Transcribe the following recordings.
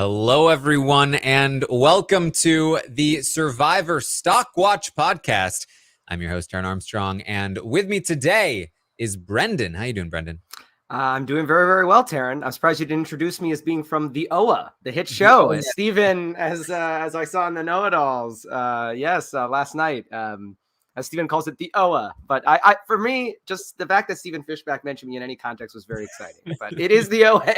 Hello, everyone, and welcome to the Survivor Stockwatch podcast. I'm your host, Taran Armstrong, and with me today is Brendan. How you doing, Brendan? I'm doing very, very well, Taran. I'm surprised you didn't introduce me as being from the OA, the hit show, as Steven, as I saw in the Know-It-Alls. Last night, as Steven calls it, the OA. But I, for me, just the fact that Steven Fishback mentioned me in any context was very exciting. But it is the OA.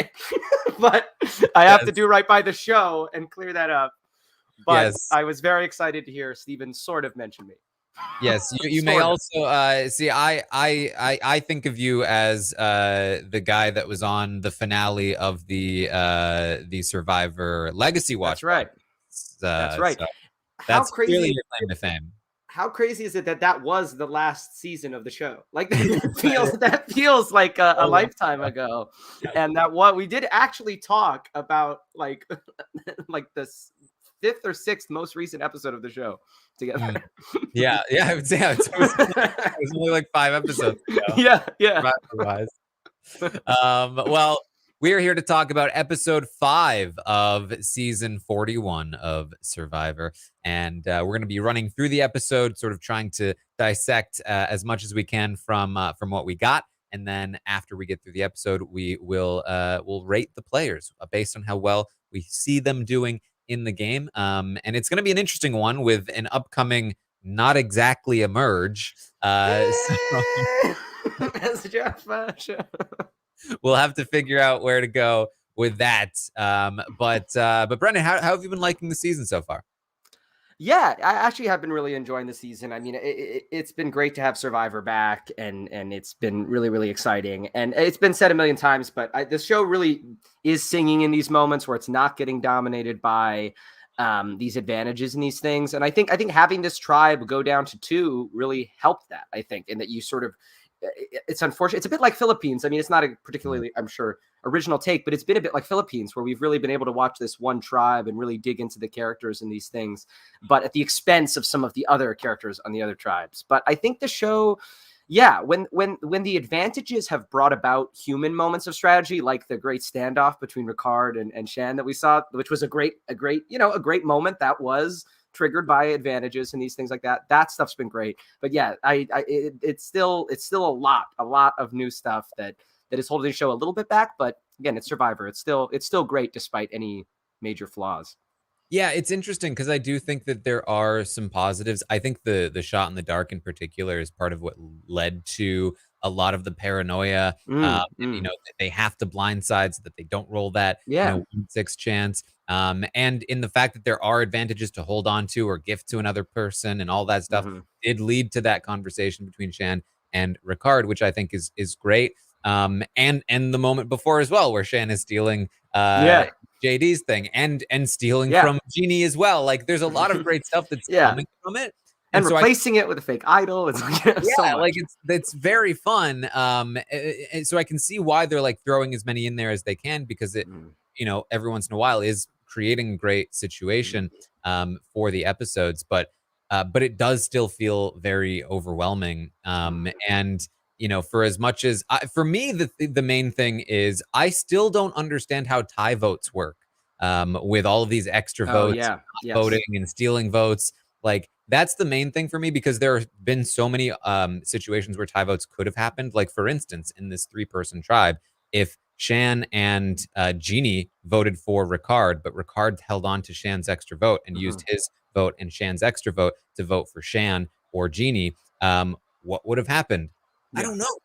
But I have to do right by the show and clear that up. But I was very excited to hear Steven sort of mention me. Yes, you may also see. I think of you as the guy that was on the finale of the Survivor Legacy Watch. That's right. That's right. So that's crazy your claim to fame. How crazy is it that was the last season of the show? Like that feels like a lifetime ago, and that what we did actually talk about like this 5th or 6th most recent episode of the show together. Yeah, I would say it was only like 5 episodes ago. Yeah. Well, we are here to talk about episode 5 of season 41 of Survivor, and we're going to be running through the episode, sort of trying to dissect as much as we can from what we got. And then after we get through the episode, we will we'll rate the players based on how well we see them doing in the game. And it's going to be an interesting one with an upcoming not exactly a merge. We'll have to figure out where to go with that. But Brendan, how have you been liking the season so far? Yeah, I actually have been really enjoying the season. I mean, it's been great to have Survivor back, and it's been really, really exciting. And it's been said a million times, but the show really is singing in these moments where it's not getting dominated by these advantages and these things. And I think having this tribe go down to 2 really helped that, I think, in that you sort of, it's unfortunate. It's a bit like Philippines. I mean, it's not a particularly, I'm sure, original take, but it's been a bit like Philippines, where we've really been able to watch this one tribe and really dig into the characters and these things, but at the expense of some of the other characters on the other tribes. But I think the show, when the advantages have brought about human moments of strategy, like the great standoff between Ricard and Shan that we saw, which was a great moment that was triggered by advantages and these things like that. That stuff's been great. But yeah, it's still a lot of new stuff that is holding the show a little bit back. But again, it's Survivor. It's still great despite any major flaws. Yeah, it's interesting because I do think that there are some positives. I think the shot in the dark in particular is part of what led to a lot of the paranoia. They have to blindside so that they don't roll that 1/6 chance. And in the fact that there are advantages to hold on to or gift to another person and all that stuff did lead to that conversation between Shan and Ricard, which I think is great. And the moment before as well, where Shan is stealing JD's thing and stealing from Jeannie as well. Like, there's a lot of great stuff that's coming from it. And so replacing it with a fake idol. It's like, it's very fun. So I can see why they're like throwing as many in there as they can, because it, every once in a while is creating a great situation for the episodes. But it does still feel very overwhelming. And for as much as for me, the main thing is I still don't understand how tie votes work with all of these extra votes, voting and stealing votes. Like, that's the main thing for me, because there have been so many situations where tie votes could have happened. Like, for instance, in this 3-person tribe, if Shan and Jeannie voted for Ricard, but Ricard held on to Shan's extra vote and used his vote and Shan's extra vote to vote for Shan or Jeannie, what would have happened? I don't know.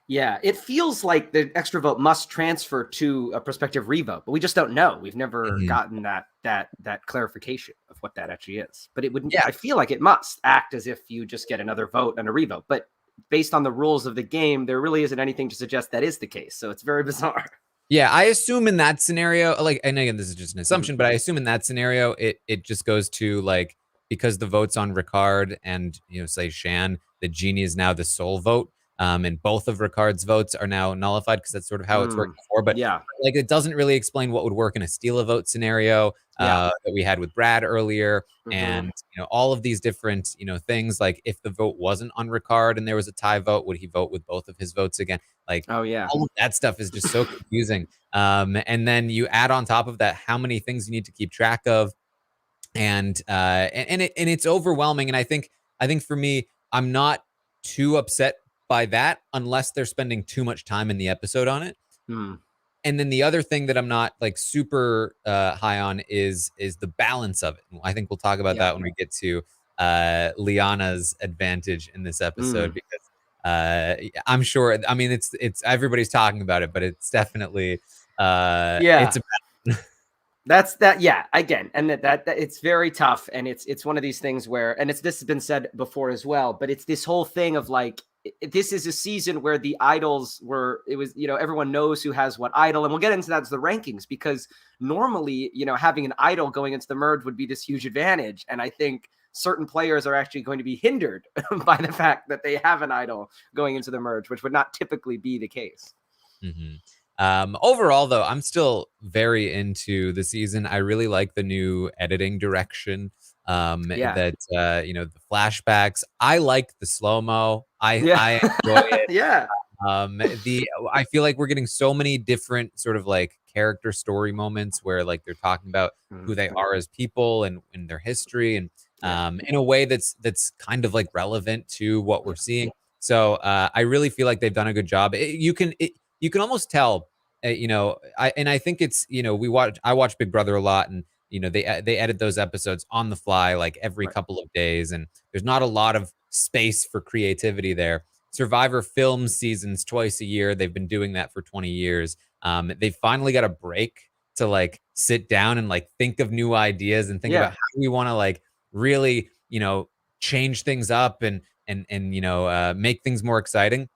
Yeah, it feels like the extra vote must transfer to a prospective revote, but we just don't know. We've never gotten that clarification of what that actually is. But it wouldn't. Yeah, I feel like it must act as if you just get another vote and a revote. But based on the rules of the game, there really isn't anything to suggest that is the case. So it's very bizarre. Yeah, I assume in that scenario, like, and again, this is just an assumption, but I assume in that scenario, it just goes to, like, because the vote's on Ricard and, say Shan, that Jeannie is now the sole vote. and both of Ricard's votes are now nullified because that's sort of how it's worked before. But Yeah. like, it doesn't really explain what would work in a steal a vote scenario that we had with Brad earlier. And, all of these different, things, like if the vote wasn't on Ricard and there was a tie vote, would he vote with both of his votes again? Like, oh yeah, all of that stuff is just so confusing. And then you add on top of that how many things you need to keep track of, and it's overwhelming. And I think for me, I'm not too upset by that unless they're spending too much time in the episode on it. And then the other thing that I'm not like super high on is the balance of it. I think we'll talk about that when we get to Liana's advantage in this episode, because I'm sure, I mean, it's everybody's talking about it, but it's definitely it's a That's that. Yeah, again, and that it's very tough, and it's one of these things where, and this has been said before as well, but it's this whole thing of like, this is a season where the idols were, it was, everyone knows who has what idol, and we'll get into that as the rankings, because normally, having an idol going into the merge would be this huge advantage, and I think certain players are actually going to be hindered by the fact that they have an idol going into the merge, which would not typically be the case. Overall, though, I'm still very into the season. I really like the new editing direction. That the flashbacks. I like the slow-mo. I enjoy it. I feel like we're getting so many different sort of like character story moments where like they're talking about who they are as people and their history, and in a way that's kind of like relevant to what we're seeing. So I really feel like they've done a good job. You can almost tell, I think it's, I watch Big Brother a lot, and they edit those episodes on the fly, like every couple of days, and there's not a lot of space for creativity there. Survivor films seasons twice a year. They've been doing that for 20 years. They finally got a break to like sit down and like think of new ideas and think about how we want to like really, change things up and make things more exciting.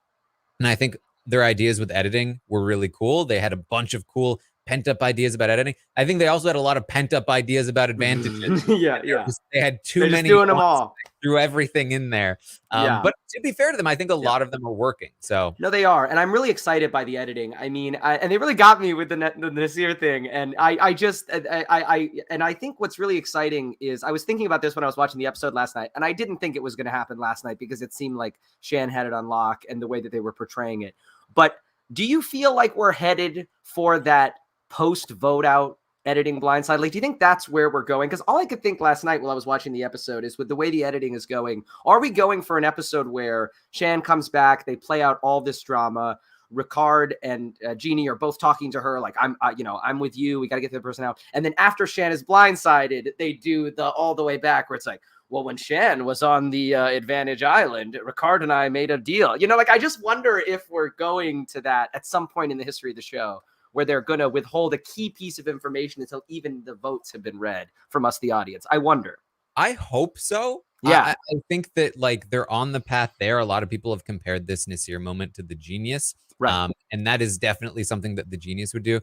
And I think their ideas with editing were really cool. They had a bunch of cool pent-up ideas about editing. I think they also had a lot of pent-up ideas about advantages. They had too many doing them all. Threw everything in there. But to be fair to them, I think a lot of them are working. So no, they are, and I'm really excited by the editing. I mean, and they really got me with the Nasir thing, and I think what's really exciting is, I was thinking about this when I was watching the episode last night, and I didn't think it was going to happen last night because it seemed like Shan had it on lock and the way that they were portraying it. But do you feel like we're headed for that post vote out editing blindside? Like, do you think that's where we're going? Because all I could think last night while I was watching the episode is, with the way the editing is going, are we going for an episode where Shan comes back, they play out all this drama, Ricard and Jeannie are both talking to her like, I'm with you, we got to get the person out, and then after Shan is blindsided, they do the all the way back where it's like, well, when Shan was on the Advantage Island, Ricard and I made a deal. Like, I just wonder if we're going to that at some point in the history of the show, where they're going to withhold a key piece of information until even the votes have been read from us, the audience. I wonder. I hope so. Yeah. I think that like they're on the path there. A lot of people have compared this Nasir moment to the Genius. Right. And that is definitely something that the Genius would do,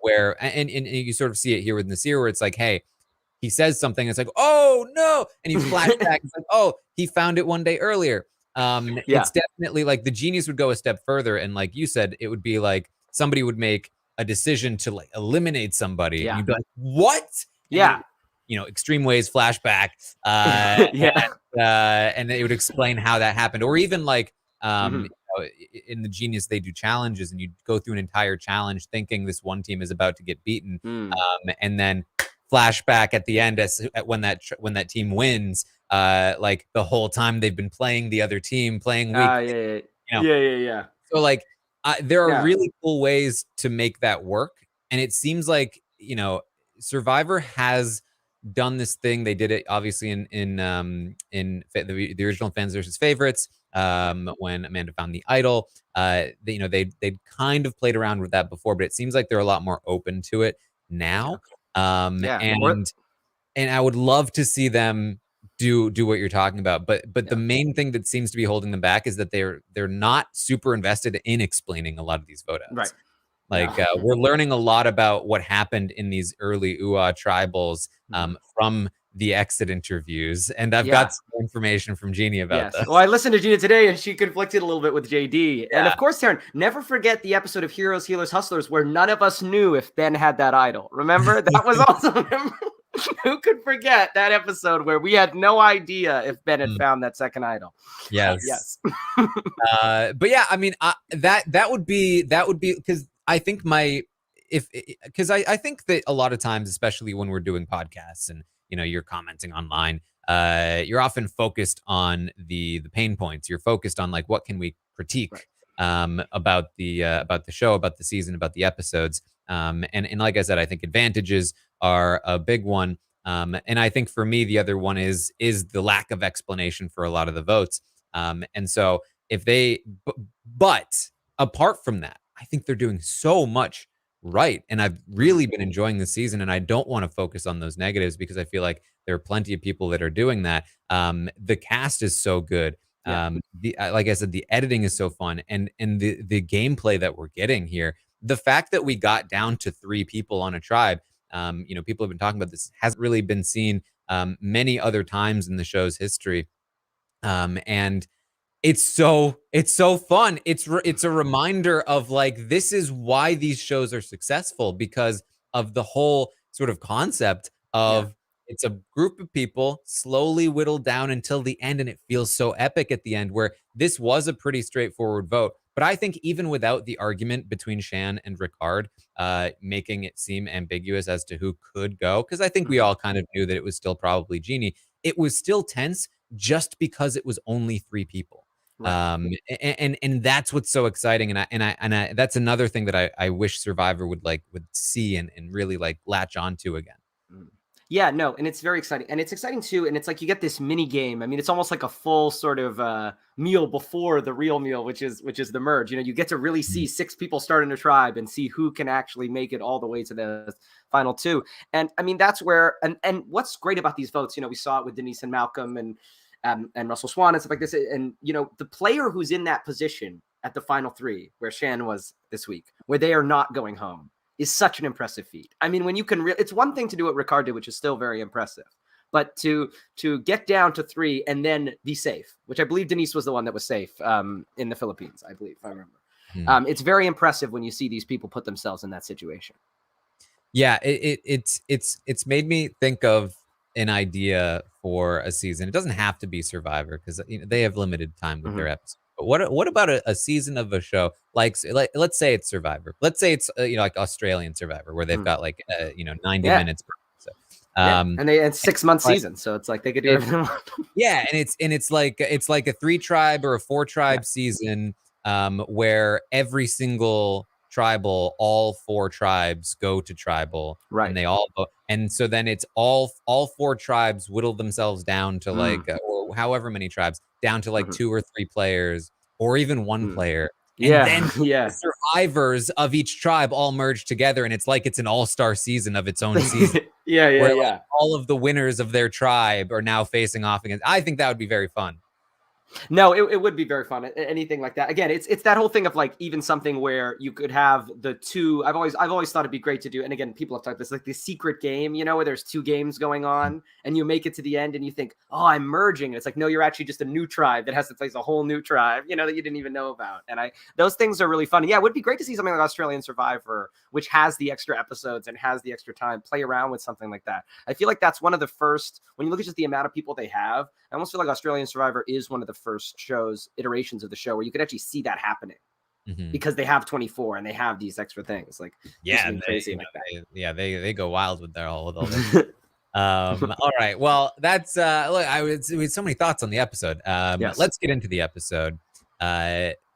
where, and you sort of see it here with Nasir, where it's like, hey, he says something, it's like, oh no, and you flash back, it's like, oh, he found it one day earlier. It's definitely like the Genius would go a step further, and like you said, it would be like somebody would make a decision to like eliminate somebody, and you'd be like, what? And Extreme Ways flashback, and it would explain how that happened, or even like in the Genius they do challenges, and you go through an entire challenge thinking this one team is about to get beaten, and then flashback at the end when that team wins, like the whole time they've been playing the other team, playing weak. So like there are really cool ways to make that work, and it seems like Survivor has done this thing. They did it obviously in the original Fans versus Favorites, when Amanda found the idol. They'd kind of played around with that before, but it seems like they're a lot more open to it now. And I would love to see them do what you're talking about, but the main thing that seems to be holding them back is that they're not super invested in explaining a lot of these vote outs. We're learning a lot about what happened in these early UA tribals from the exit interviews, and I've Yeah. got some information from Jeannie about Yes. this. Well, I listened to Gina today, and she conflicted a little bit with JD. And Yeah. of course, Taran, never forget the episode of Heroes, Healers, Hustlers where none of us knew if Ben had that idol. Remember? That was also who could forget that episode where we had no idea if Ben had found that second idol? Yes. Yes. But yeah, I mean, that would be because I think I think that a lot of times, especially when we're doing podcasts and you're commenting online, you're often focused on the pain points. You're focused on like what can we critique about the show, about the season, about the episodes. And like I said, I think advantages are a big one. And I think for me, the other one is the lack of explanation for a lot of the votes. And so but apart from that, I think they're doing so much right. And I've really been enjoying the season, and I don't want to focus on those negatives because I feel like there are plenty of people that are doing that. The cast is so good. Yeah. Like I said, the editing is so fun, and the gameplay that we're getting here. The fact that we got down to 3 people on a tribe, people have been talking about this, hasn't really been seen many other times in the show's history. And it's so fun. It's a reminder of like, this is why these shows are successful, because of the whole sort of concept of it's a group of people slowly whittled down until the end, and it feels so epic at the end, where this was a pretty straightforward vote. But I think even without the argument between Shan and Ricard, making it seem ambiguous as to who could go, because I think we all kind of knew that it was still probably Jeannie, it was still tense just because it was only 3 people. Right. And that's what's so exciting, and that's another thing that I wish Survivor would see and really like latch onto again. Yeah, no, and it's very exciting, and it's exciting too. And it's like you get this mini game. I mean, it's almost like a full sort of meal before the real meal, which is the merge. You get to really see 6 people start in a tribe and see who can actually make it all the way to the final 2. And I mean, that's where and what's great about these votes, we saw it with Denise and Malcolm and Russell Swan and stuff like this. And the player who's in that position at the final 3, where Shan was this week, where they are not going home, is such an impressive feat. I mean, when you can, it's one thing to do what Ricard did, which is still very impressive, but to get down to 3 and then be safe, which I believe Denise was the one that was safe in the Philippines, I believe, if I remember. It's very impressive when you see these people put themselves in that situation. Yeah, it's made me think of an idea for a season. It doesn't have to be Survivor, because they have limited time with their episodes. But what about a season of a show like let's say it's Survivor. Let's say it's like Australian Survivor, where they've got like 90 minutes per episode. And it's 6-month season, so it's like they could do everything. Yeah, and it's like a 3-tribe or a 4-tribe season, where every single tribal, all 4 tribes go to tribal, right? And they all go, and so then it's all 4 tribes whittle themselves down to like or however many tribes, down to like 2 or 3 players, or even 1 player. And then the survivors of each tribe all merge together, and it's like it's an all-star season of its own season. Like, all of the winners of their tribe are now facing off against. I think that would be very fun. No, it would be very fun. Anything like that. Again, it's that whole thing of like even something where you could have the 2. I've always thought it'd be great to do. And again, people have talked this like the secret game, where there's 2 games going on, and you make it to the end, and you think, oh, I'm merging. And it's like, no, you're actually just a new tribe that has to face a whole new tribe, that you didn't even know about. And those things are really fun. Yeah, it would be great to see something like Australian Survivor, which has the extra episodes and has the extra time, play around with something like that. I feel like that's one of the first, when you look at just the amount of people they have, I almost feel like Australian Survivor is one of the first iterations of the show where you could actually see that happening, because they have 24 and they have these extra things like crazy like that. They go wild with all this. All right, well, that's look, we had so many thoughts on the episode. Let's get into the episode.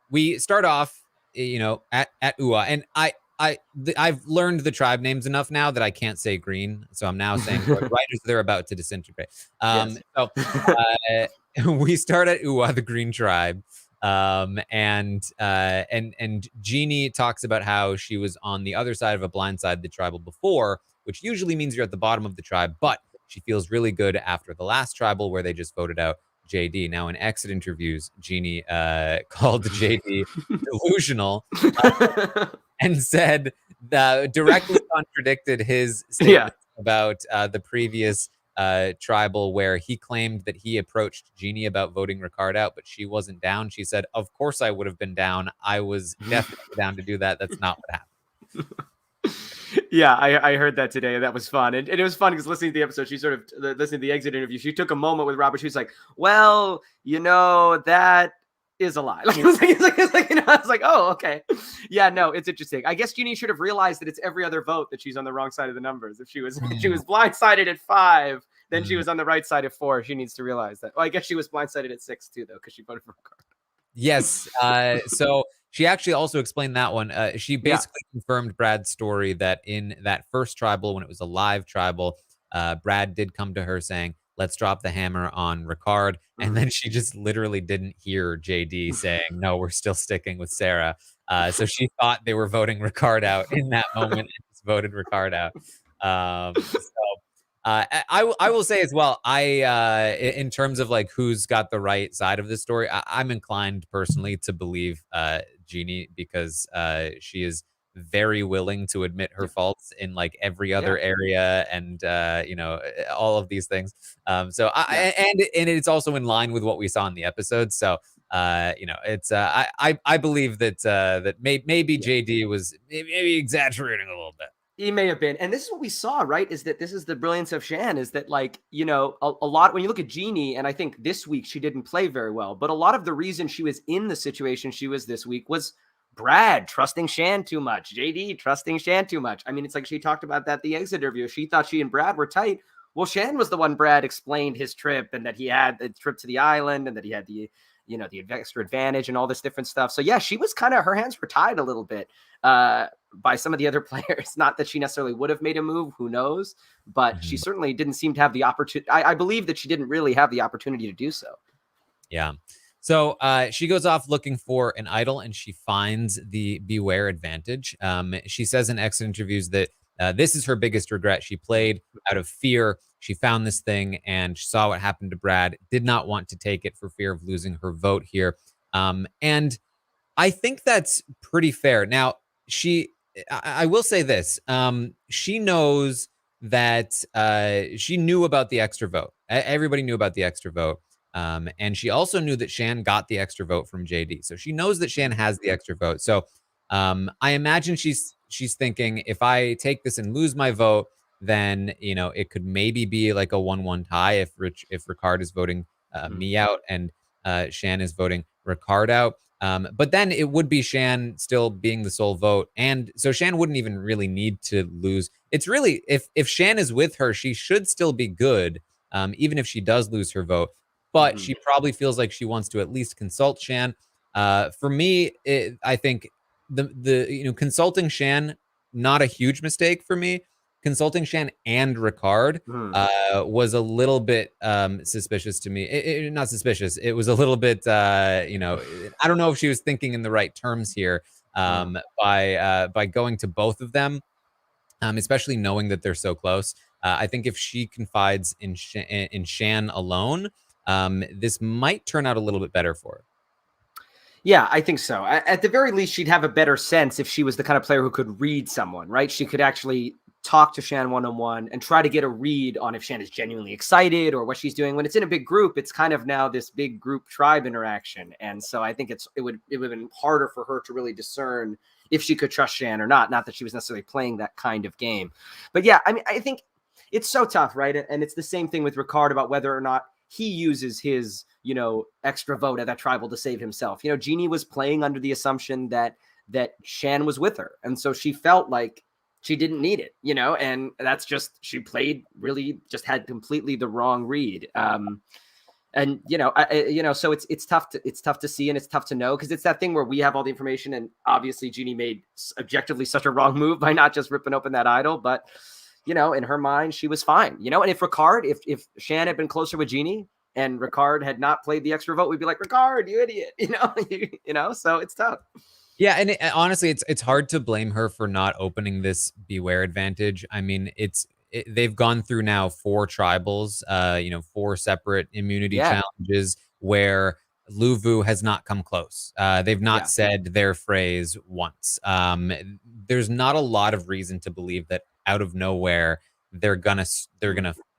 We start off at Ua, and I've learned the tribe names enough now that I can't say green, so I'm now saying right as they're about to disintegrate. So we start at Ua, the green tribe, and Jeannie talks about how she was on the other side of a blindside the tribal before, which usually means you're at the bottom of the tribe, but she feels really good after the last tribal where they just voted out JD. Now, in exit interviews, Jeannie called JD delusional and said directly contradicted his statement about the previous tribal where he claimed that he approached Jeannie about voting Ricard out, but she wasn't down. She said, "Of course I would have been down. I was definitely down to do that. That's not what happened." Yeah, I heard that today, and that was fun. And it was fun because listening to the episode, she sort of listening to the exit interview. She took a moment with Robert. She was like, "Well, that is a lie." Like, I was like, "Oh, okay, yeah, no, it's interesting." I guess Jeannie should have realized that it's every other vote that she's on the wrong side of the numbers. If she was blindsided at 5, then she was on the right side at 4. She needs to realize that. Well, I guess she was blindsided at 6 too, though, because she voted for Ricard. Yes. So she actually also explained that one. She basically confirmed Brad's story that in that first tribal, when it was a live tribal, Brad did come to her saying, "Let's drop the hammer on Ricard." And then she just literally didn't hear JD saying, "No, we're still sticking with Sarah." So she thought they were voting Ricard out in that moment and just voted Ricard out. I will say as well, in terms of like who's got the right side of this story, I'm inclined personally to believe Jeannie because she is very willing to admit her faults in like every other area, and all of these things. And it's also in line with what we saw in the episode. So it's I believe that maybe JD was maybe exaggerating a little bit. He may have been. And this is what we saw, right? Is that this is the brilliance of Shan, is that like, a lot when you look at Jeannie, and I think this week she didn't play very well, but a lot of the reason she was in the situation she was this week was Brad trusting Shan too much, JD trusting Shan too much. I mean, it's like she talked about that the exit interview. She thought she and Brad were tight. Well, Shan was the one Brad explained his trip, and that he had the trip to the island, and that he had the extra advantage and all this different stuff. So yeah, she was her hands were tied a little bit by some of the other players. Not that she necessarily would have made a move, who knows, but she certainly didn't seem to have the opportunity. I believe that she didn't really have the opportunity to do so. Yeah. So she goes off looking for an idol, and she finds the Beware advantage. She says in exit interviews that this is her biggest regret. She played out of fear. She found this thing and she saw what happened to Brad, did not want to take it for fear of losing her vote here. And I think that's pretty fair. Now, I will say this. She knows that she knew about the extra vote. Everybody knew about the extra vote. And she also knew that Shan got the extra vote from JD. So she knows that Shan has the extra vote. So I imagine she's thinking, if I take this and lose my vote, then it could maybe be like a 1-1 tie if Ricard is voting me out and Shan is voting Ricard out. But then it would be Shan still being the sole vote, and so Shan wouldn't even really need to lose. It's really, if Shan is with her, she should still be good, even if she does lose her vote. But she probably feels like she wants to at least consult Shan. For me, I think the consulting Shan, not a huge mistake for me. Consulting Shan and Ricard was a little bit suspicious to me. Not suspicious. It was a little bit, I don't know if she was thinking in the right terms here by going to both of them, especially knowing that they're so close. I think if she confides in Shan alone, this might turn out a little bit better for her. Yeah, I think so. At the very least, she'd have a better sense if she was the kind of player who could read someone, right? She could actually talk to Shan one-on-one and try to get a read on if Shan is genuinely excited or what she's doing. When it's in a big group, it's kind of now this big group tribe interaction. And so I think it would have been harder for her to really discern if she could trust Shan or not. Not that she was necessarily playing that kind of game. But yeah, I mean, I think it's so tough, right? And it's the same thing with Ricard about whether or not he uses his, extra vote at that tribal to save himself. Jeannie was playing under the assumption that Shan was with her. And so she felt like she didn't need it, and that's just, she played really just had completely the wrong read. So it's tough to see, and it's tough to know, because it's that thing where we have all the information, and obviously Jeannie made objectively such a wrong move by not just ripping open that idol, but in her mind, she was fine, and if Ricard, if Shan had been closer with Jeannie and Ricard had not played the extra vote, we'd be like, Ricard, you idiot, so it's tough. Yeah, and honestly, it's hard to blame her for not opening this Beware advantage. I mean, they've gone through now 4 tribals, 4 separate immunity challenges where Luvu has not come close. They've not said their phrase once. There's not a lot of reason to believe that out of nowhere they're gonna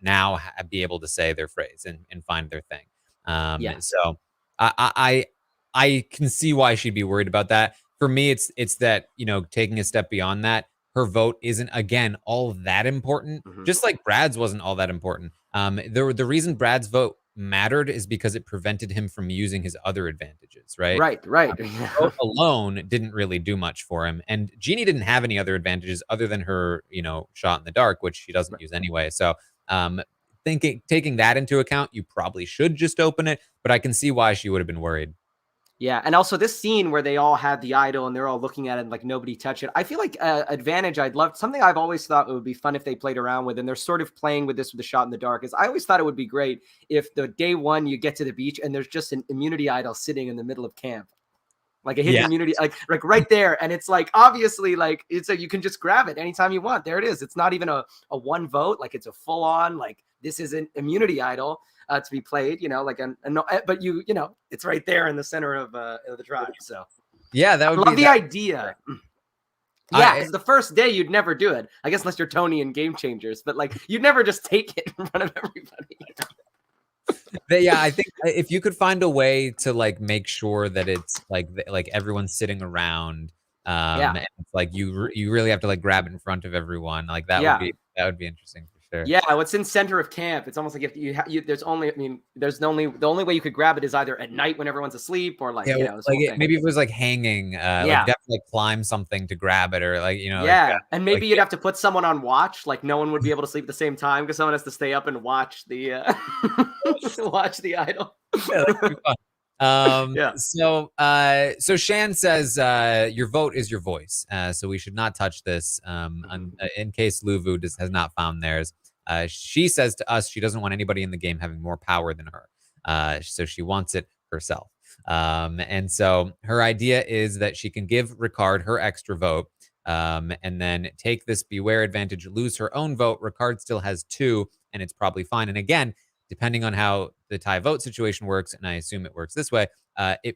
now be able to say their phrase and find their thing. Yeah. So I can see why she'd be worried about that. For me, it's that, taking a step beyond that, her vote isn't, again, all that important. Hmm. Just like Brad's wasn't all that important. The reason Brad's vote mattered is because it prevented him from using his other advantages, right? Right. Right. Vote alone didn't really do much for him, and Jeannie didn't have any other advantages other than her, shot in the dark, which she doesn't use anyway. So, taking that into account, you probably should just open it, but I can see why she would have been worried. Yeah, and also this scene where they all had the idol and they're all looking at it and like nobody touched it. I feel like advantage I'd love something I've always thought it would be fun if they played around with, and they're sort of playing with this with the shot in the dark. Is I always thought it would be great if the day one you get to the beach and there's just an immunity idol sitting in the middle of camp. Like a hidden Yeah. immunity, like right there. And it's like, obviously, like it's you can just grab it anytime you want. There it is. It's not even a one vote. Like it's a full on, like this is an immunity idol to be played, but it's right there in the center of the tribe. So Yeah, that I would love be the idea. Yeah, I because the first day you'd never do it. I guess unless you're Tony in Game Changers, but like you'd never just take it in front of everybody. yeah, I think if you could find a way to like make sure that it's like everyone's sitting around, Yeah. and it's like you really have to like grab it in front of everyone, like Yeah. that would be interesting for sure. Yeah, what's in center of camp? It's almost like if there's only, the only way you could grab it is either at night when everyone's asleep or like, Yeah, this whole thing. maybe if it was like hanging, like Yeah. you have to like climb something to grab it, or like Yeah, and maybe like, you'd have to put someone on watch, like no one would be able to sleep at the same time because someone has to stay up and watch the watch the idol. yeah, that could be fun. Yeah. So Shan says, your vote is your voice. So we should not touch this, in case Luvu has not found theirs. She says to us she doesn't want anybody in the game having more power than her. So she wants it herself. And so her idea is that she can give Ricard her extra vote, and then take this beware advantage, lose her own vote. Ricard still has 2, and it's probably fine. And again, depending on how the tie vote situation works, and I assume it works this way, he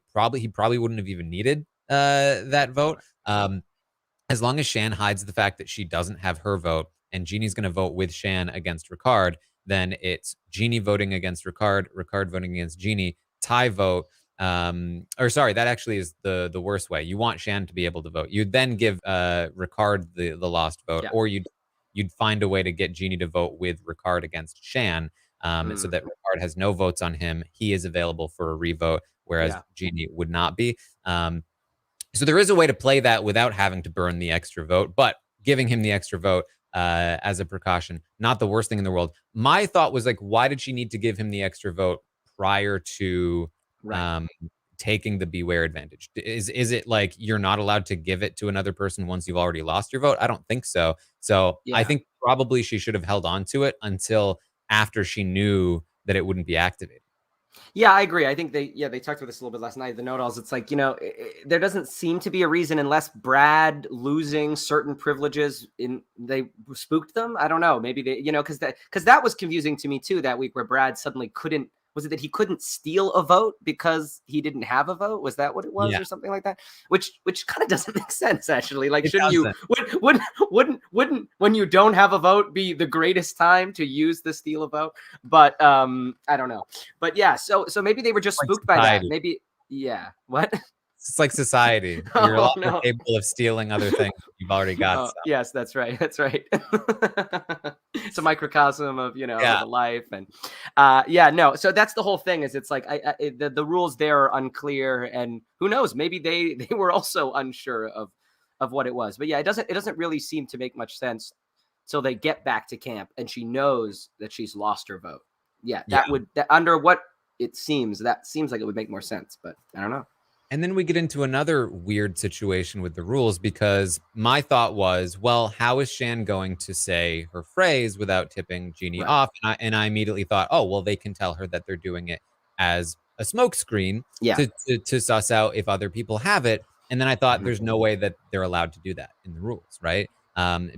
probably wouldn't have even needed that vote. As long as Shan hides the fact that she doesn't have her vote, and Jeannie's going to vote with Shan against Ricard, then it's Jeannie voting against Ricard, Ricard voting against Jeannie, tie vote. Or sorry, that actually is the worst way. You want Shan to be able to vote. You'd then give Ricard the lost vote, or you'd find a way to get Jeannie to vote with Ricard against Shan, so that Ricard has no votes on him. He is available for a revote, whereas Jeannie would not be. So there is a way to play that without having to burn the extra vote, but giving him the extra vote as a precaution, not the worst thing in the world. My thought was like, why did she need to give him the extra vote prior to taking the beware advantage? Is it like you're not allowed to give it to another person once you've already lost your vote? I don't think so. So I think probably she should have held on to it until after she knew that it wouldn't be activated. Yeah, I agree. I think they talked about this a little bit last night. The note-alls, it's like, there doesn't seem to be a reason unless Brad losing certain privileges they spooked them. I don't know. Maybe they, because that was confusing to me too that week where Brad suddenly couldn't. Was it that he couldn't steal a vote because he didn't have a vote? Was that what it was, or something like that? Which kind of doesn't make sense actually. Like, shouldn't you wouldn't when you don't have a vote be the greatest time to use the steal a vote? But I don't know. But yeah, so maybe they were just spooked by that. Maybe what? It's like society. You're a lot more capable of stealing other things you've already got. Yes, that's right. That's right. It's a microcosm of the life, and no. So that's the whole thing. Is it's like the rules there are unclear, and who knows? Maybe they were also unsure of what it was. But yeah, it doesn't really seem to make much sense till they get back to camp, and she knows that she's lost her vote. Yeah, under what it seems, that seems like it would make more sense, but I don't know. And then we get into another weird situation with the rules, because my thought was, well, how is Shan going to say her phrase without tipping Jeannie off? And I immediately thought, oh, well, they can tell her that they're doing it as a smokescreen to suss out if other people have it. And then I thought there's no way that they're allowed to do that in the rules, right?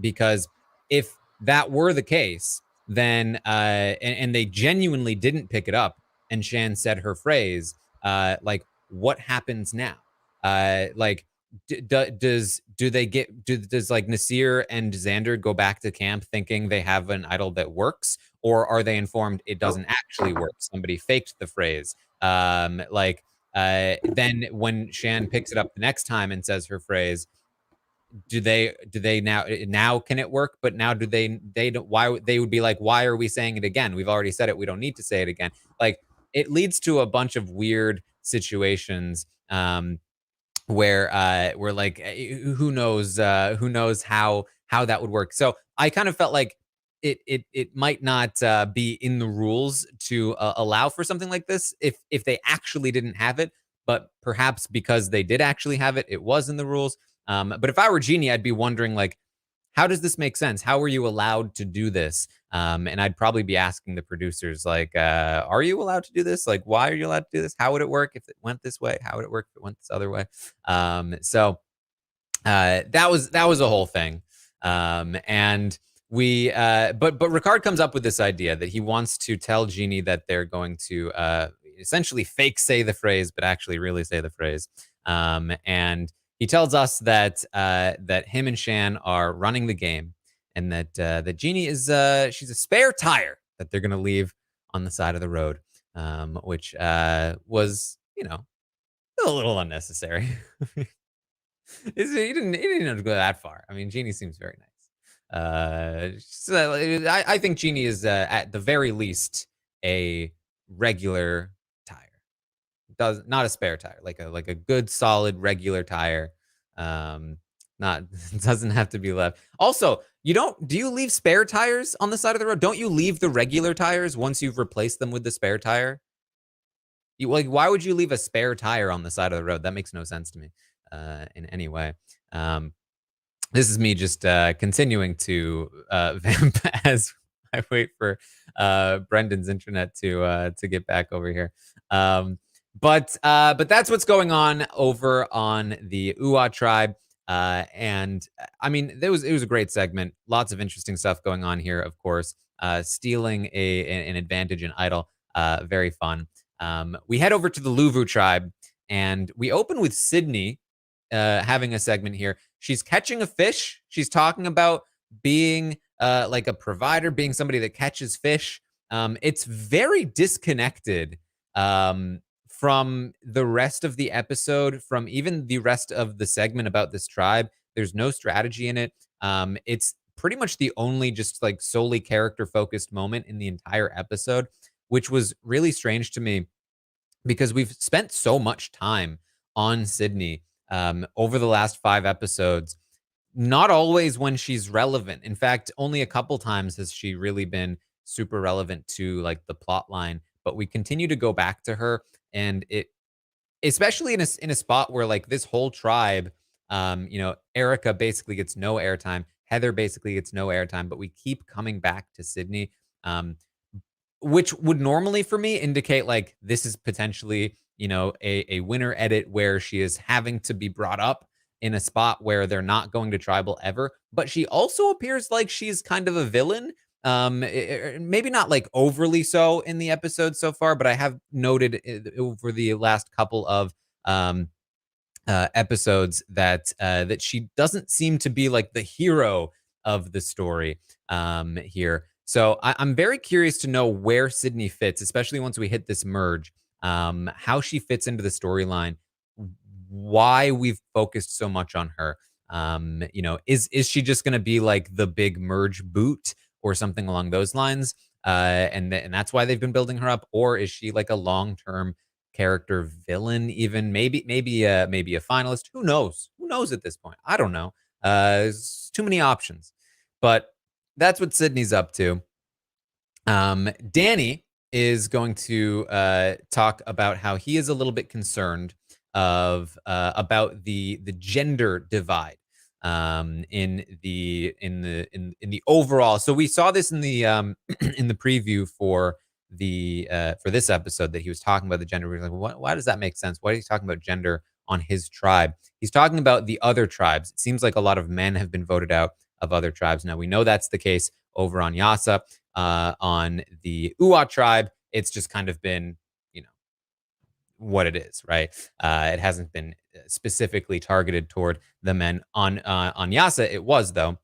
Because if that were the case, then and they genuinely didn't pick it up, and Shan said her phrase, like, what happens now? Like, does like Nasir and Xander go back to camp thinking they have an idol that works, or are they informed it Oh, doesn't actually work? Somebody faked the phrase. Then when Shan picks it up the next time and says her phrase, do they now can it work? But now they don't, why they would be like, why are we saying it again? We've already said it. We don't need to say it again. Like, it leads to a bunch of weird situations where like, who knows how that would work. So I kind of felt like it might not be in the rules to allow for something like this if they actually didn't have it, but perhaps because they did actually have it, it was in the rules. But if I were Genie, I'd be wondering, like, how does this make sense? How were you allowed to do this? And I'd probably be asking the producers, like, are you allowed to do this? Like, why are you allowed to do this? How would it work if it went this way? How would it work if it went this other way? That was a whole thing. And we but Ricard comes up with this idea that he wants to tell Genie that they're going to essentially fake say the phrase, but actually really say the phrase. And he tells us that that him and Shan are running the game, and that Genie is she's a spare tire that they're going to leave on the side of the road, which was, a little unnecessary. He didn't have to go that far. I mean, Genie seems very nice. I think Genie is at the very least a regular tire. Does not a spare tire, like a good solid regular tire. Not doesn't have to be left. Also, do you leave spare tires on the side of the road? Don't you leave the regular tires once you've replaced them with the spare tire? Why would you leave a spare tire on the side of the road? That makes no sense to me in any way. This is me just continuing to vamp as I wait for Brendan's internet to get back over here. But that's what's going on over on the Uwa tribe. And I mean, it was a great segment. Lots of interesting stuff going on here, of course. Stealing an advantage in idol, very fun. We head over to the Luvu tribe, and we open with Sydney having a segment here. She's catching a fish. She's talking about being like a provider, being somebody that catches fish. It's very disconnected from the rest of the episode, from even the rest of the segment about this tribe. There's no strategy in it. It's pretty much the only just like solely character focused moment in the entire episode, which was really strange to me because we've spent so much time on Sydney over the last 5 episodes. Not always when she's relevant. In fact, only a couple times has she really been super relevant to like the plot line. But we continue to go back to her, and it, especially in a spot where like this whole tribe, Erica basically gets no airtime, Heather basically gets no airtime, but we keep coming back to Sydney, which would normally for me indicate like this is potentially, a winner edit where she is having to be brought up in a spot where they're not going to tribal ever. But she also appears like she's kind of a villain. Maybe not like overly so in the episode so far, but I have noted over the last couple of episodes that she doesn't seem to be like the hero of the story here. So I'm very curious to know where Sydney fits, especially once we hit this merge, how she fits into the storyline, why we've focused so much on her. Is she just going to be like the big merge boot or something along those lines? And that's why they've been building her up, or is she like a long-term character villain? Even maybe a finalist. Who knows? Who knows at this point? I don't know. There's too many options, but that's what Sydney's up to. Danny is going to talk about how he is a little bit concerned about the gender divide in the overall. So we saw this in the in the preview for this episode, that he was talking about the gender. We were like, why does that make sense? Why is he talking about gender on his tribe? He's talking about the other tribes. It seems like a lot of men have been voted out of other tribes. Now we know that's the case over on Yasa. On the Uwa tribe, it's just kind of been, what it is, right? It hasn't been specifically targeted toward the men. On Yasa, it was, though.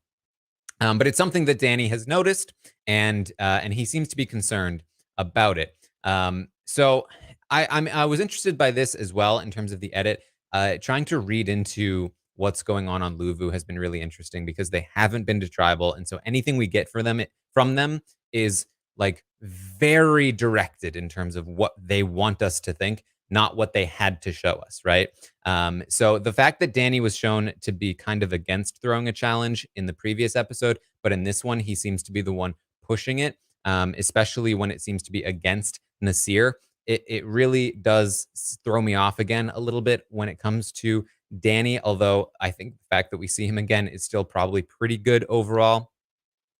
But it's something that Danny has noticed, and he seems to be concerned about it. So I was interested by this as well in terms of the edit. Trying to read into what's going on Luvu has been really interesting because they haven't been to tribal, and so anything we get from them is like very directed in terms of what they want us to think, not what they had to show us, right? So the fact that Danny was shown to be kind of against throwing a challenge in the previous episode, but in this one, he seems to be the one pushing it, especially when it seems to be against Nasir. It really does throw me off again a little bit when it comes to Danny, although I think the fact that we see him again is still probably pretty good overall.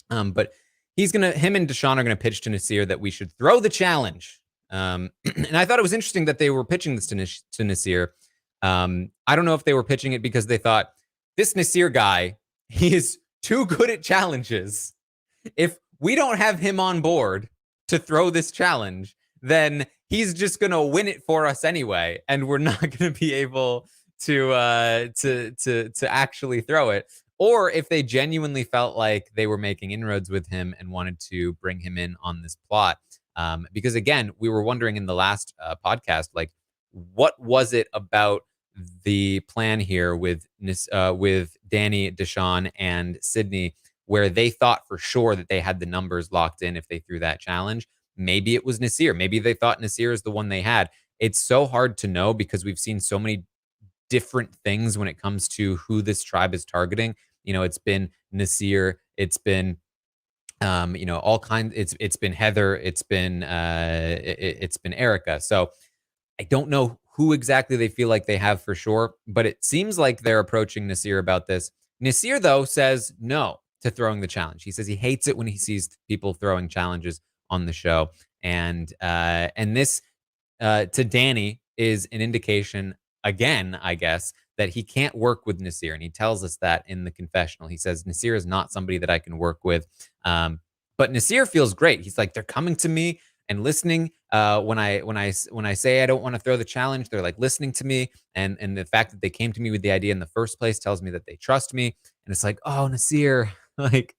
But him and Deshaun are gonna pitch to Nasir that we should throw the challenge. And I thought it was interesting that they were pitching this to Nasir. I don't know if they were pitching it because they thought this Nasir guy, he is too good at challenges. If we don't have him on board to throw this challenge, then he's just gonna win it for us anyway, and we're not gonna be able to actually throw it. Or if they genuinely felt like they were making inroads with him and wanted to bring him in on this plot. Because again, we were wondering in the last podcast, like, what was it about the plan here with Danny, Deshaun, and Sydney, where they thought for sure that they had the numbers locked in if they threw that challenge? Maybe it was Nasir. Maybe they thought Nasir is the one they had. It's so hard to know because we've seen so many different things when it comes to who this tribe is targeting. It's been Nasir, it's been all kinds. It's been Heather, it's been Erica. So I don't know who exactly they feel like they have for sure, but it seems like they're approaching Nasir about this. Nasir, though, says no to throwing the challenge. He says he hates it when he sees people throwing challenges on the show, and this to Danny is an indication again, I guess, that he can't work with Nasir, and he tells us that in the confessional. He says Nasir is not somebody that I can work with, but Nasir feels great. He's like, they're coming to me and listening. When I say I don't want to throw the challenge, they're like listening to me, and the fact that they came to me with the idea in the first place tells me that they trust me. And it's like, oh, Nasir, like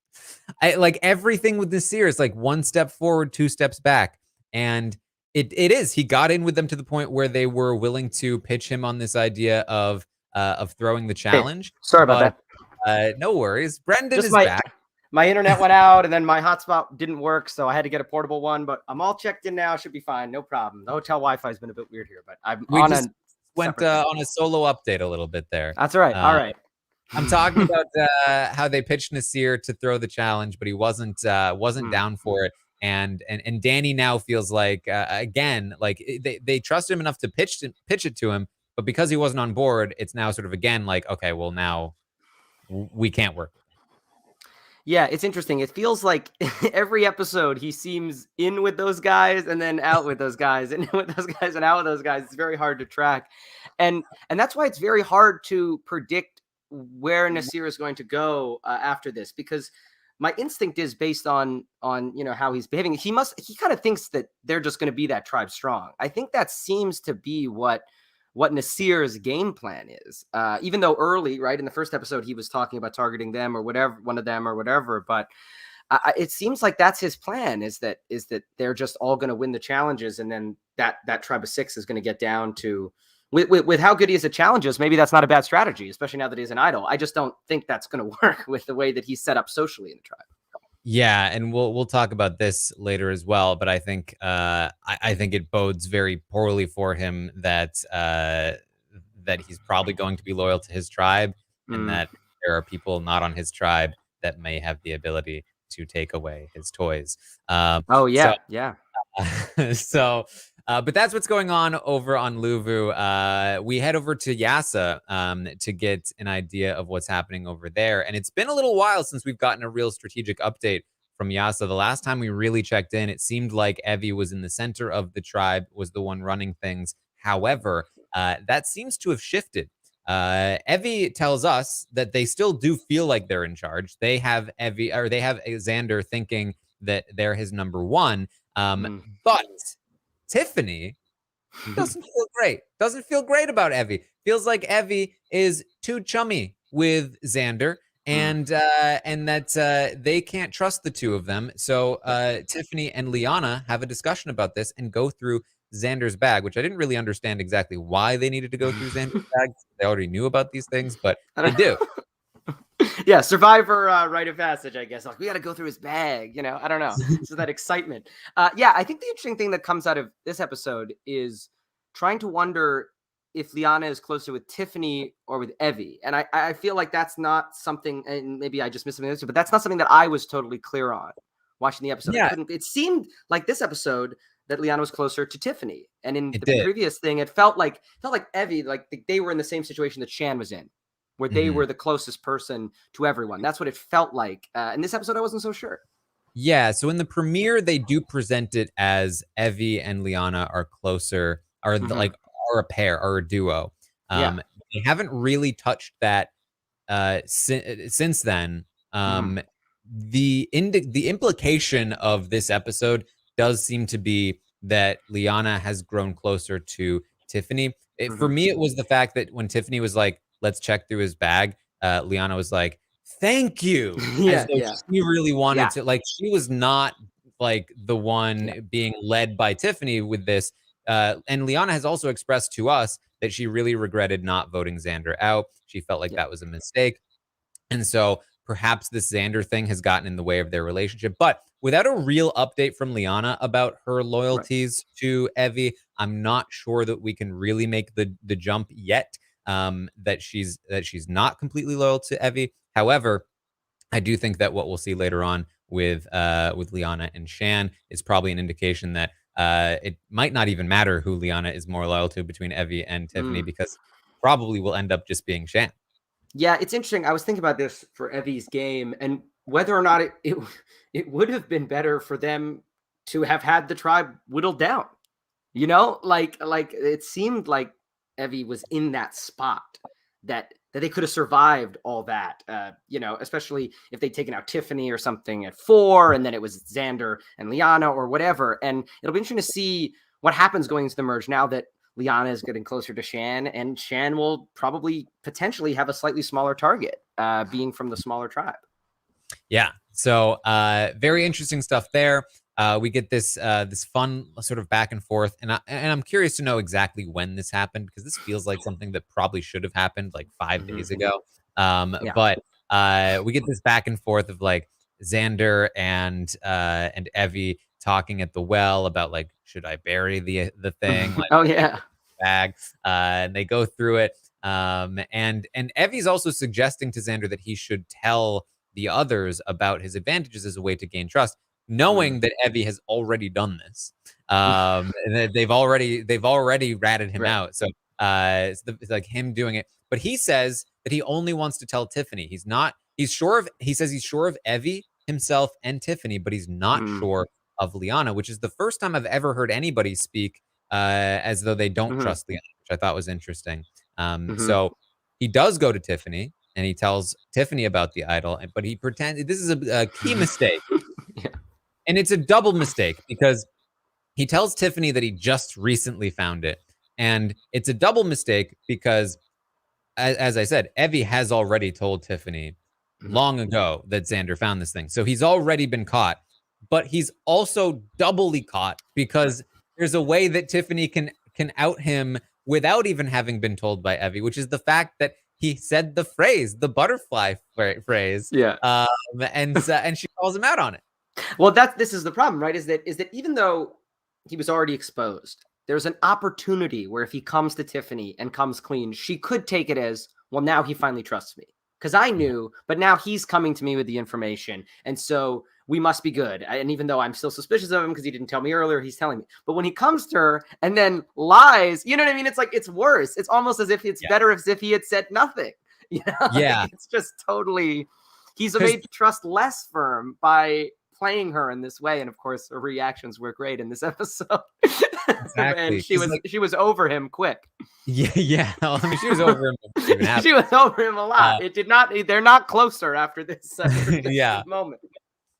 everything with Nasir is like one step forward, two steps back, and it is. He got in with them to the point where they were willing to pitch him on this idea of throwing the challenge. Hey, sorry about that. No worries. Brendan Just is back. My internet went out, and then my hotspot didn't work, so I had to get a portable one. But I'm all checked in now. Should be fine. No problem. The hotel Wi-Fi has been a bit weird here, but went on a solo update a little bit there. That's right. All right. I'm talking about how they pitched Nasir to throw the challenge, but he wasn't down for it. And Danny now feels like again, like they trust him enough to pitch it to him, but because he wasn't on board, it's now sort of again like, okay, well, now we can't work. Yeah, it's interesting. It feels like every episode he seems in with those guys and then out with those guys, and in with those guys and out with those guys. It's very hard to track, and that's why it's very hard to predict where Nasir is going to go after this, because my instinct is based on how he's behaving. He kind of thinks that they're just going to be that tribe strong. I think that seems to be what Nasir's game plan is. Even though early, right, in the first episode, he was talking about targeting them or whatever, one of them or whatever. But it seems like that's his plan, is that they're just all going to win the challenges. And then that tribe of 6 is going to get down to, with how good he is at challenges, maybe that's not a bad strategy, especially now that he's an idol. I just don't think that's going to work with the way that he's set up socially in the tribe. Yeah, and we'll talk about this later as well. But I think I think it bodes very poorly for him that he's probably going to be loyal to his tribe, and that there are people not on his tribe that may have the ability to take away his toys. So, but that's what's going on over on Luvu. We head over to Yasa to get an idea of what's happening over there. And it's been a little while since we've gotten a real strategic update from Yasa. The last time we really checked in, it seemed like Evie was in the center of the tribe, was the one running things. However, that seems to have shifted. Evie tells us that they still do feel like they're in charge. They have Xander thinking that they're his number one. But Tiffany Doesn't feel great. Doesn't feel great about Evie. Feels like Evie is too chummy with Xander, Mm, and that they can't trust the two of them. So yeah. Tiffany and Liana have a discussion about this and go through Xander's bag, which I didn't really understand exactly why they needed to go through Xander's bag. They already knew about these things, but I they don't do. yeah, Survivor rite of passage, I guess. Like, we got to go through his bag, you know? I don't know. So that excitement. Yeah, I think the interesting thing that comes out of this episode is trying to wonder if Liana is closer with Tiffany or with Evie. And I feel like that's not something, and maybe I just missed something, but that's not something that I was totally clear on watching the episode. I Yeah, couldn't, it seemed like this episode that Liana was closer to Tiffany. And in it the did. previous thing, it felt like Evie, like they were in the same situation that Shan was in, where they Mhm. were the closest person to everyone. That's what it felt like. In this episode, I wasn't so sure. Yeah, so in the premiere, they do present it as Evie and Liana are closer, are Mm-hmm. like are a pair, are a duo. Yeah. They haven't really touched that since then. Mm-hmm. The implication of this episode does seem to be that Liana has grown closer to Tiffany. For Mm-hmm. me, it was the fact that when Tiffany was like, "Let's check through his bag," Liana was like, "Thank you," as Yeah. though Yeah. she really wanted Yeah. to. Like she was not like the Yeah. one being led by Tiffany with this. And Liana has also expressed to us that she really regretted not voting Xander out. She felt like Yeah. that was a mistake. And so perhaps this Xander thing has gotten in the way of their relationship. But without a real update from Liana about her Right. loyalties to Evie, I'm not sure that we can really make the jump yet. That she's not completely loyal to Evie. However, I do think that what we'll see later on with Liana and Shan is probably an indication that it might not even matter who Liana is more loyal to between Evie and Tiffany Mm. because probably will end up just being Shan. Yeah, it's interesting. I was thinking about this for Evie's game and whether or not it would have been better for them to have had the tribe whittled down. You know, like it seemed like Evie was in that spot that they could have survived all that. You know, especially if they'd taken out Tiffany or something at 4, and then it was Xander and Liana or whatever. And it'll be interesting to see what happens going into the merge now that Liana is getting closer to Shan, and Shan will probably potentially have a slightly smaller target, being from the smaller tribe. Yeah. So very interesting stuff there. We get this fun sort of back and forth, and I'm curious to know exactly when this happened because this feels like something that probably should have happened like 5 days Mm-hmm. ago. Yeah. But we get this back and forth of like Xander and Evie talking at the well about like should I bury the thing like Oh yeah. bag, and they go through it. And Evie's also suggesting to Xander that he should tell the others about his advantages as a way to gain trust, Mm. knowing that Evie has already done this. And that they've already ratted him Right. out. So it's like him doing it. But he says that he only wants to tell Tiffany. He says he's sure of Evie himself and Tiffany, but he's not Mm. sure of Liana, which is the first time I've ever heard anybody speak as though they don't Mm-hmm. trust Liana, which I thought was interesting. Mm-hmm. So he does go to Tiffany and he tells Tiffany about the idol, but he pretends this is a key mistake. Yeah. And it's a double mistake because he tells Tiffany that he just recently found it. And it's a double mistake because, as I said, Evie has already told Tiffany Mhm. long ago that Xander found this thing. So he's already been caught, but he's also doubly caught Right. because there's a way that Tiffany can out him without even having been told by Evie, which is the fact that he said the phrase, the butterfly phrase, Yeah. and she calls him out on it. Well, this is the problem, right? Is that even though he was already exposed, there's an opportunity where if he comes to Tiffany and comes clean, she could take it as, well, now he finally trusts me. Because I knew, but now he's coming to me with the information. And so we must be good. And even though I'm still suspicious of him because he didn't tell me earlier, he's telling me. But when he comes to her and then lies, you know what I mean? It's like, it's worse. It's almost as if it's Yeah. better as if he had said nothing. You know, Yeah. it's just totally, he's 'Cause made trust less firm by playing her in this way. And of course, her reactions were great in this episode. exactly. And she was over him quick. Yeah. Well, I mean, she was over him before it even happened. She was over him a lot. It did not. They're not closer after this, Yeah. moment.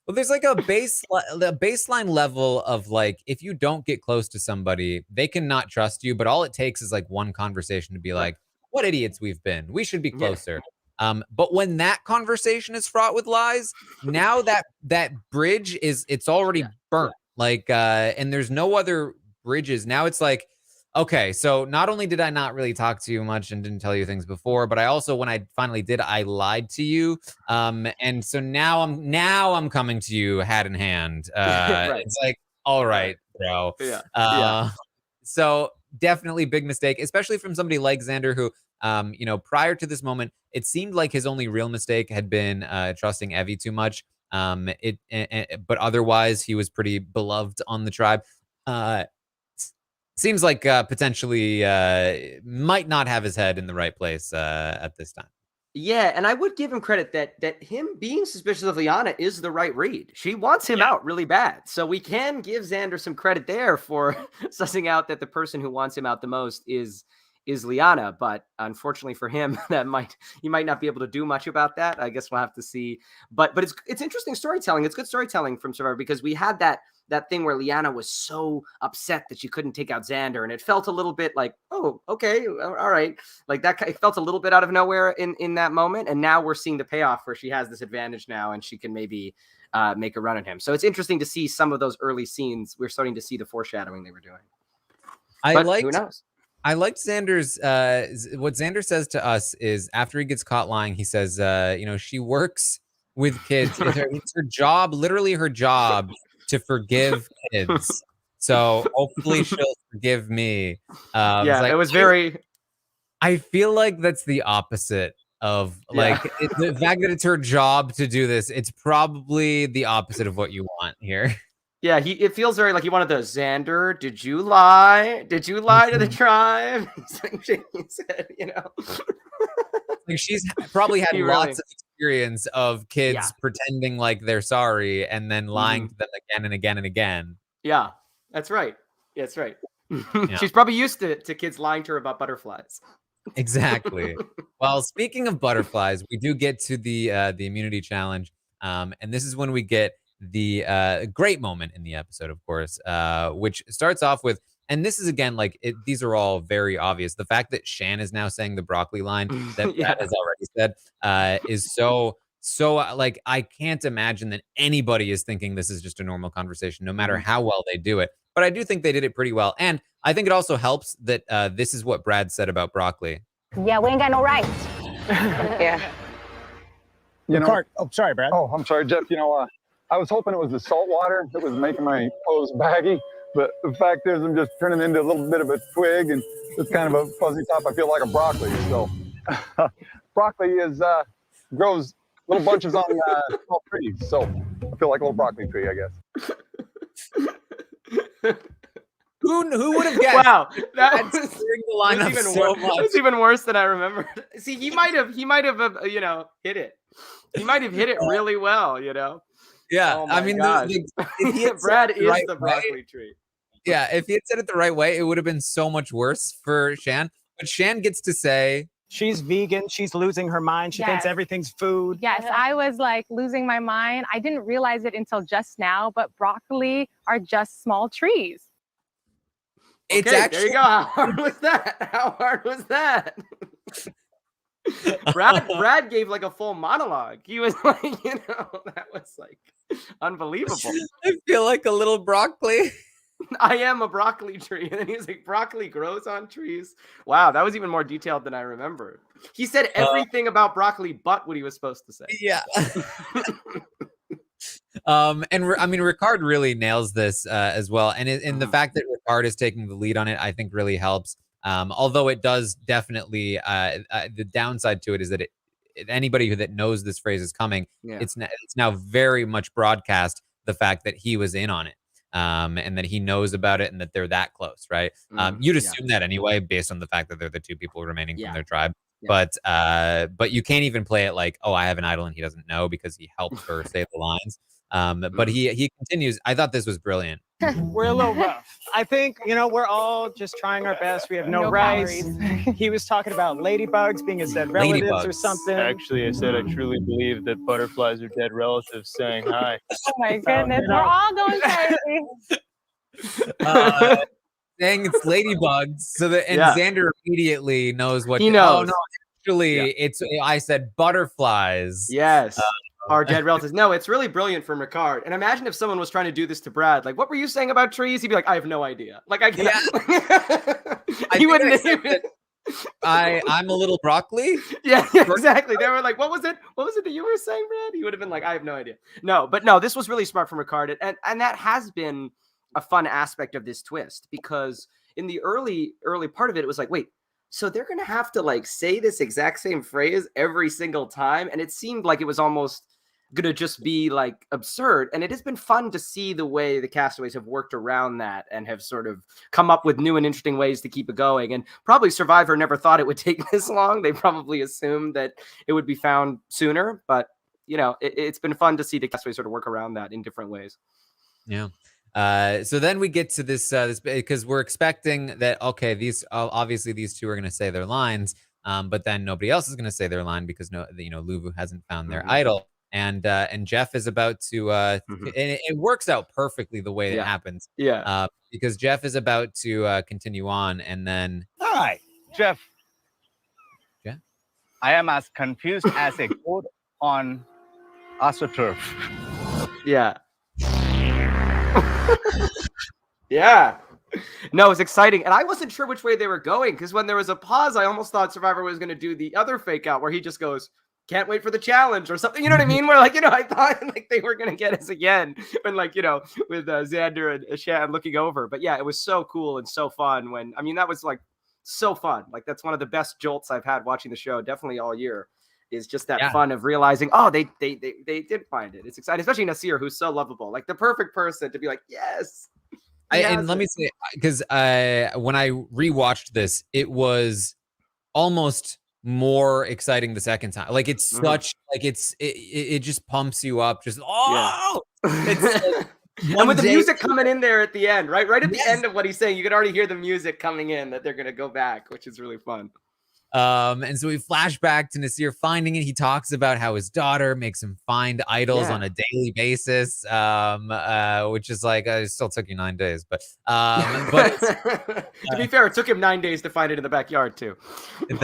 Well, there's like the baseline level of like, if you don't get close to somebody, they can not trust you, but all it takes is like one conversation to be Right. like, what idiots we've been. We should be Yeah. closer. But when that conversation is fraught with lies, now that bridge it's already Yeah. burnt. Like, and there's no other bridges. Now it's like, okay, so not only did I not really talk to you much and didn't tell you things before, but I also, when I finally did, I lied to you. And so now I'm coming to you hat in hand. Right. It's like, all Right. right, bro. Yeah. Yeah. Uh, so definitely big mistake, especially from somebody like Xander, who, prior to this moment, it seemed like his only real mistake had been trusting Evie too much. But otherwise, he was pretty beloved on the tribe. Uh, Seems like potentially might not have his head in the right place at this time. Yeah, and I would give him credit that him being suspicious of Liana is the right read. She wants him Yeah. out really bad. So we can give Xander some credit there for sussing out that the person who wants him out the most is Liana. But unfortunately for him, he might not be able to do much about that. I guess we'll have to see. But it's interesting storytelling. It's good storytelling from Survivor, because we had that thing where Liana was so upset that she couldn't take out Xander, and it felt a little bit like, oh, okay, all right, like that. It felt a little bit out of nowhere in that moment, and now we're seeing the payoff where she has this advantage now, and she can maybe make a run at him. So it's interesting to see some of those early scenes. We're starting to see the foreshadowing they were doing. Who knows? I liked Xander's. What Xander says to us is, after he gets caught lying, he says, she works with kids. It's her job, literally her job, to forgive kids. So hopefully she'll forgive me. Yeah, like, it was very. I feel like that's the opposite of like the fact that it's her job to do this. It's probably the opposite of what you want here. Yeah, it feels very like he wanted the Xander. Did you lie? Did you lie to the tribe? He's like shaking his head, Like, she's probably had He lots really- of experience of kids Yeah. pretending like they're sorry and then lying to them again and again and again. Yeah, that's right. Yeah, that's right. She's probably used to kids lying to her about butterflies. Exactly. Well, speaking of butterflies, we do get to the immunity challenge, and this is when we get the great moment in the episode, of course, which starts off with, and this is again like these are all very obvious. The fact that Shan is now saying the broccoli line that Brad has already said is so like, I can't imagine that anybody is thinking this is just a normal conversation, no matter how well they do it. But I do think they did it pretty well, and I think it also helps that this is what Brad said about broccoli. Yeah, we ain't got no rights. Yeah. Oh, sorry, Brad. Oh, I'm sorry, Jeff. I was hoping it was the salt water that was making my pose baggy, but the fact is I'm just turning into a little bit of a twig, and it's kind of a fuzzy top. I feel like a broccoli. So broccoli grows little bunches on tall trees. So I feel like a little broccoli tree, I guess. Who would have guessed? Wow, that was the lineup even so worse. much. It's even worse than I remember. See, he might have hit it. He might have hit it really well. Yeah, Oh my I mean, gosh. if he had Brad said it is right the way- broccoli tree. Yeah, if he had said it the right way, it would have been so much worse for Shan. But Shan gets to say, She's vegan. She's losing her mind. She thinks Yes. everything's food. Yes, I was like losing my mind. I didn't realize it until just now, but broccoli are just small trees. it's Okay, actually there you go. How hard was that? How hard was that? Brad gave like a full monologue. He was like, that was like unbelievable. I feel like a little broccoli. I am a broccoli tree. And then he was like, broccoli grows on trees. Wow, that was even more detailed than I remember. He said everything about broccoli but what he was supposed to say. Yeah. I mean, Ricard really nails this as well, and the fact that Ricard is taking the lead on it, I think, really helps. Although it does definitely, the downside to it is that anybody that knows this phrase is coming, it's now very much broadcast the fact that he was in on it, and that he knows about it, and that they're that close, right? You'd assume that anyway, based on the fact that they're the two people remaining from their tribe. But you can't even play it like, oh, I have an idol and he doesn't know, because he helped her say the lines. But he continues. I thought this was brilliant. We're a little rough. I think, we're all just trying our best. We have no rights. He was talking about ladybugs being his dead relatives or something. Actually, I said I truly believe that butterflies are dead relatives saying hi. Oh my goodness, we're all going crazy. Saying it's ladybugs, so that Xander immediately knows what he knows. Oh no, actually, I said butterflies. Yes. Our dead relatives. No, it's really brilliant from Ricard. And imagine if someone was trying to do this to Brad. Like, what were you saying about trees? He'd be like, I have no idea. Like, he wouldn't even. I'm a little broccoli. Yeah, exactly. They were like, what was it? What was it that you were saying, Brad? He would have been like, I have no idea. No, this was really smart from Ricard. And that has been a fun aspect of this twist, because in the early part of it, it was like, wait, so they're going to have to like say this exact same phrase every single time. And it seemed like it was almost going to just be like absurd. And it has been fun to see the way the castaways have worked around that and have sort of come up with new and interesting ways to keep it going. And probably Survivor never thought it would take this long. They probably assumed that it would be found sooner, but it's been fun to see the castaways sort of work around that in different ways. Yeah. So then we get to this because we're expecting that, okay, these obviously these two are going to say their lines, but then nobody else is going to say their line because Luvu hasn't found their idol, and Jeff is about to and it works out perfectly the way it happens. Yeah. Because Jeff is about to continue on, and then Hi, Jeff. Jeff? I am as confused as a goat on AstroTurf. Yeah. Yeah. No, it's exciting. And I wasn't sure which way they were going, because when there was a pause, I almost thought Survivor was going to do the other fake out where he just goes, can't wait for the challenge or something. You know what I mean? Where like, I thought like they were going to get us again when with Xander and Shan looking over. But yeah, it was so cool and so fun that was like so fun. Like that's one of the best jolts I've had watching the show, definitely all year. Is just that fun of realizing, they did find it. It's exciting, especially Nasir, who's so lovable, like the perfect person to be like, yes. And let me say, because when I rewatched this, it was almost more exciting the second time. Like it's such like it just pumps you up. Just it's like, and with the music coming in there at the end, right at the end of what he's saying, you can already hear the music coming in that they're gonna go back, which is really fun. And so we flash back to Nasir finding it. He talks about how his daughter makes him find idols on a daily basis, which is like, it still took you 9 days, but to be fair, it took him 9 days to find it in the backyard too.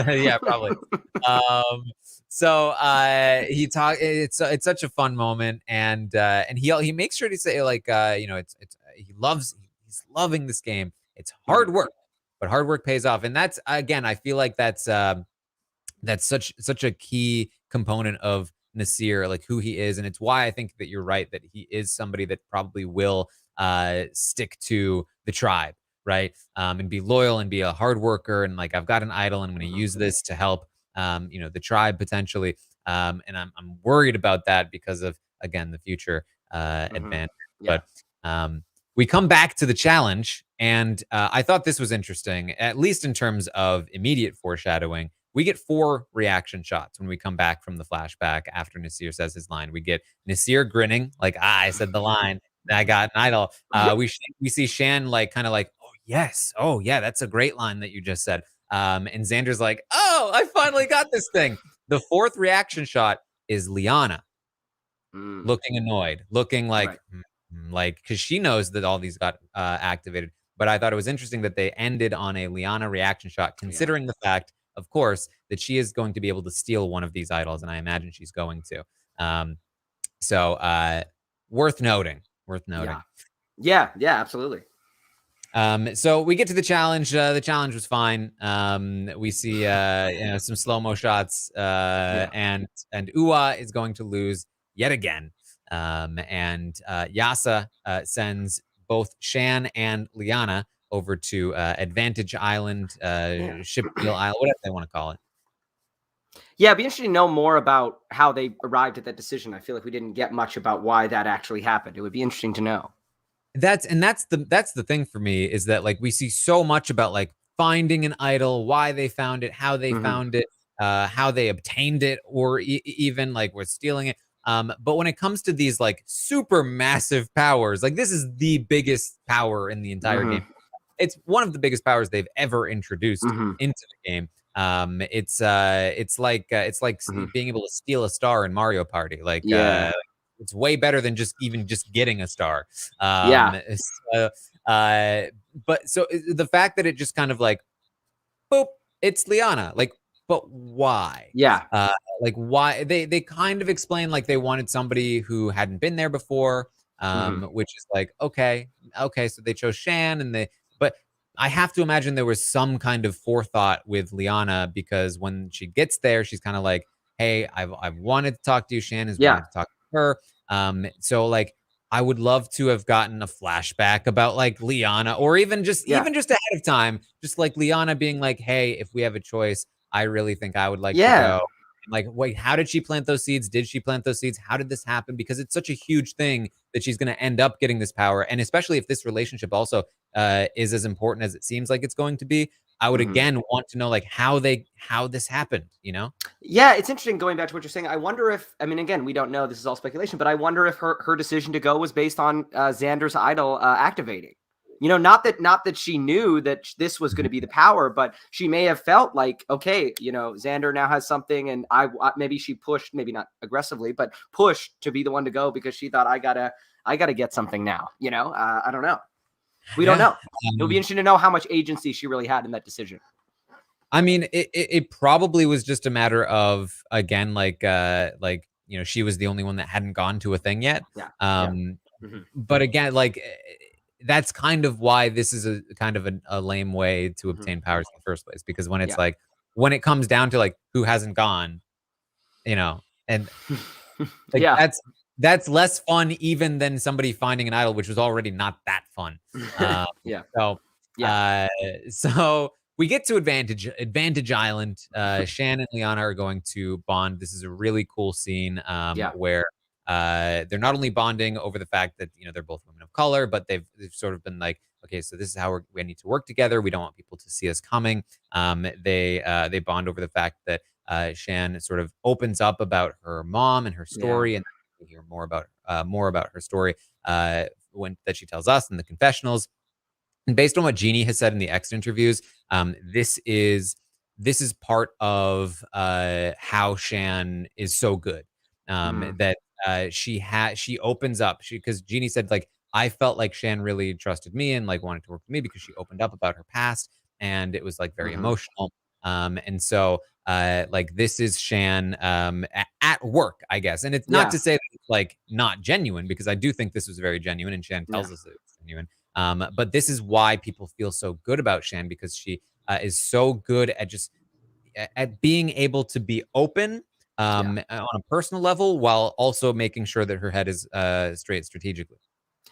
Yeah, probably. So he it's such a fun moment, and he makes sure to say like, he's loving this game. It's hard work. But hard work pays off, and that's again, I feel like that's such a key component of Nasir, like who he is, and it's why I think that you're right that he is somebody that probably will stick to the tribe, right, and be loyal and be a hard worker, and like I've got an idol, and I'm going to use this to help the tribe potentially, and I'm worried about that because of again the future advantage, but. We come back to the challenge, and I thought this was interesting, at least in terms of immediate foreshadowing. We get 4 reaction shots when we come back from the flashback after Nasir says his line. We get Nasir grinning, like, I said the line, I got an idol. We see Shan like kind of like, oh, yes. Oh, yeah, that's a great line that you just said. And Xander's like, oh, I finally got this thing. The 4th reaction shot is Liana looking annoyed, looking like... Right. Because she knows that all these got activated, but I thought it was interesting that they ended on a Liana reaction shot, considering the fact, of course, that she is going to be able to steal one of these idols, and I imagine she's going to. So worth noting. Yeah, absolutely. So we get to the challenge. The challenge was fine. We see some slow-mo shots, and Uwa is going to lose yet again. And Yasa sends both Shan and Liana over to Advantage Island, Ship Deal Island, whatever they want to call it. Yeah, it'd be interesting to know more about how they arrived at that decision. I feel like we didn't get much about why that actually happened. It would be interesting to know. That's the thing for me, is that like we see so much about like finding an idol, why they found it, how they found it, how they obtained it, or even like we're stealing it. But when it comes to these like super massive powers, like this is the biggest power in the entire game. It's one of the biggest powers they've ever introduced into the game. It's like being able to steal a star in Mario Party. Like, it's way better than just getting a star. So, but so the fact that it just kind of like, boop, it's Liana. Like, but why? Like why they kind of explain like they wanted somebody who hadn't been there before, which is like, okay, so they chose Shan, and but I have to imagine there was some kind of forethought with Liana, because when she gets there, she's kind of like, hey, I've wanted to talk to you. Shan has wanted to talk to her. So like, I would love to have gotten a flashback about like Liana, or even just ahead of time, just like Liana being like, hey, if we have a choice, I really think I would like to go. Like, wait, how did she plant those seeds? Did she plant those seeds? How did this happen? Because it's such a huge thing that she's going to end up getting this power. And especially if this relationship also is as important as it seems like it's going to be, I would again want to know like how this happened, you know? Yeah, it's interesting going back to what you're saying. I wonder if, I mean, again, we don't know, this is all speculation, but I wonder if her decision to go was based on Xander's idol activating. You know, not that she knew that this was going to be the power, but she may have felt like, okay, you know, Xander now has something, and maybe she pushed, maybe not aggressively, but pushed to be the one to go because she thought I gotta get something now. You know, I don't know. We don't know. It'll be interesting to know how much agency she really had in that decision. I mean, it probably was just a matter of, again, like you know, she was the only one that hadn't gone to a thing yet. But again, like, that's kind of why this is a kind of a lame way to obtain powers in the first place, because when it's like, when it comes down to like who hasn't gone, you know, and like that's less fun even than somebody finding an idol, which was already not that fun. So we get to Advantage Island. Shan and Liana are going to bond. This is a really cool scene where they're not only bonding over the fact that, you know, they're both women of color, but they've sort of been like, okay, so this is how we need to work together. We don't want people to see us coming. They bond over the fact that Shan sort of opens up about her mom and her story, and we hear more about her story that she tells us in the confessionals. And based on what Jeannie has said in the exit interviews, this is part of how Shan is so good. That she opens up, because Jeannie said, like, I felt like Shan really trusted me and like wanted to work with me because she opened up about her past, and it was like very emotional. And so like, this is Shan at work, I guess. And it's not to say that it's like not genuine, because I do think this was very genuine, and Shan tells us that it's genuine. But this is why people feel so good about Shan, because she is so good at just at being able to be open on a personal level, while also making sure that her head is straight strategically.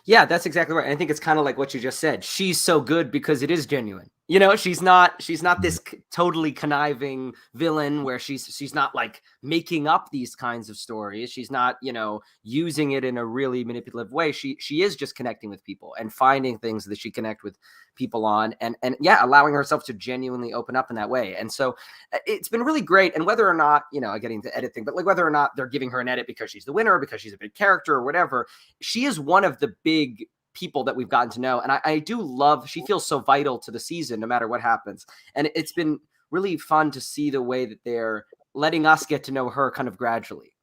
Yeah, that's exactly right. I think it's kind of like what you just said. She's so good because it is genuine. You know, she's not this totally conniving villain where she's not like making up these kinds of stories. She's not, you know, using it in a really manipulative way. She is just connecting with people and finding things that she connect with people on, and allowing herself to genuinely open up in that way. And so it's been really great. And whether or not, you know, getting to edit thing, but like whether or not they're giving her an edit because she's the winner, because she's a big character or whatever, she is one of the big people that we've gotten to know. And I do love, she feels so vital to the season, no matter what happens. And it's been really fun to see the way that they're letting us get to know her kind of gradually.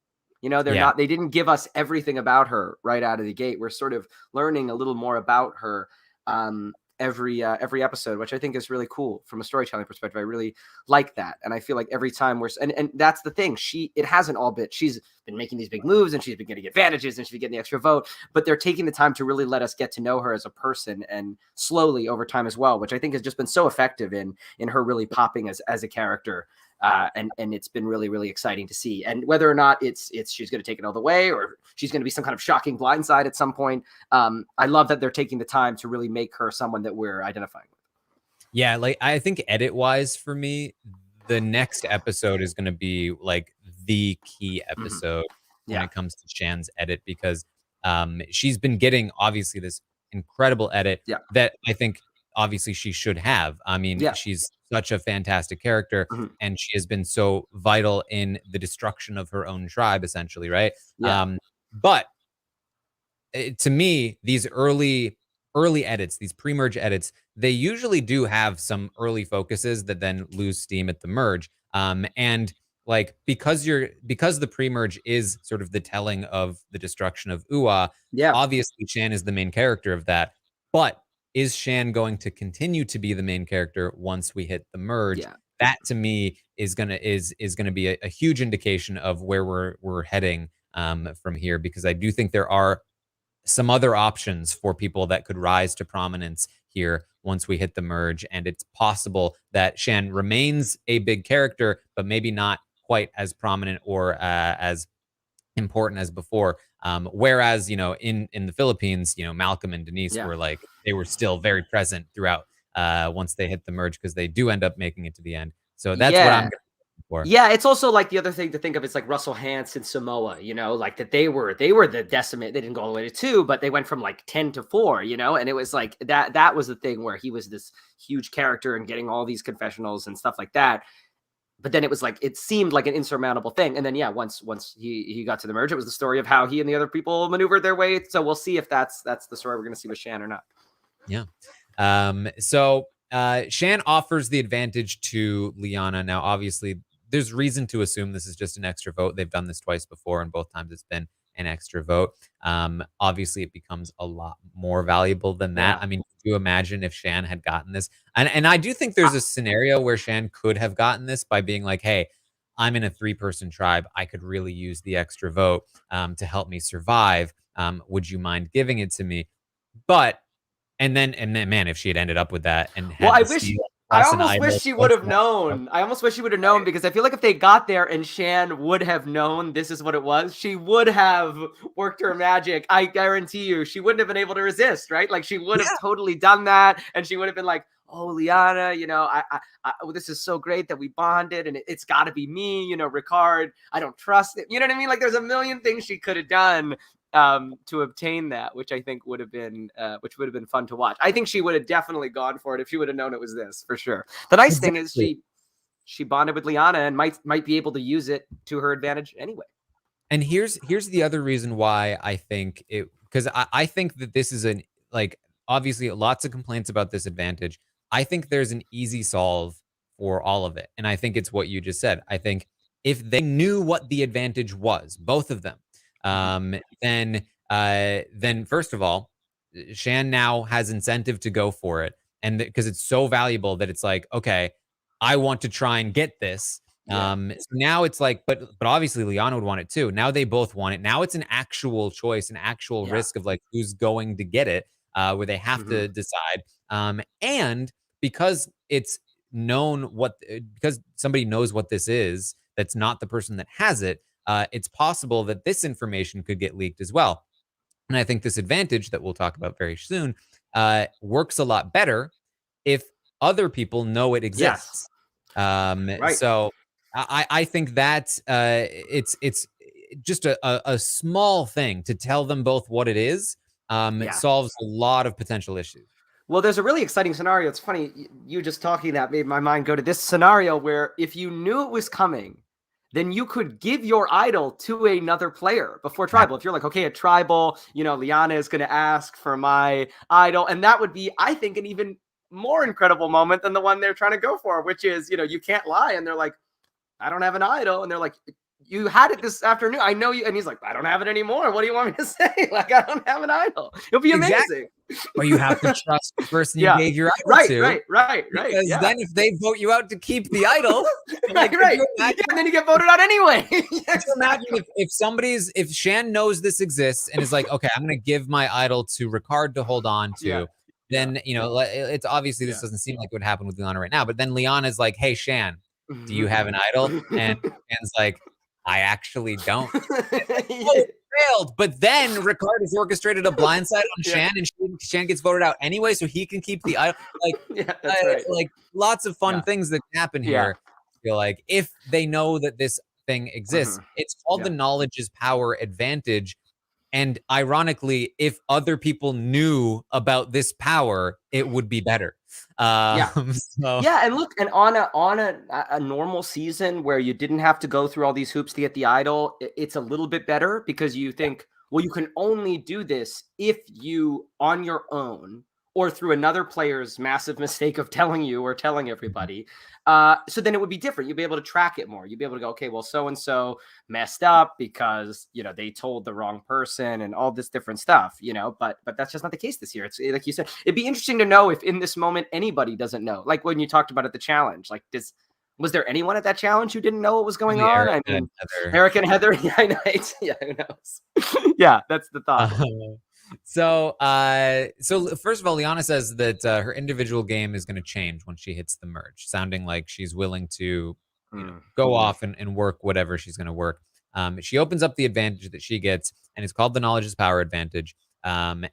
You know, they didn't give us everything about her right out of the gate. We're sort of learning a little more about her every episode, which I think is really cool from a storytelling perspective. I really like that. And I feel like every time and that's the thing, it hasn't all been, she's been making these big moves and she's been getting advantages and she's been getting the extra vote, but they're taking the time to really let us get to know her as a person, and slowly over time as well, which I think has just been so effective in her really popping as a character. And it's been really, really exciting to see. And whether or not it's she's going to take it all the way, or she's going to be some kind of shocking blindside at some point, I love that they're taking the time to really make her someone that we're identifying with. Yeah, like, I think edit-wise for me, the next episode is going to be like the key episode when it comes to Shan's edit, because she's been getting obviously this incredible edit that I think obviously she should have. I mean, Yeah. she's such a fantastic character, and she has been so vital in the destruction of her own tribe, essentially, right? Yeah. But to me, these early edits, these pre-merge edits, they usually do have some early focuses that then lose steam at the merge. And like because the pre-merge is sort of the telling of the destruction of Ua, Yeah. obviously Shan is the main character of that. But is Shan going to continue to be the main character once we hit the merge? Yeah. That to me is gonna be a huge indication of where we're heading from here, because I do think there are some other options for people that could rise to prominence here once we hit the merge. And it's possible that Shan remains a big character, but maybe not quite as prominent or as important as before. Whereas, in the Philippines, Malcolm and Denise Yeah. were like, they were still very present throughout once they hit the merge, because they do end up making it to the end. So that's what I'm Yeah. going for. Yeah, it's also like the other thing to think of is like Russell Hantz and Samoa, like that they were the decimate. They didn't go all the way to 2, but they went from like 10 to 4, and it was like that was the thing where he was this huge character and getting all these confessionals and stuff like that. But then it was like it seemed like an insurmountable thing. And then once he got to the merge, it was the story of how he and the other people maneuvered their way. So we'll see if that's the story we're gonna see with Shan or not. Yeah. So Shan offers the advantage to Liana. Now, obviously, there's reason to assume this is just an extra vote. They've done this twice before, and both times it's been an extra vote. Obviously, it becomes a lot more valuable than that. Yeah. I mean, could you imagine if Shan had gotten this? And I do think there's a scenario where Shan could have gotten this by being like, hey, I'm in a 3-person tribe. I could really use the extra vote to help me survive. Would you mind giving it to me? But and then, man, if she had ended up with that and had I almost wish she would have known. I almost wish she would have known, because I feel like if they got there and Shan would have known this is what it was, she would have worked her magic. I guarantee you, she wouldn't have been able to resist, right? Like she would have totally done that, and she would have been like, "Oh, Liana, this is so great that we bonded, and it's got to be me, Ricard. I don't trust it. You know what I mean? Like there's a million things she could have done to obtain that, which I think would have been fun to watch. I think she would have definitely gone for it if she would have known it was this, for sure. The nice thing is she bonded with Liana and might be able to use it to her advantage anyway. And here's the other reason why I think it, because I think that this is obviously lots of complaints about this advantage. I think there's an easy solve for all of it. And I think it's what you just said. I think if they knew what the advantage was, both of them, then first of all, Shan now has incentive to go for it, and because it's so valuable that it's like, okay, I want to try and get this. So now it's like, but obviously Liana would want it too. Now they both want it. Now it's an actual choice, an actual risk of like who's going to get it, where they have to decide. And because it's known because somebody knows what this is, that's not the person that has it. It's possible that this information could get leaked as well. And I think this advantage that we'll talk about very soon works a lot better if other people know it exists. Right. So I think that it's just a small thing to tell them both what it is. Solves a lot of potential issues. Well, there's a really exciting scenario. It's funny, you just talking that made my mind go to this scenario where if you knew it was coming, then you could give your idol to another player before tribal. If you're like, okay, a tribal, Liana is going to ask for my idol. And that would be, I think, an even more incredible moment than the one they're trying to go for, which is, you can't lie. And they're like, I don't have an idol. And they're like, you had it this afternoon. I know you. And he's like, I don't have it anymore. What do you want me to say? Like, I don't have an idol. It'll be amazing. Or you have to trust the person you gave your idol to. Right. Because then if they vote you out to keep the idol, right. And then you get voted out anyway. Imagine if Shan knows this exists and is like, okay, I'm going to give my idol to Ricard to hold on to. Then, it's obviously this doesn't seem like it would happen with Liana right now. But then Liana is like, hey, Shan, do you have an idol? And Shan's like, I actually don't. Failed. But then Ricard has orchestrated a blindside on Shan, and Shan gets voted out anyway, so he can keep the idol. Like lots of fun things that can happen here. I feel like if they know that this thing exists, it's called the knowledge is power advantage. And ironically, if other people knew about this power, it would be better. Yeah. So. Yeah, and look, and on a normal season where you didn't have to go through all these hoops to get the idol, it's a little bit better because you think, well, you can only do this if you on your own or through another player's massive mistake of telling you or telling everybody. So then it would be different. You'd be able to track it more. You'd be able to go, okay, well, so and so messed up because they told the wrong person and all this different stuff, but that's just not the case this year. It's like you said, it'd be interesting to know if in this moment anybody doesn't know, like when you talked about at the challenge, like was there anyone at that challenge who didn't know what was going on? Eric I mean, and Eric and Heather. Yeah, I know. Yeah, who knows? Yeah, that's the thought. So first of all, Liana says that her individual game is going to change when she hits the merge, sounding like she's willing to go off and work whatever she's going to work. She opens up the advantage that she gets, and it's called the Knowledge is Power advantage. This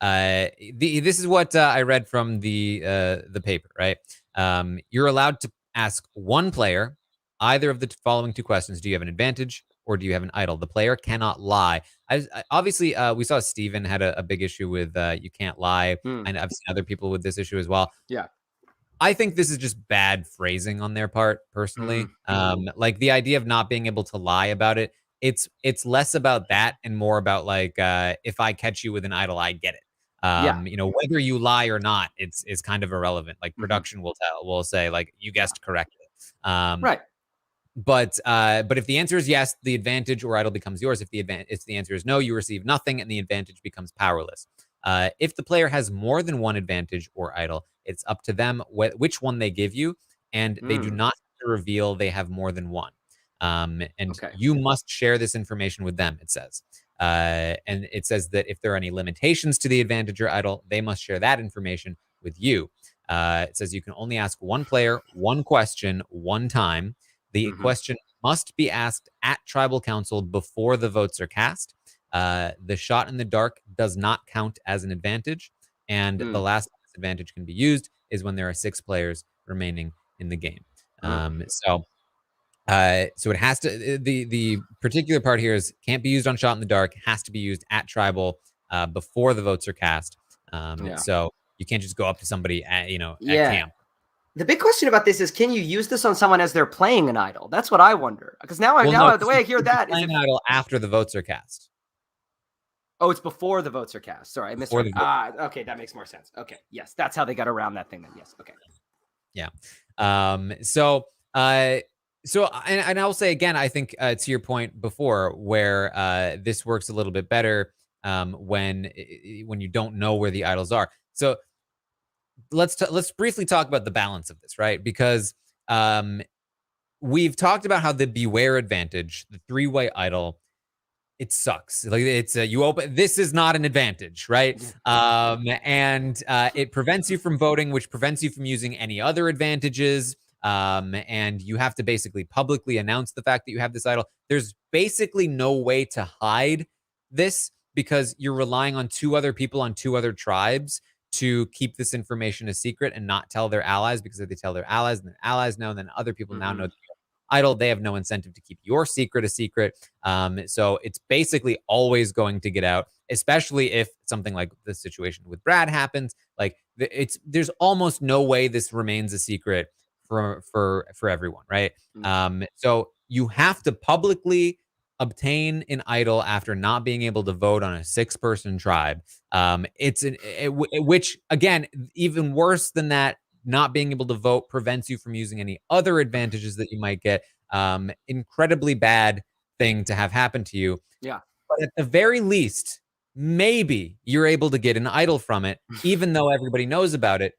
is what I read from the paper, right? You're allowed to ask one player either of the following two questions. Do you have an advantage or do you have an idol? The player cannot lie. Obviously, we saw Steven had a big issue with you can't lie. And I've seen other people with this issue as well. Yeah. I think this is just bad phrasing on their part, personally. Like the idea of not being able to lie about it, it's less about that and more about like if I catch you with an idol, I get it. Whether you lie or not, it's kind of irrelevant. Like production will say like you guessed correctly. Right. But if the answer is yes, the advantage or idol becomes yours. If the answer is no, you receive nothing and the advantage becomes powerless. If the player has more than one advantage or idol, it's up to them which one they give you, and they do not have to reveal they have more than one. You must share this information with them, it says. And it says that if there are any limitations to the advantage or idol, they must share that information with you. It says you can only ask one player one question one time. The question must be asked at tribal council before the votes are cast. The shot in the dark does not count as an advantage. And the last advantage can be used is when there are 6 players remaining in the game. So it has to, the particular part here is can't be used on shot in the dark, has to be used at tribal before the votes are cast. So you can't just go up to somebody at camp. The big question about this is, can you use this on someone as they're playing an idol? That's what I wonder. Because now the way I hear that is an idol after the votes are cast. Oh, it's before the votes are cast. Sorry, I misread. Okay, that makes more sense. Okay, yes, that's how they got around that thing then. Yes, okay. Yeah. And I'll say again, I think to your point before, where this works a little bit better when you don't know where the idols are. So let's briefly talk about the balance of this, right? Because we've talked about how the beware advantage, the 3-way idol, it sucks. Like it's you open. This is not an advantage, right? And it prevents you from voting, which prevents you from using any other advantages. And you have to basically publicly announce the fact that you have this idol. There's basically no way to hide this because you're relying on 2 other people on 2 other tribes to keep this information a secret and not tell their allies, because if they tell their allies and their allies know, and then other people now know idol, they have no incentive to keep your secret a secret. So it's basically always going to get out, especially if something like the situation with Brad happens. Like there's almost no way this remains a secret for everyone, right? So you have to publicly obtain an idol after not being able to vote on a 6-person tribe. Which again, even worse than that, not being able to vote prevents you from using any other advantages that you might get. Incredibly bad thing to have happen to you. Yeah. But at the very least, maybe you're able to get an idol from it, even though everybody knows about it.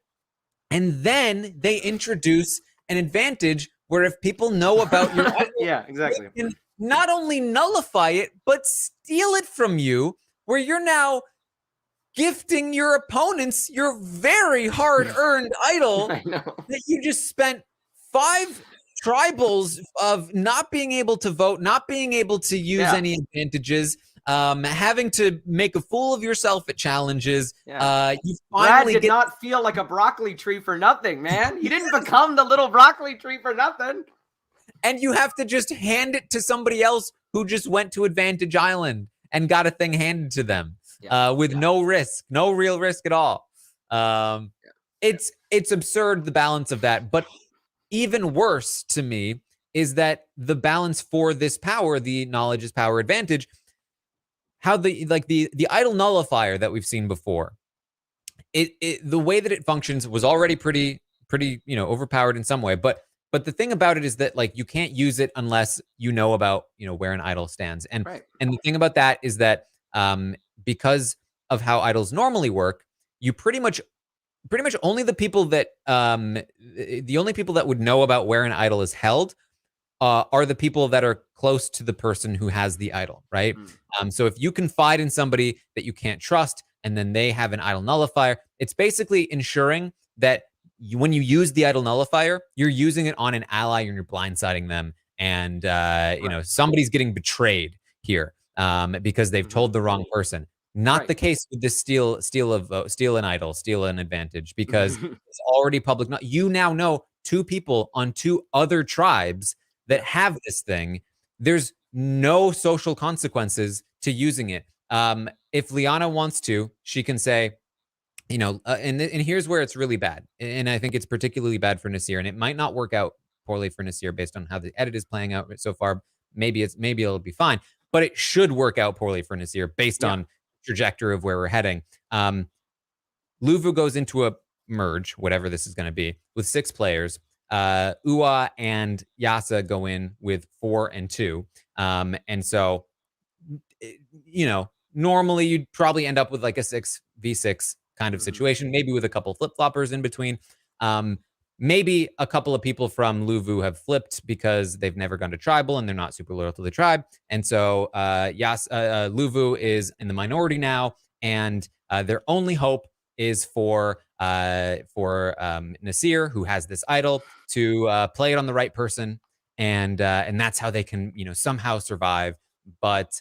And then they introduce an advantage where if people know about your idol, yeah, exactly, they can not only nullify it, but steal it from you, where you're now gifting your opponents your very hard-earned idol that you just spent 5 tribals of not being able to vote, not being able to use any advantages, having to make a fool of yourself at challenges. You finally Brad did not feel like a broccoli tree for nothing, man. He didn't become the little broccoli tree for nothing. And you have to just hand it to somebody else who just went to Advantage Island and got a thing handed to them with no risk, no real risk at all. It's it's absurd, the balance of that. But even worse to me is that the balance for this power, the knowledge is power advantage, how the idol nullifier that we've seen before, the way that it functions was already pretty overpowered in some way, but the thing about it is that like you can't use it unless you know about where an idol stands, and the thing about that is that because of how idols normally work, you pretty much only the people that the only people that would know about where an idol is held are the people that are close to the person who has the idol, right? So if you confide in somebody that you can't trust and then they have an idol nullifier, it's basically ensuring that when you use the idol nullifier, you're using it on an ally and you're blindsiding them. And, somebody's getting betrayed here because they've told the wrong person. Not the case with this steal an idol, steal an advantage, because it's already public. You now know 2 people on 2 other tribes that have this thing. There's no social consequences to using it. If Liana wants to, she can say, and here's where it's really bad. And I think it's particularly bad for Nasir, and it might not work out poorly for Nasir based on how the edit is playing out so far. Maybe it'll be fine, but it should work out poorly for Nasir based on trajectory of where we're heading. Luvu goes into a merge, whatever this is going to be, with 6 players. Ua and Yasa go in with 4 and 2. And so, normally you'd probably end up with like a 6v6 kind of situation, maybe with a couple flip-floppers in between. Maybe a couple of people from Luvu have flipped because they've never gone to tribal and they're not super loyal to the tribe. And so Luvu is in the minority now, and their only hope is for Nasir, who has this idol, to play it on the right person, and that's how they can somehow survive. But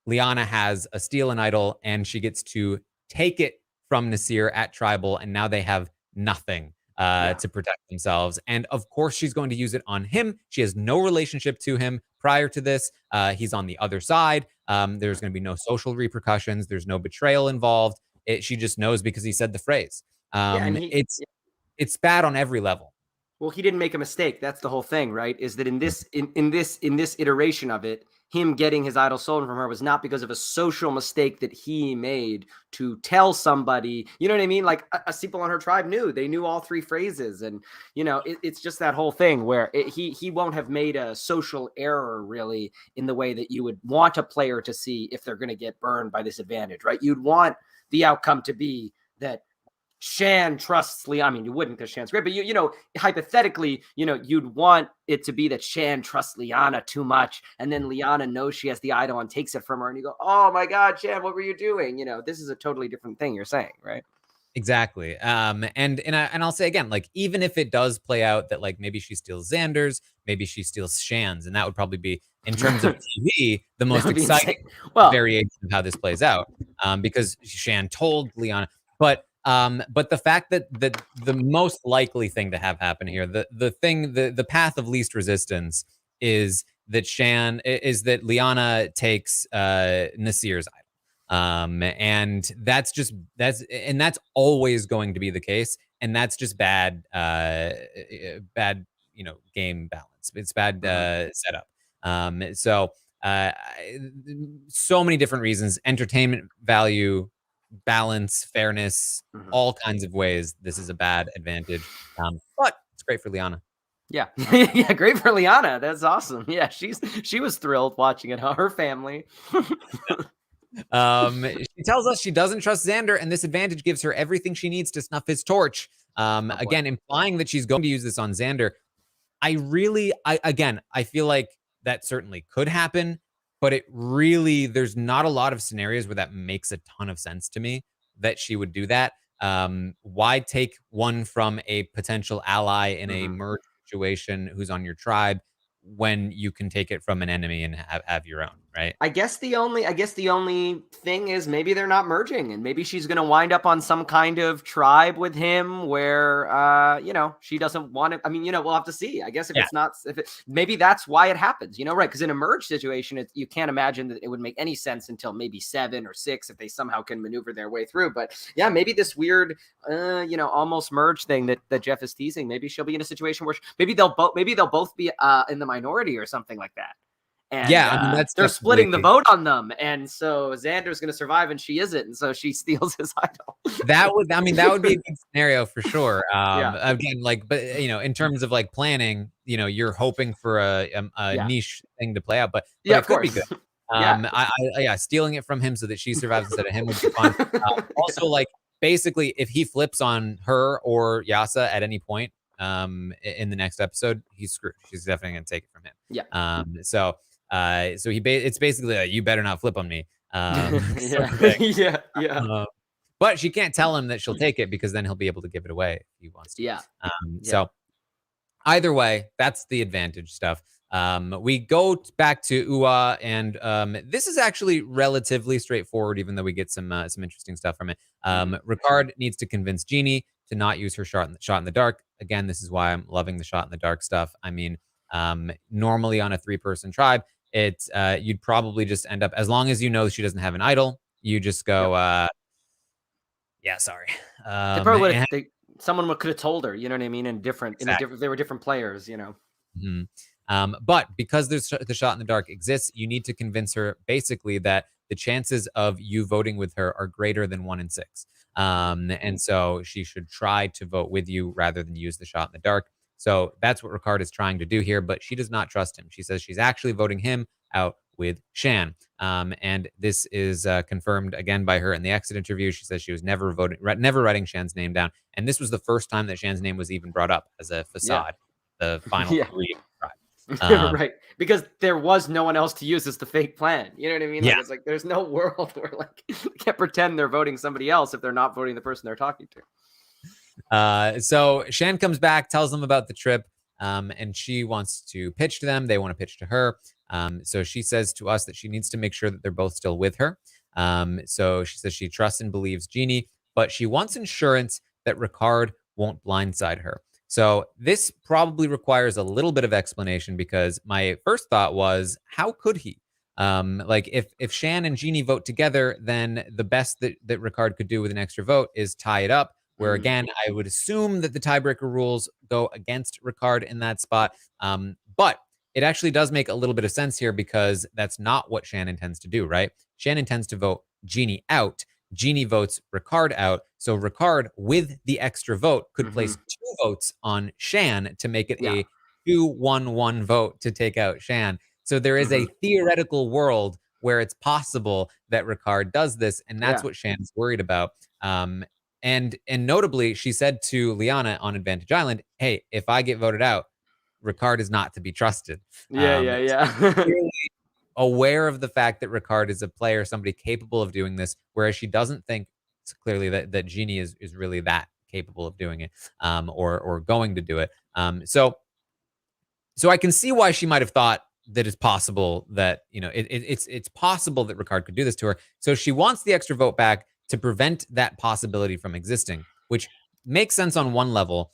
Liana has a steal an idol, and she gets to take it from Nasir at tribal, and now they have nothing to protect themselves. And of course, she's going to use it on him. She has no relationship to him prior to this. He's on the other side. There's going to be no social repercussions. There's no betrayal involved. She just knows because he said the phrase. It's bad on every level. Well, he didn't make a mistake. That's the whole thing, right? Is that in this iteration of it, him getting his idol stolen from her was not because of a social mistake that he made to tell somebody. You know what I mean? Like people on her tribe knew. They knew all 3 phrases, and it's just that whole thing where he won't have made a social error really in the way that you would want a player to see if they're going to get burned by this advantage, right? You'd want the outcome to be that Shan trusts Liana. I mean, you wouldn't because Shan's great, but hypothetically, you'd want it to be that Shan trusts Liana too much, and then Liana knows she has the idol and takes it from her, and you go, "Oh my God, Shan, what were you doing?" This is a totally different thing you're saying, right? Exactly. And I'll say again, like, even if it does play out that like maybe she steals Xander's, maybe she steals Shan's, and that would probably be, in terms of TV, the most exciting variation of how this plays out, because Shan told Liana, but the fact that the most likely thing to have happen here, the path of least resistance is that Liana takes Nasir's idol. And that's always going to be the case, and that's just bad game balance. It's bad setup. So many different reasons: entertainment value, balance, fairness, all kinds of ways this is a bad advantage, but it's great for Liana. Yeah. Yeah, great for Liana. That's awesome. Yeah, she was thrilled watching it. Her family. She tells us she doesn't trust Xander, and this advantage gives her everything she needs to snuff his torch. Again, implying that she's going to use this on Xander. I feel like that certainly could happen, but there's not a lot of scenarios where that makes a ton of sense to me that she would do that. Why take one from a potential ally in a merge situation who's on your tribe when you can take it from an enemy and have your own? right? I guess the only thing is maybe they're not merging, and maybe she's going to wind up on some kind of tribe with him where, she doesn't want it. I mean, we'll have to see. I guess maybe that's why it happens, right? Because in a merge situation, you can't imagine that it would make any sense until maybe 7 or 6 if they somehow can maneuver their way through. But yeah, maybe this weird, almost merge thing that Jeff is teasing. Maybe she'll be in a situation where maybe they'll both be in the minority or something like that. And yeah, I mean, that's they're splitting the vote on them, and so Xander's going to survive, and she isn't, and so she steals his idol. That would be a good scenario for sure. Yeah. Again, but in terms of like planning, you're hoping for a niche thing to play out, but yeah, it could be good. Yeah. Stealing it from him so that she survives instead of him would be fun. Also, like basically, if he flips on her or Yasa at any point in the next episode, he's screwed. She's definitely going to take it from him. Yeah. So it's basically like, you better not flip on me. Yeah. But she can't tell him that she'll take it because then he'll be able to give it away if he wants to. Yeah. So either way, that's the advantage stuff. We go back to Ua, and this is actually relatively straightforward, even though we get some interesting stuff from it. Ricard needs to convince Jeannie to not use her shot in the dark. Again, this is why I'm loving the shot in the dark stuff. I mean, normally on a 3-person tribe, you'd probably just end up, as long as you know she doesn't have an idol, you just go, sorry. They probably someone could have told her, you know what I mean? They were different players, But because the shot in the dark exists, you need to convince her basically that the chances of you voting with her are greater than 1 in 6. And so she should try to vote with you rather than use the shot in the dark. So that's what Ricard is trying to do here, but she does not trust him. She says she's actually voting him out with Shan. And this is confirmed again by her in the exit interview. She says she was never writing Shan's name down. And this was the first time that Shan's name was even brought up as a facade, the final 3 tribe. Right. Because there was no one else to use as the fake plan. You know what I mean? Yeah. It's like there's no world where they can't pretend they're voting somebody else if they're not voting the person they're talking to. So Shan comes back, tells them about the trip, and she wants to pitch to them. They want to pitch to her. So she says to us that she needs to make sure that they're both still with her. So she says she trusts and believes Jeannie, but she wants insurance that Ricard won't blindside her. So this probably requires a little bit of explanation, because my first thought was, how could he? Like if Shan and Jeannie vote together, then the best that Ricard could do with an extra vote is tie it up. Where again, I would assume that the tiebreaker rules go against Ricard in that spot. But it actually does make a little bit of sense here, because that's not what Shan intends to do, right? Shan intends to vote Jeannie out. Jeannie votes Ricard out. So Ricard, with the extra vote, could place 2 votes on Shan to make it a 2-1-1 vote to take out Shan. So there is a theoretical world where it's possible that Ricard does this, and that's what Shan's worried about. And notably, she said to Liana on Advantage Island, hey, if I get voted out, Ricard is not to be trusted. Clearly aware of the fact that Ricard is a player, somebody capable of doing this, whereas she doesn't think clearly that Jeannie is really that capable of doing it, or going to do it. So I can see why she might have thought that it's possible that, it's possible that Ricard could do this to her. So she wants the extra vote back to prevent that possibility from existing, which makes sense on one level.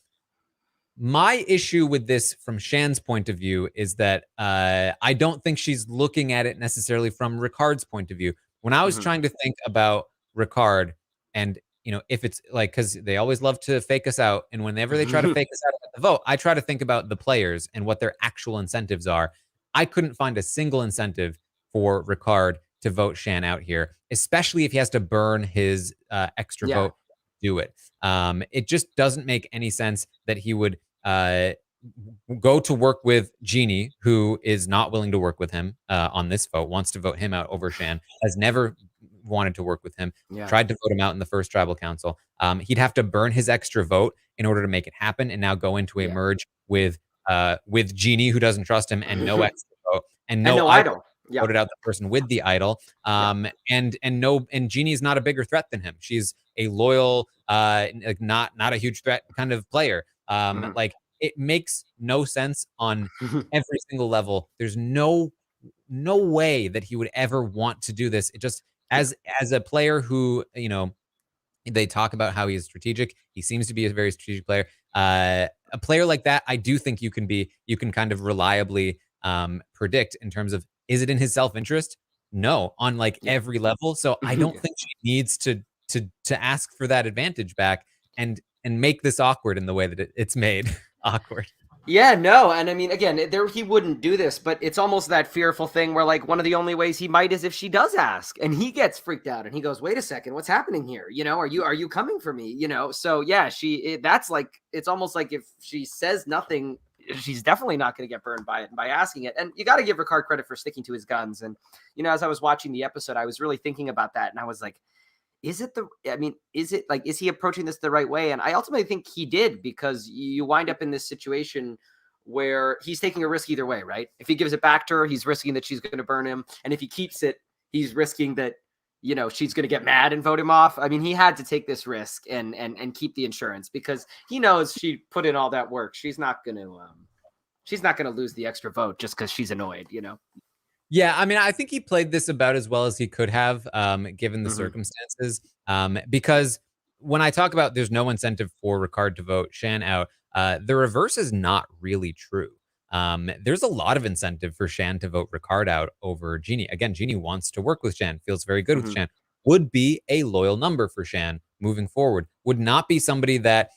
My issue with this from Shan's point of view is that I don't think she's looking at it necessarily from Ricard's point of view. When I was trying to think about Ricard, and if it's like, because they always love to fake us out, and whenever they try to fake us out at the vote, I try to think about the players and what their actual incentives are. I couldn't find a single incentive for Ricard to vote Shan out here, especially if he has to burn his extra vote to do it. It just doesn't make any sense that he would go to work with Jeannie, who is not willing to work with him on this vote, wants to vote him out over Shan, has never wanted to work with him, tried to vote him out in the first tribal council. He'd have to burn his extra vote in order to make it happen, and now go into a merge with Jeannie, who doesn't trust him, and no extra vote, and no idol. Voted out the person with the idol. And Jeannie is not a bigger threat than him. She's a loyal, like not a huge threat kind of player. Like, it makes no sense on every single level. There's no no way that he would ever want to do this. It just, as a player who, you know, they talk about how he is strategic. He seems to be a very strategic player. A player like that, I do think you can kind of reliably predict in terms of, is it in his self-interest? No, on like every level. So I don't think she needs to ask for that advantage back and make this awkward in the way that it's made awkward. Yeah, no, and I mean, again, he wouldn't do this, but it's almost that fearful thing where, like, one of the only ways he might is if she does ask, and he gets freaked out, and he goes, "Wait a second, what's happening here? You know, are you coming for me? You know?" So yeah, that's like, it's almost like if she says nothing, she's definitely not going to get burned by it, and by asking it. And you got to give Ricard credit for sticking to his guns. And you know, as I was watching the episode, I was really thinking about that, and I was like, is he approaching this the right way? And I ultimately think he did, because you wind up in this situation where he's taking a risk either way, right? If he gives it back to her, he's risking that she's going to burn him. And if he keeps it, he's risking that, you know, she's going to get mad and vote him off. I mean, he had to take this risk and keep the insurance, because he knows she put in all that work. She's not going to lose the extra vote just because she's annoyed, you know? Yeah, I mean, I think he played this about as well as he could have, given the circumstances. Because when I talk about there's no incentive for Ricard to vote Shan out, the reverse is not really true. There's a lot of incentive for Shan to vote Ricard out over Jeannie. Again, Jeannie wants to work with Shan, feels very good with Shan, would be a loyal number for Shan moving forward, would not be somebody that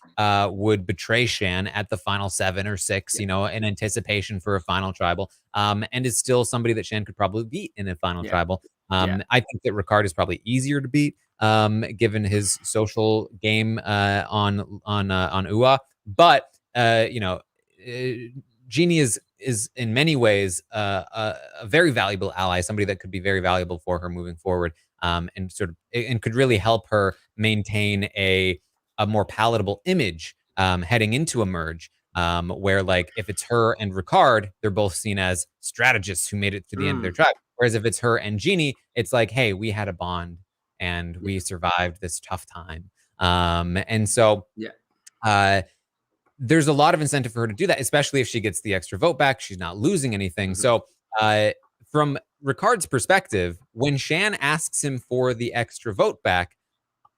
would betray Shan at the final 7 or 6, you know, in anticipation for a final tribal, and is still somebody that Shan could probably beat in a final tribal. I think that Ricard is probably easier to beat, given his social game on UA. But you know, Jeannie is in many ways a very valuable ally, somebody that could be very valuable for her moving forward, and could really help her maintain a more palatable image heading into a merge, where, like, if it's her and Ricard, they're both seen as strategists who made it to the end of their tribe. Whereas if it's her and Jeannie, it's like, hey, we had a bond and we survived this tough time. And so there's a lot of incentive for her to do that, especially if she gets the extra vote back. She's not losing anything. So from Ricard's perspective, when Shan asks him for the extra vote back,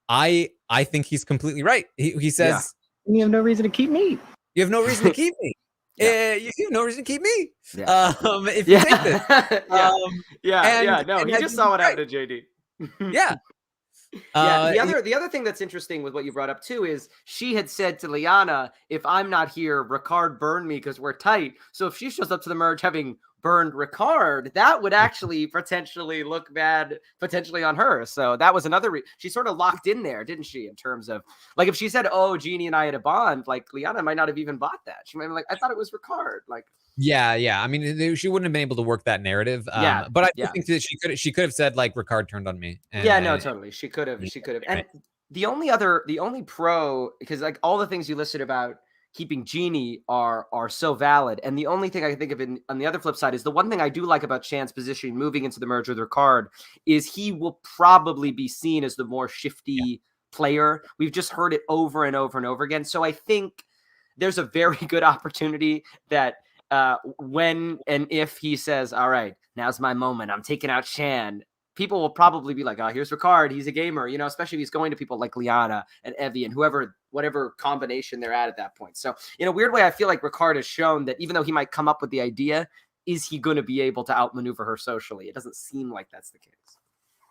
I think he's completely right. He says, "You have no reason to keep me. You have no reason to keep me. You have no reason to keep me. If you take this." No, he just saw what happened to JD. The other thing that's interesting with what you brought up too is she had said to Liana, "If I'm not here, Ricard burned me because we're tight." So if she shows up to the merge having burned Ricard, that would actually potentially look bad potentially on her. So that was another she sort of locked in there, didn't she, in terms of, like, if she said, "Oh, Jeannie and I had a bond," like, Liana might not have even bought that. She might be like, "I thought it was Ricard." Like, I mean, she wouldn't have been able to work that narrative. But I think that she could have said, like, Ricard turned on me. And, totally. She could have. And the only pro, because like all the things you listed about keeping Jeannie are so valid. And the only thing I can think of on the other flip side is the one thing I do like about Shan's position moving into the merge with Ricard is he will probably be seen as the more shifty player. We've just heard it over and over and over again. So I think there's a very good opportunity that when and if he says, "All right, now's my moment, I'm taking out Shan," people will probably be like, "Oh, here's Ricard. He's a gamer," you know, especially if he's going to people like Liana and Evie and whatever combination they're at that point. So in a weird way, I feel like Ricard has shown that even though he might come up with the idea, is he going to be able to outmaneuver her socially? It doesn't seem like that's the case.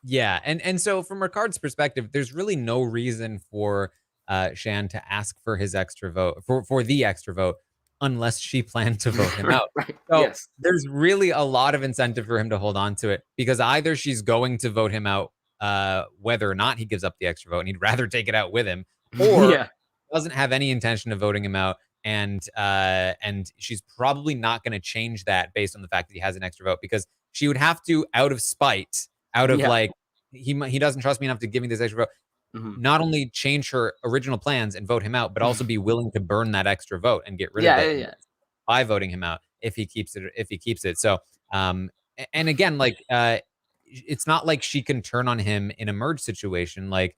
Yeah. And so from Ricard's perspective, there's really no reason for Shan to ask for his extra vote, for the extra vote, unless she planned to vote him out. So there's really a lot of incentive for him to hold on to it, because either she's going to vote him out whether or not he gives up the extra vote, and he'd rather take it out with him, or doesn't have any intention of voting him out, and she's probably not going to change that based on the fact that he has an extra vote, because she would have to, out of spite, out of like, he doesn't trust me enough to give me this extra vote, not only change her original plans and vote him out, but also be willing to burn that extra vote and get rid of it by voting him out if he keeps it. So, and again, like, it's not like she can turn on him in a merge situation. Like,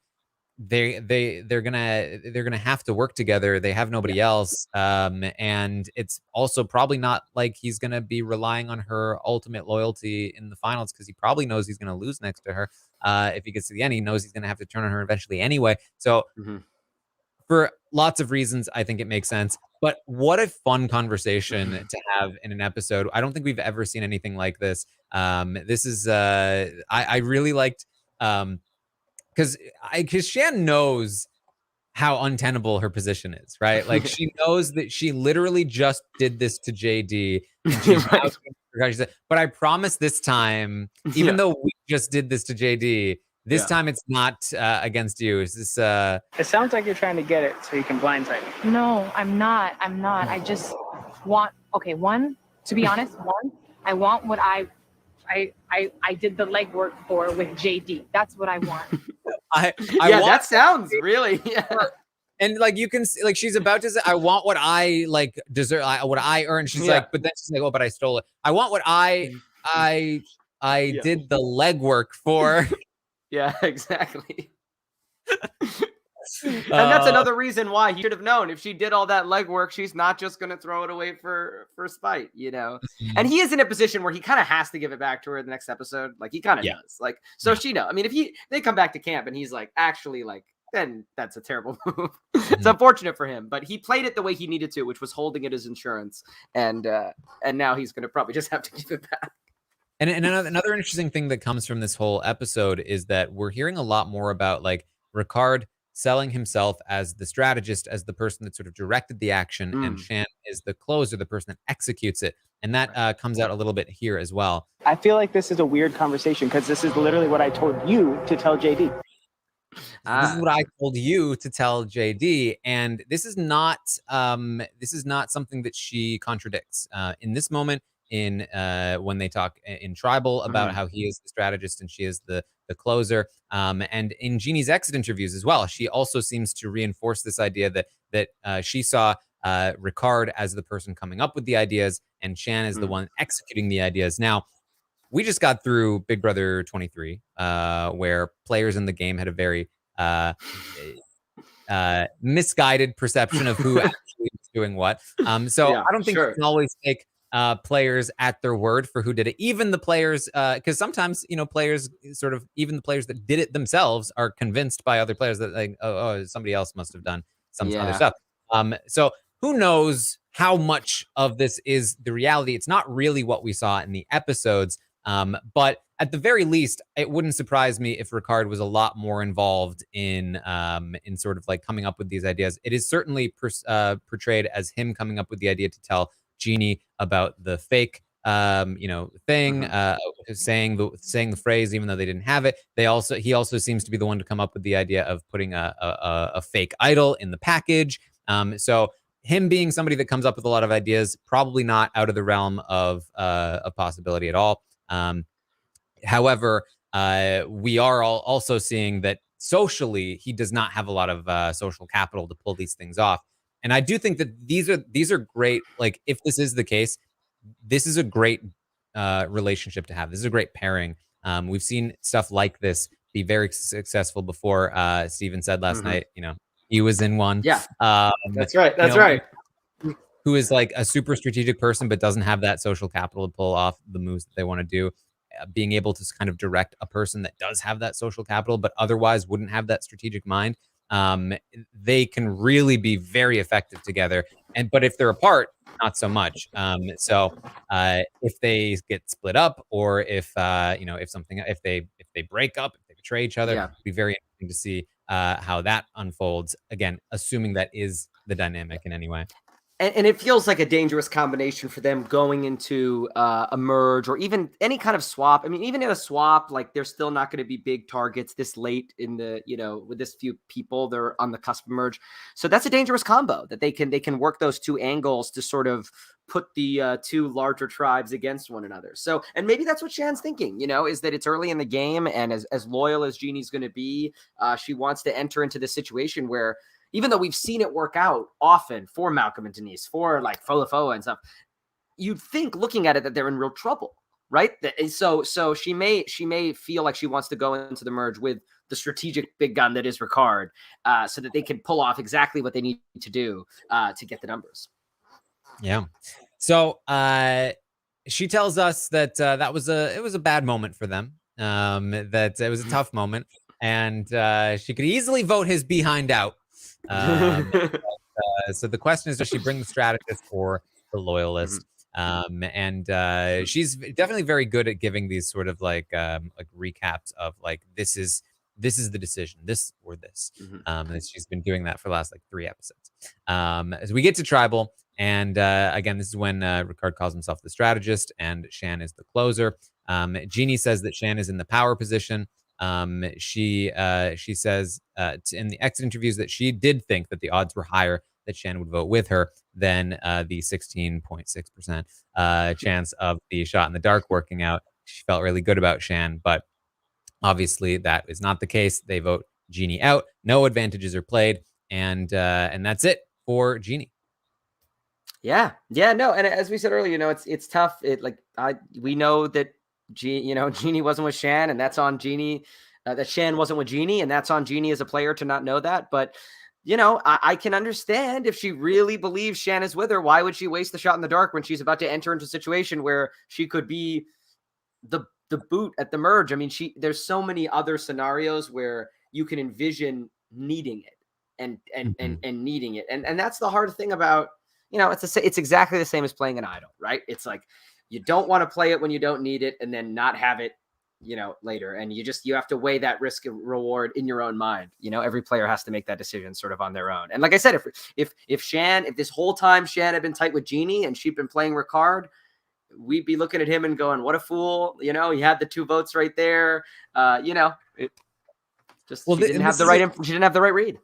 they're gonna have to work together. They have nobody else, and it's also probably not like he's gonna be relying on her ultimate loyalty in the finals, because he probably knows he's gonna lose next to her. If he gets to the end, he knows he's gonna have to turn on her eventually anyway. So for lots of reasons, I think it makes sense. But what a fun conversation to have in an episode. I don't think we've ever seen anything like this. This is I really liked. Because Shan knows how untenable her position is, right? Like, she knows that she literally just did this to JD, and she's she said, but I promise this time, even though we just did this to JD, this time it's not against you. Is this It sounds like you're trying to get it so you can blindside me. No, I'm not. I just want, to be honest, I want what I did the legwork for with JD. That's what I want. I want, that sounds really, And like, you can see, like, she's about to say, I want what I like deserve, what I earned. She's like, but then she's like, oh, but I stole it. I want what I did the legwork for. Yeah, exactly. And that's another reason why he should have known. If she did all that legwork, she's not just going to throw it away for spite, you know? And he is in a position where he kind of has to give it back to her in the next episode. Like, he kind of does. Like, so she knows. I mean, if they come back to camp and he's like, actually, like, then that's a terrible move. It's unfortunate for him, but he played it the way he needed to, which was holding it as insurance. And now he's going to probably just have to give it back. And another interesting thing that comes from this whole episode is that we're hearing a lot more about, like, Ricard selling himself as the strategist, as the person that sort of directed the action, and Shan is the closer, the person that executes it. And that comes out a little bit here as well. I feel like this is a weird conversation because this is literally what I told you to tell JD. This is what I told you to tell JD, and this is not something that she contradicts in this moment. In when they talk in Tribal about how he is the strategist and she is the closer, and in Jeannie's exit interviews as well, she also seems to reinforce this idea that she saw Ricard as the person coming up with the ideas, and Shan is the one executing the ideas. Now, we just got through Big Brother 23, where players in the game had a very misguided perception of who actually was doing what. So I don't think you can always take players at their word for who did it. Even the players, because sometimes, you know, players sort of, even the players that did it themselves are convinced by other players that, like, oh somebody else must have done some other stuff. So who knows how much of this is the reality? It's not really what we saw in the episodes. But at the very least, it wouldn't surprise me if Ricard was a lot more involved in sort of like coming up with these ideas. It is certainly portrayed as him coming up with the idea to tell Jeannie about the fake, thing, saying the phrase, even though they didn't have it. He also seems to be the one to come up with the idea of putting a fake idol in the package. So him being somebody that comes up with a lot of ideas, probably not out of the realm of a possibility at all. However, we are also seeing that socially, he does not have a lot of social capital to pull these things off. And I do think that these are great. Like, if this is the case, this is a great relationship to have. This is a great pairing. We've seen stuff like this be very successful before. Steven said last night, you know, he was in one. Yeah, that's right. That's right. Who is like a super strategic person, but doesn't have that social capital to pull off the moves that they want to do. Being able to kind of direct a person that does have that social capital, but otherwise wouldn't have that strategic mind. They can really be very effective together. But if they're apart, not so much. So if they get split up, or if they break up, if they betray each other, it'd be very interesting to see how that unfolds. Again, assuming that is the dynamic in any way. And it feels like a dangerous combination for them going into a merge, or even any kind of swap. I mean, even in a swap, like, they're still not going to be big targets this late in the, with this few people, they're on the cusp of merge. So that's a dangerous combo that they can work those two angles to sort of put the two larger tribes against one another. So, and maybe that's what Shan's thinking, is that it's early in the game, and as loyal as Jeannie's going to be, she wants to enter into this situation where, even though we've seen it work out often for Malcolm and Denise, for like Folafoa and stuff, you'd think, looking at it, that they're in real trouble, right? So she may feel like she wants to go into the merge with the strategic big gun that is Ricard, so that they can pull off exactly what they need to do to get the numbers. Yeah. So she tells us that it was a bad moment for them. That it was a tough moment, and she could easily vote his behind out. So the question is, does she bring the strategist or the loyalist? And she's definitely very good at giving these sort of like recaps of like, this is the decision, this or this. And she's been doing that for the last like 3 episodes. As we get to tribal, and again, this is when Ricard calls himself the strategist and Shan is the closer. Jeannie says that Shan is in the power position. She says in the exit interviews that she did think that the odds were higher that Shan would vote with her than the 16.6% chance of the shot in the dark working out. She felt really good about Shan, but obviously that is not the case. They vote Jeannie out. No advantages are played, and that's it for Jeannie. Yeah, no, and as we said earlier, it's tough. We know that Jeannie wasn't with Shan, and that's on Jeannie. That Shan wasn't with Jeannie, and that's on Jeannie as a player to not know that. But I can understand if she really believes Shan is with her. Why would she waste the shot in the dark when she's about to enter into a situation where she could be the boot at the merge? I mean, there's so many other scenarios where you can envision needing it and needing it, and that's the hard thing about. It's exactly the same as playing an idol, right? It's like you don't want to play it when you don't need it and then not have it, later. And you have to weigh that risk and reward in your own mind. Every player has to make that decision sort of on their own. And like I said, if this whole time Shan had been tight with Jeannie and she'd been playing Ricard, we'd be looking at him and going, what a fool. He had the 2 votes right there. She didn't have the right read.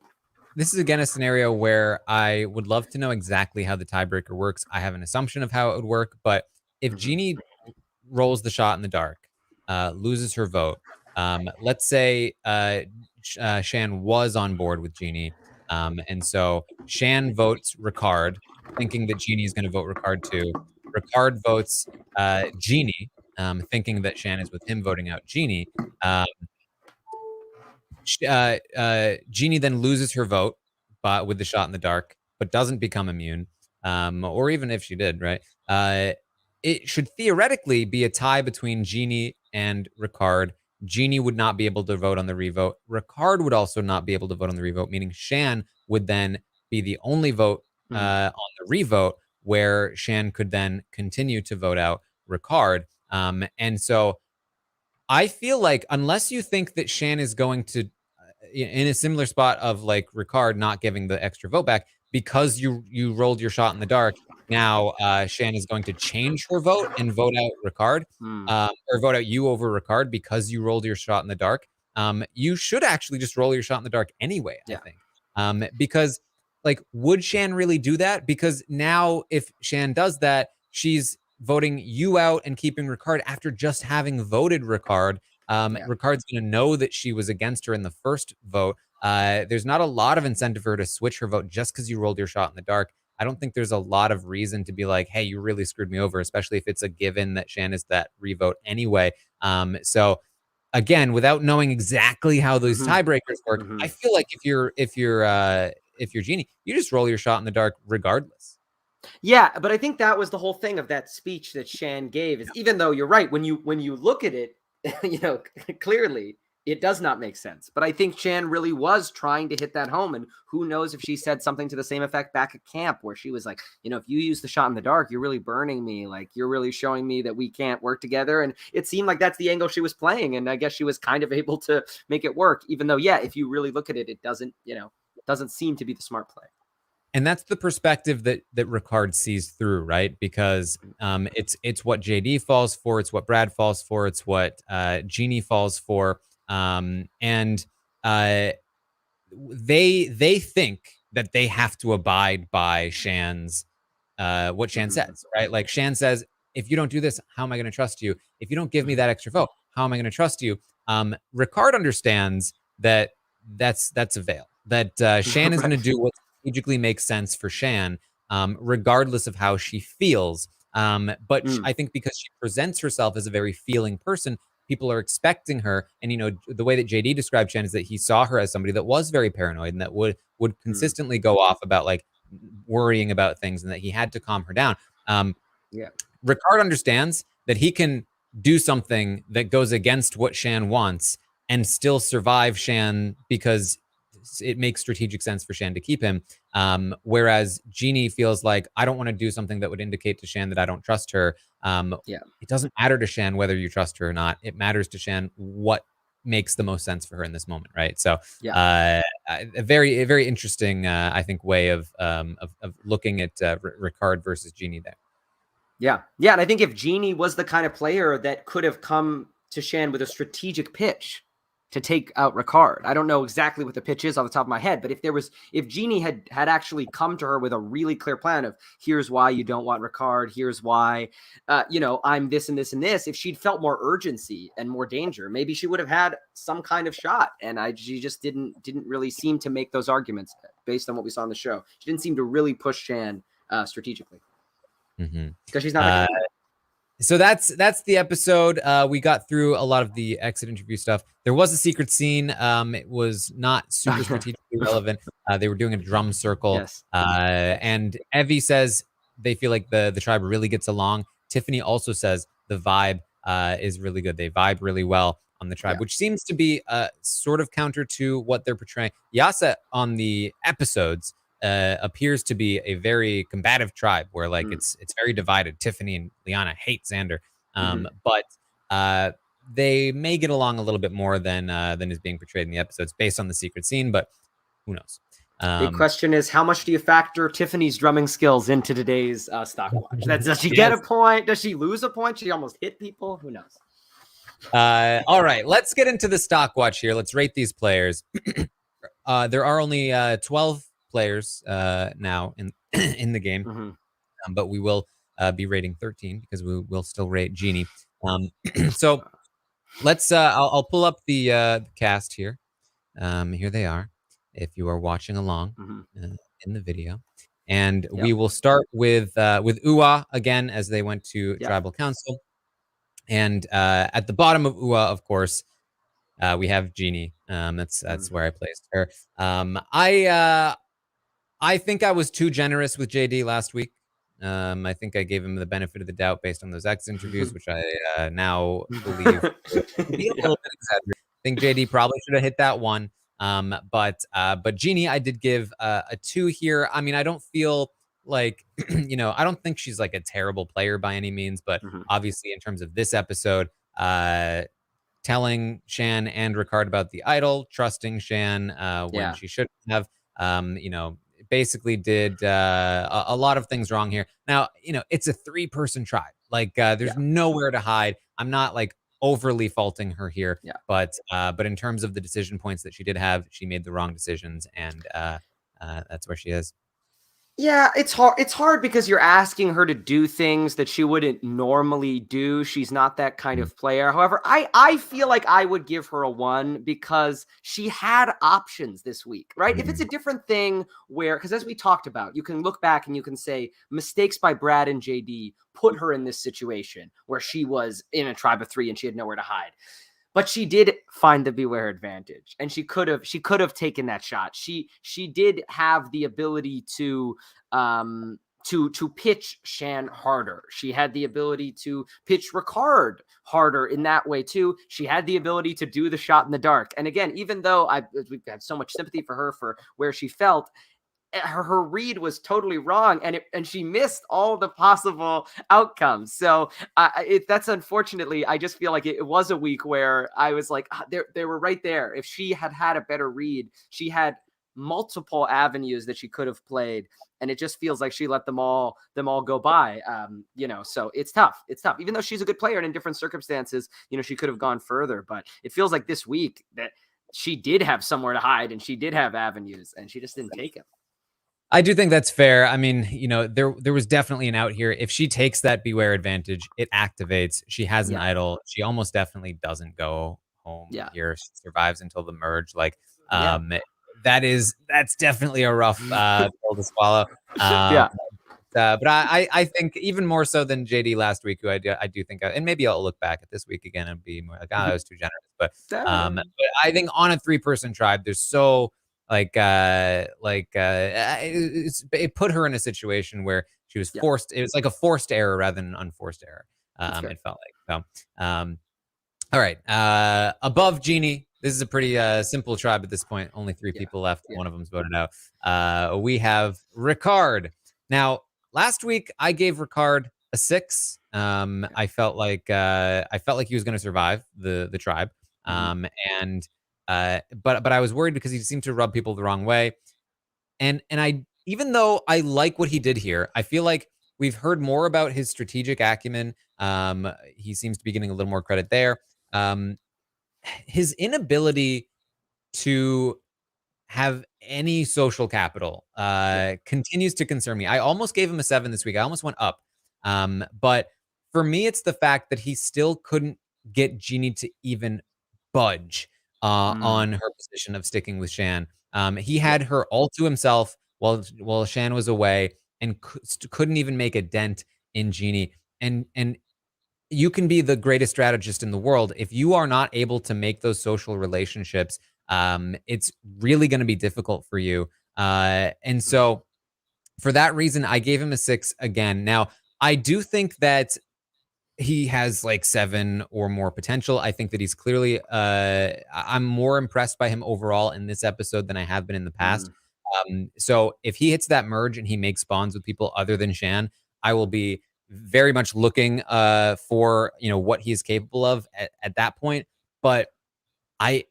This is again a scenario where I would love to know exactly how the tiebreaker works. I have an assumption of how it would work, but if Jeannie rolls the shot in the dark, loses her vote, let's say Shan was on board with Jeannie, and so Shan votes Ricard, thinking that Jeannie is going to vote Ricard too. Ricard votes Jeannie, thinking that Shan is with him voting out Jeannie. Jeannie then loses her vote with the shot in the dark, but doesn't become immune, or even if she did, right? It should theoretically be a tie between Jeannie and Ricard. Jeannie would not be able to vote on the revote. Ricard would also not be able to vote on the revote, meaning Shan would then be the only vote on the revote, where Shan could then continue to vote out Ricard. And so I feel like unless you think that Shan is going to, in a similar spot of like Ricard not giving the extra vote back because you rolled your shot in the dark, now Shan is going to change her vote and vote out Ricard, or vote out you over Ricard because you rolled your shot in the dark. You should actually just roll your shot in the dark anyway, I think. Because like, would Shan really do that? Because now if Shan does that, she's voting you out and keeping Ricard after just having voted Ricard. Ricard's going to know that she was against her in the first vote. There's not a lot of incentive for her to switch her vote just because you rolled your shot in the dark. I don't think there's a lot of reason to be like, hey, you really screwed me over, especially if it's a given that Shan is that revote anyway. So again, without knowing exactly how those tiebreakers work, I feel like if you're Jeannie, you just roll your shot in the dark regardless. Yeah, but I think that was the whole thing of that speech that Shan gave. Is even though you're right, when you look at it, clearly it does not make sense. But I think Shan really was trying to hit that home. And who knows if she said something to the same effect back at camp where she was like, if you use the shot in the dark, you're really burning me. Like, you're really showing me that we can't work together. And it seemed like that's the angle she was playing. And I guess she was kind of able to make it work, even though, if you really look at it, it doesn't seem to be the smart play. And that's the perspective that Ricard sees through, right? Because it's what JD falls for, it's what Brad falls for, it's what Jeannie falls for, and they think that they have to abide by Shan's what Shan says, right? Like Shan says, if you don't do this, how am I going to trust you? If you don't give me that extra vote, how am I going to trust you? Ricard understands that that's a veil. That Shan is going to do what strategically makes sense for Shan, regardless of how she feels. But I think because she presents herself as a very feeling person, people are expecting her. And, you know, the way that JD described Shan is that he saw her as somebody that was very paranoid and that would consistently go off about like worrying about things and that he had to calm her down. Ricard understands that he can do something that goes against what Shan wants and still survive Shan because it makes strategic sense for Shan to keep him. Whereas Jeannie feels like, I don't want to do something that would indicate to Shan that I don't trust her. It doesn't matter to Shan whether you trust her or not. It matters to Shan what makes the most sense for her in this moment, right? So a very interesting, I think, way of looking at Ricard versus Jeannie there. Yeah, and I think if Jeannie was the kind of player that could have come to Shan with a strategic pitch to take out Ricard, I don't know exactly what the pitch is off the top of my head, but if Jeannie had actually come to her with a really clear plan of here's why you don't want Ricard, here's why, I'm this and this and this, if she'd felt more urgency and more danger, maybe she would have had some kind of shot. And she just didn't really seem to make those arguments based on what we saw on the show. She didn't seem to really push Shan strategically. Because she's not. So that's the episode. We got through a lot of the exit interview stuff. There was a secret scene. It was not super strategically relevant. They were doing a drum circle. And Evie says they feel like the tribe really gets along. Tiffany also says the vibe is really good. They vibe really well on the tribe, which seems to be sort of counter to what they're portraying. Yasa on the episodes appears to be a very combative tribe where like it's very divided. Tiffany and Liana hate Xander, but they may get along a little bit more than is being portrayed in the episodes based on the secret scene, but who knows? The question is, how much do you factor Tiffany's drumming skills into today's Stockwatch? Does she get a point? Does she lose a point? She almost hit people? Who knows? All right, let's get into the Stockwatch here. Let's rate these players. There are only 12 players now in the game, but we will be rating 13 because we will still rate Jeannie. So let's I'll pull up the cast here. Here they are if you are watching along in the video, and we will start with Uwa again as they went to tribal council, and at the bottom of Uwa, of course, we have Jeannie. That's where I placed her. I think I was too generous with JD last week. I think I gave him the benefit of the doubt based on those X interviews, which I now believe to be a little bit exaggerated. I think JD probably should have hit that one. But Jeannie, I did give a 2 here. I mean, I don't feel like, I don't think she's like a terrible player by any means, but obviously in terms of this episode, telling Shan and Ricard about the idol, trusting Shan when she shouldn't have, basically did a lot of things wrong here. Now, it's a 3-person tribe. Like there's nowhere to hide. I'm not like overly faulting her here, but in terms of the decision points that she did have, she made the wrong decisions, and that's where she is. Yeah, it's hard. It's hard because you're asking her to do things that she wouldn't normally do. She's not that kind of player. However, I feel like I would give her a 1 because she had options this week, right? If it's a different thing where, because as we talked about, you can look back and you can say mistakes by Brad and JD put her in this situation where she was in a tribe of 3 and she had nowhere to hide. But she did find the beware advantage, and she could have taken that shot. She did have the ability to pitch Shan harder. She had the ability to pitch Ricard harder in that way too. She had the ability to do the shot in the dark. And again, even though we've had so much sympathy for her for where she felt, her read was totally wrong, and she missed all the possible outcomes. So that's unfortunately, I just feel like it was a week where I was like, they were right there. If she had had a better read, she had multiple avenues that she could have played, and it just feels like she let them all go by. So it's tough. Even though she's a good player and in different circumstances, she could have gone further. But it feels like this week that she did have somewhere to hide and she did have avenues, and she just didn't take them. I do think that's fair. I mean, there was definitely an out here. If she takes that beware advantage, it activates. She has an idol. She almost definitely doesn't go home here. She survives until the merge. Like, that's definitely a rough pill to swallow. but I think even more so than JD last week, who I do think, and maybe I'll look back at this week again and be more like, I was too generous. But I think on a 3-person tribe, there's so it put her in a situation where she was forced. It was like a forced error rather than an unforced error. It felt like so. All right. Above Genie, this is a pretty simple tribe at this point. Only 3 people left. One of them's voted out. We have Ricard. Now, last week I gave Ricard a 6. I felt like he was going to survive the tribe. But I was worried because he seemed to rub people the wrong way. And I, even though I like what he did here, I feel like we've heard more about his strategic acumen. He seems to be getting a little more credit there. His inability to have any social capital continues to concern me. I almost gave him a 7 this week. I almost went up. But for me, it's the fact that he still couldn't get Genie to even budge on her position of sticking with Shan. He had her all to himself while Shan was away and couldn't even make a dent in Genie. And you can be the greatest strategist in the world. If you are not able to make those social relationships, it's really going to be difficult for you. And so for that reason, I gave him a 6 again. Now, I do think that he has like 7 or more potential. I think that he's clearly, I'm more impressed by him overall in this episode than I have been in the past. So if he hits that merge and he makes bonds with people other than Shan, I will be very much looking for what he is capable of at that point. But I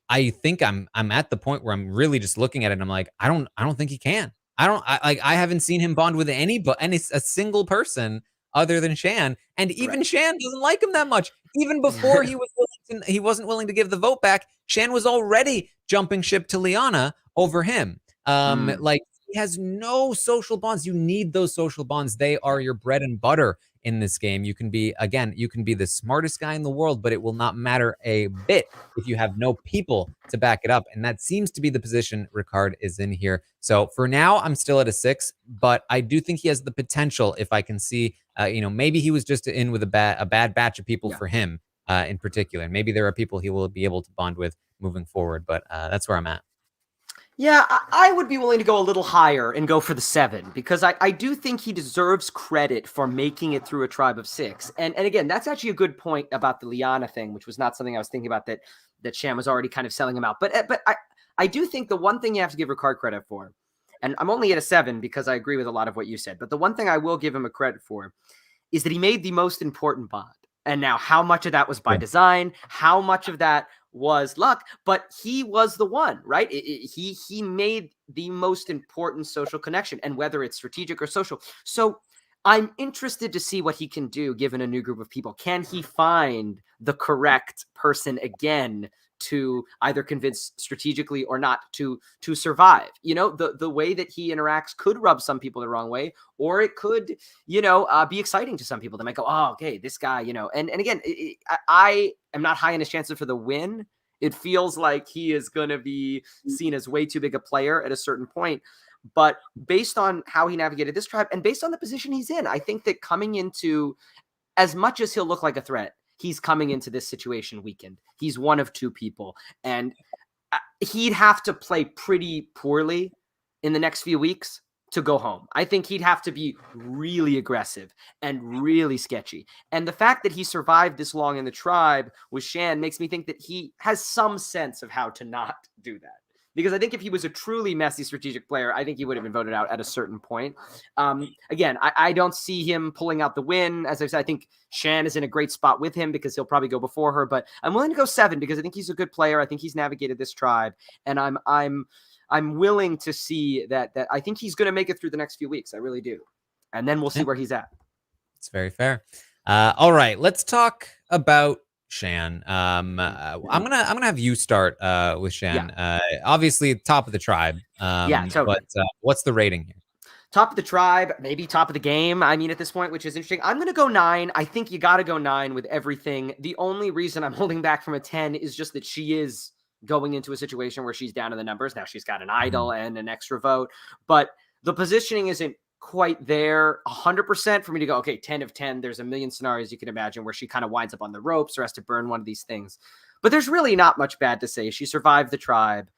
think I'm at the point where I'm really just looking at it and I'm like, I don't think he can. I haven't seen him bond with a single person other than Shan, and even Shan doesn't like him that much. Even before he wasn't willing to give the vote back, Shan was already jumping ship to Liana over him. Like, he has no social bonds. You need those social bonds. They are your bread and butter in this game. You can be the smartest guy in the world, but it will not matter a bit if you have no people to back it up. And that seems to be the position Ricard is in here. So for now, I'm still at a 6, but I do think he has the potential. If I can see, maybe he was just in with a bad batch of people for him in particular. Maybe there are people he will be able to bond with moving forward, but that's where I'm at. Yeah, I would be willing to go a little higher and go for the 7 because I do think he deserves credit for making it through a tribe of 6. And again, that's actually a good point about the Liana thing, which was not something I was thinking about that Shan was already kind of selling him out. But I do think the one thing you have to give Ricard credit for, and I'm only at a 7 because I agree with a lot of what you said, but the one thing I will give him a credit for is that he made the most important bond. And now how much of that was by design, how much of that was luck, but he was the one, right? He made the most important social connection, and whether it's strategic or social. So I'm interested to see what he can do given a new group of people. Can he find the correct person again to either convince strategically or not to survive? The way that he interacts could rub some people the wrong way, or it could, be exciting to some people. They might go, oh, okay, this guy, and again, I am not high on his chances for the win. It feels like he is going to be seen as way too big a player at a certain point. But based on how he navigated this tribe and based on the position he's in, I think that coming into, as much as he'll look like a threat, he's coming into this situation weakened. He's one of 2 people, and he'd have to play pretty poorly in the next few weeks to go home. I think he'd have to be really aggressive and really sketchy. And the fact that he survived this long in the tribe with Shan makes me think that he has some sense of how to not do that. Because I think if he was a truly messy strategic player, I think he would have been voted out at a certain point. Again, I don't see him pulling out the win. As I said, I think Shan is in a great spot with him because he'll probably go before her. But I'm willing to go 7 because I think he's a good player. I think he's navigated this tribe, and I'm willing to see that I think he's going to make it through the next few weeks. I really do, and then we'll see where he's at. It's very fair. All right, let's talk about Shan. I'm gonna have you start with Shan. Obviously top of the tribe. Totally. But what's the rating here? Top of the tribe, maybe top of the game. I mean, at this point, which is interesting. I'm gonna go 9. I think you got to go 9 with everything. The only reason I'm holding back from a 10 is just that she is going into a situation where she's down in the numbers. Now she's got an idol and an extra vote, but the positioning isn't quite there 100% for me to go, okay, 10 of 10. There's a million scenarios you can imagine where she kind of winds up on the ropes or has to burn one of these things. But there's really not much bad to say. She survived the tribe.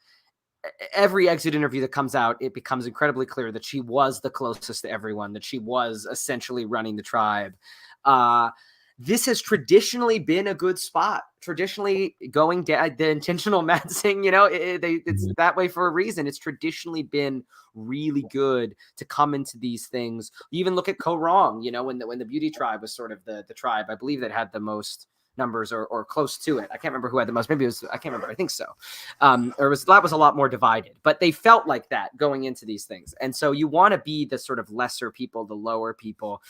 Every exit interview that comes out, it becomes incredibly clear that she was the closest to everyone, that she was essentially running the tribe. This has traditionally been a good spot. Traditionally, going down the intentional matsing, it's that way for a reason. It's traditionally been really good to come into these things. You even look at Ko Wrong, when the beauty tribe was sort of the tribe, I believe, that had the most numbers or close to it. I can't remember who had the most. Maybe it was, I can't remember. I think so. That was a lot more divided, but they felt like that going into these things. And so you want to be the sort of lesser people, the lower people.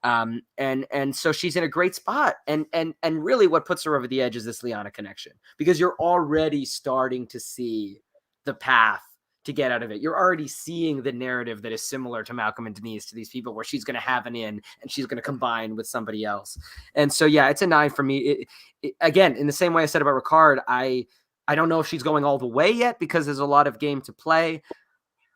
And so she's in a great spot. And really what puts her over the edge is this Liana connection, because you're already starting to see the path to get out of it. You're already seeing the narrative that is similar to Malcolm and Denise, to these people where she's going to have an in and she's going to combine with somebody else. And so, yeah, it's a 9 for me. Again, in the same way I said about Ricard, I don't know if she's going all the way yet because there's a lot of game to play,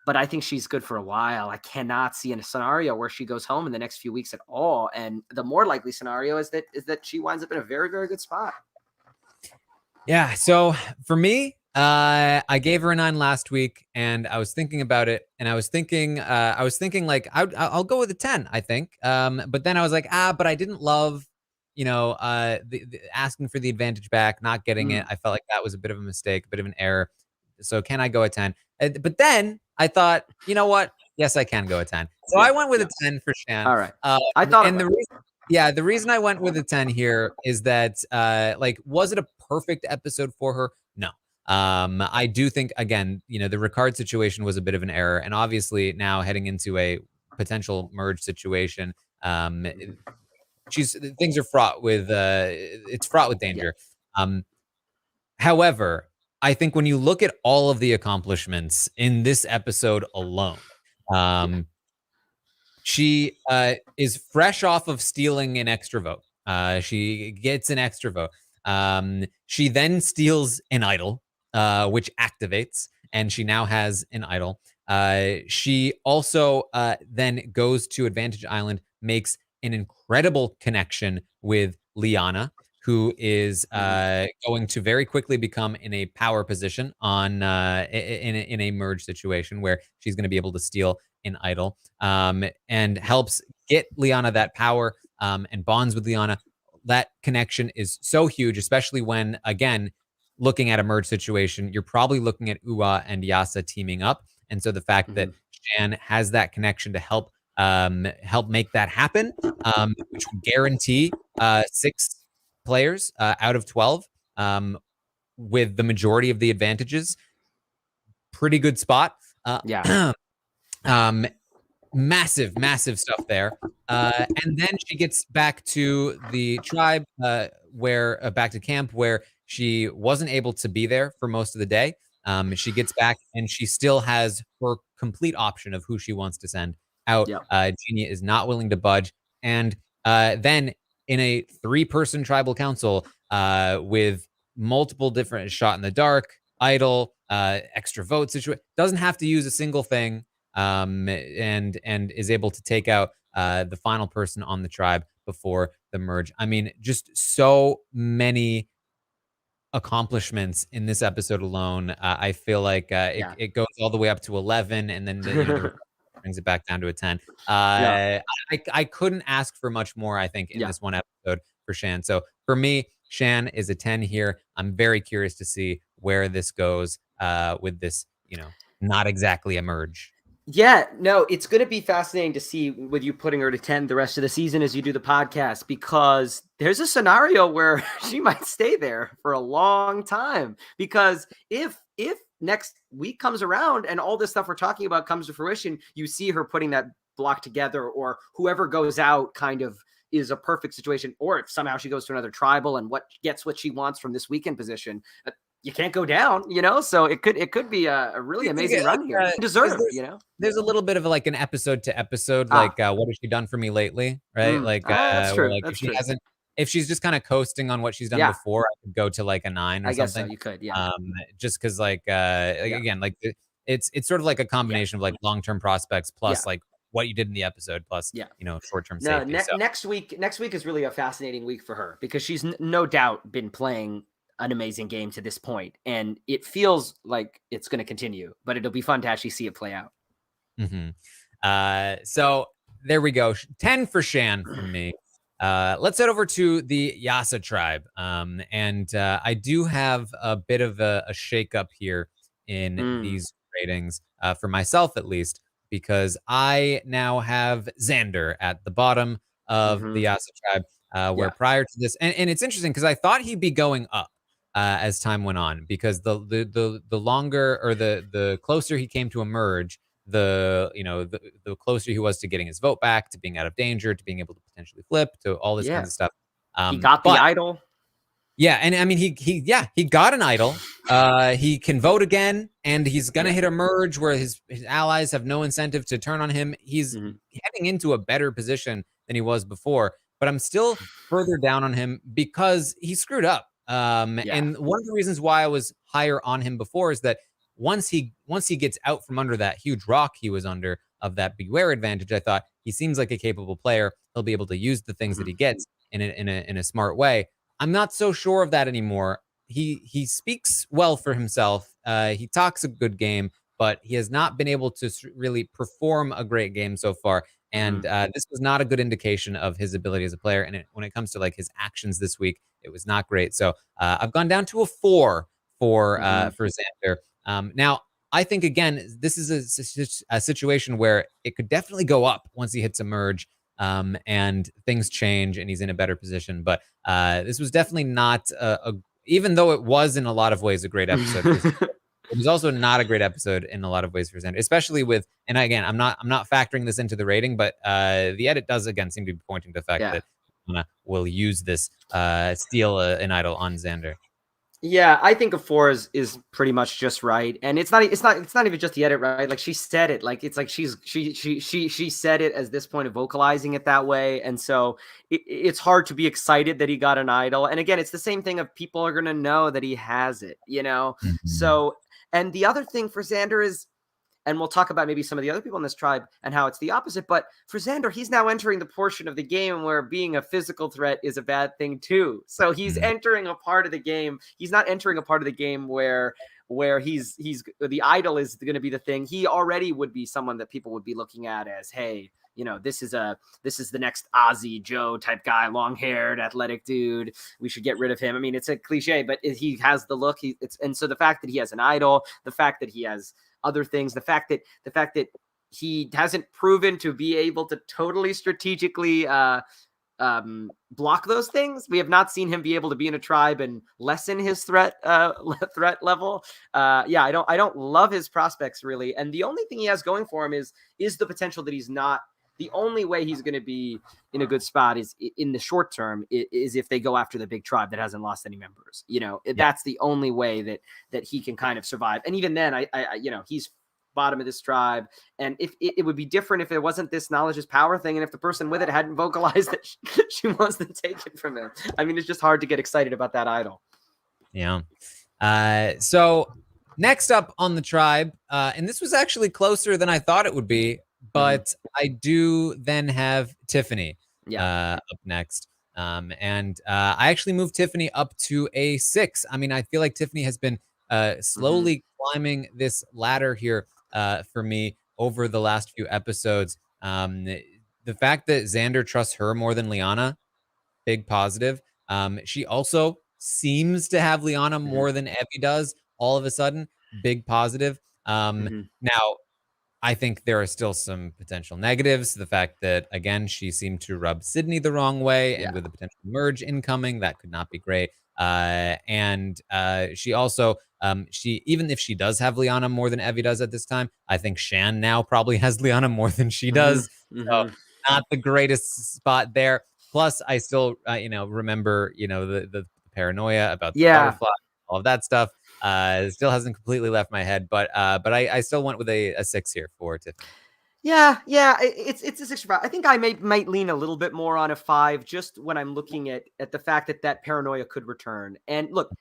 but I think she's good for a while. I cannot see in a scenario where she goes home in the next few weeks at all. And the more likely scenario is that she winds up in a very, very good spot. Yeah. So for me, I gave her a 9 last week, and I was thinking about it, and I was thinking like I'll go with a 10, I think. But then I was like, but I didn't love, the asking for the advantage back, not getting it. I felt like that was a bit of a mistake, a bit of an error. So can I go a 10? But then I thought, you know what? Yes, I can go a 10. So I went with a 10 for Shan. All right. I thought, and the reason I went with a 10 here is that, was it a perfect episode for her? No. I do think, again, the Ricard situation was a bit of an error, and obviously now heading into a potential merge situation, things are fraught with it's fraught with danger. However, I think when you look at all of the accomplishments in this episode alone, she is fresh off of stealing an extra vote. She gets an extra vote. She then steals an idol, which activates, and she now has an idol. She also then goes to Advantage Island, makes an incredible connection with Liana, who is going to very quickly become in a power position on in a merge situation where she's going to be able to steal an idol, and helps get Liana that power, and bonds with Liana. That connection is so huge, especially when, again, looking at a merge situation, you're probably looking at Uwa and Yasa teaming up. And so the fact that Shan has that connection to help make that happen, which would guarantee 6 players out of 12, with the majority of the advantages. Pretty good spot. Massive stuff there. And then she gets back to the tribe, back to camp, where she wasn't able to be there for most of the day. She gets back and she still has her complete option of who she wants to send out. Genia is not willing to budge. And then in a 3-person tribal council, with multiple different shot in the dark, idol, extra vote situation, doesn't have to use a single thing, and is able to take out the final person on the tribe before the merge. I mean, just so many accomplishments in this episode alone. I feel like it goes all the way up to 11, and then the brings it back down to a 10. I couldn't ask for much more, I think, in this one episode for Shan. So for me, Shan is a 10 here. I'm very curious to see where this goes with this, not exactly a merge. Yeah, no, it's going to be fascinating to see with you putting her to 10 the rest of the season as you do the podcast, because there's a scenario where she might stay there for a long time. Because if next week comes around and all this stuff we're talking about comes to fruition, you see her putting that block together, or whoever goes out kind of is a perfect situation, or if somehow she goes to another tribal and gets what she wants from this weekend position, you can't go down, so it could be a really amazing run here. Deserved, There's a little bit of like an episode to episode, like what has she done for me lately, right? That's true. Like that's if she true. hasn't, if she's just kind of coasting on what she's done before, I could go to like a 9 or I guess something. so, you could, yeah. Just because again, like it's sort of like a combination of like long-term prospects plus like what you did in the episode plus, Yeah. short-term No, safety. So. next week is really a fascinating week for her because she's no doubt been playing an amazing game to this point, and it feels like it's going to continue, but it'll be fun to actually see it play out. So there we go. 10 for Shan from me. Let's head over to the Yasa tribe. And I do have a bit of a shakeup here in these ratings, for myself at least, because I now have Xander at the bottom of the Yasa tribe, where prior to this, and it's interesting because I thought he'd be going up as time went on, because the longer, or the closer he came to emerge, the closer he was to getting his vote back, to being out of danger, to being able to potentially flip, to all this kinds of stuff. He got the idol. Yeah, and I mean he got an idol. He can vote again, and he's gonna hit a merge where his allies have no incentive to turn on him. He's heading into a better position than he was before, but I'm still further down on him because he screwed up. And one of the reasons why I was higher on him before is that once he gets out from under that huge rock he was under of that beware advantage, I thought he seems like a capable player. He'll be able to use the things that he gets in a smart way. I'm not so sure of that anymore. He speaks well for himself. He talks a good game, but he has not been able to really perform a great game so far. And this was not a good indication of his ability as a player. And when it comes to like his actions this week, it was not great. So I've gone down to a 4 for Xander. Now, I think, again, this is a situation where it could definitely go up once he hits a merge, and things change and he's in a better position. But this was definitely not even though it was in a lot of ways a great episode. It was also not a great episode in a lot of ways for Xander, especially with, and again, I'm not factoring this into the rating, but the edit does again seem to be pointing to the fact that we'll use this steal an idol on Xander. Yeah, I think a 4 is pretty much just right, and it's not even just the edit, right? Like she said it, like it's like she said it as this point of vocalizing it that way, and so it's hard to be excited that he got an idol. And again, it's the same thing of people are gonna know that he has it, So, and the other thing for Xander is, and we'll talk about maybe some of the other people in this tribe and how it's the opposite. But for Xander, he's now entering the portion of the game where being a physical threat is a bad thing too. So he's entering a part of the game. He's not entering a part of the game where he's the idol is going to be the thing. He already would be someone that people would be looking at as, hey, this is the next Ozzy Joe type guy, long-haired, athletic dude. We should get rid of him. I mean, it's a cliche, but he has the look. And so the fact that he has an idol, the fact that he has other things, the fact that he hasn't proven to be able to totally strategically block those things. We have not seen him be able to be in a tribe and lessen his threat level. I don't love his prospects really. And the only thing he has going for him is the potential that he's not. The only way he's going to be in a good spot is in the short term is if they go after the big tribe that hasn't lost any members. That's the only way that he can kind of survive. And even then, I he's bottom of this tribe. And if it would be different if it wasn't this knowledge is power thing, and if the person with it hadn't vocalized that she wants to take it from him. I mean, it's just hard to get excited about that idol. Yeah. So next up on the tribe, and this was actually closer than I thought it would be. But I do then have Tiffany up next. And I actually moved Tiffany up to a 6. I mean, I feel like Tiffany has been slowly climbing this ladder here for me over the last few episodes. The fact that Xander trusts her more than Liana, big positive. She also seems to have Liana more than Evie does all of a sudden, big positive. Now, I think there are still some potential negatives. The fact that, again, she seemed to rub Sydney the wrong way, and with a potential merge incoming, that could not be great. And she also, even if she does have Liana more than Evie does at this time, I think Shan now probably has Liana more than she does. So not the greatest spot there. Plus, I still, remember, the paranoia about the butterfly, all of that stuff. It still hasn't completely left my head, but I still went with a 6 here for Tiffany. Yeah, it's a 6 for 5. I think I might lean a little bit more on a 5 just when I'm looking at the fact that paranoia could return. And look,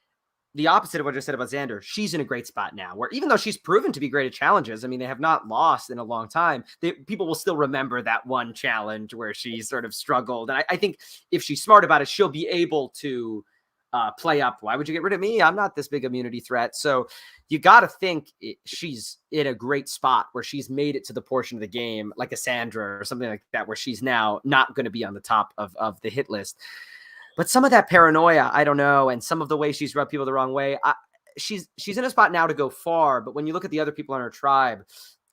the opposite of what I just said about Xander, she's in a great spot now, where even though she's proven to be great at challenges, I mean, they have not lost in a long time. People will still remember that one challenge where she sort of struggled. And I think if she's smart about it, she'll be able to play up. Why would you get rid of me? I'm not this big immunity threat. So you got to think she's in a great spot where she's made it to the portion of the game, like a Sandra or something like that, where she's now not going to be on the top of the hit list. But some of that paranoia, I don't know, and some of the way she's rubbed people the wrong way, she's in a spot now to go far. But when you look at the other people on her tribe,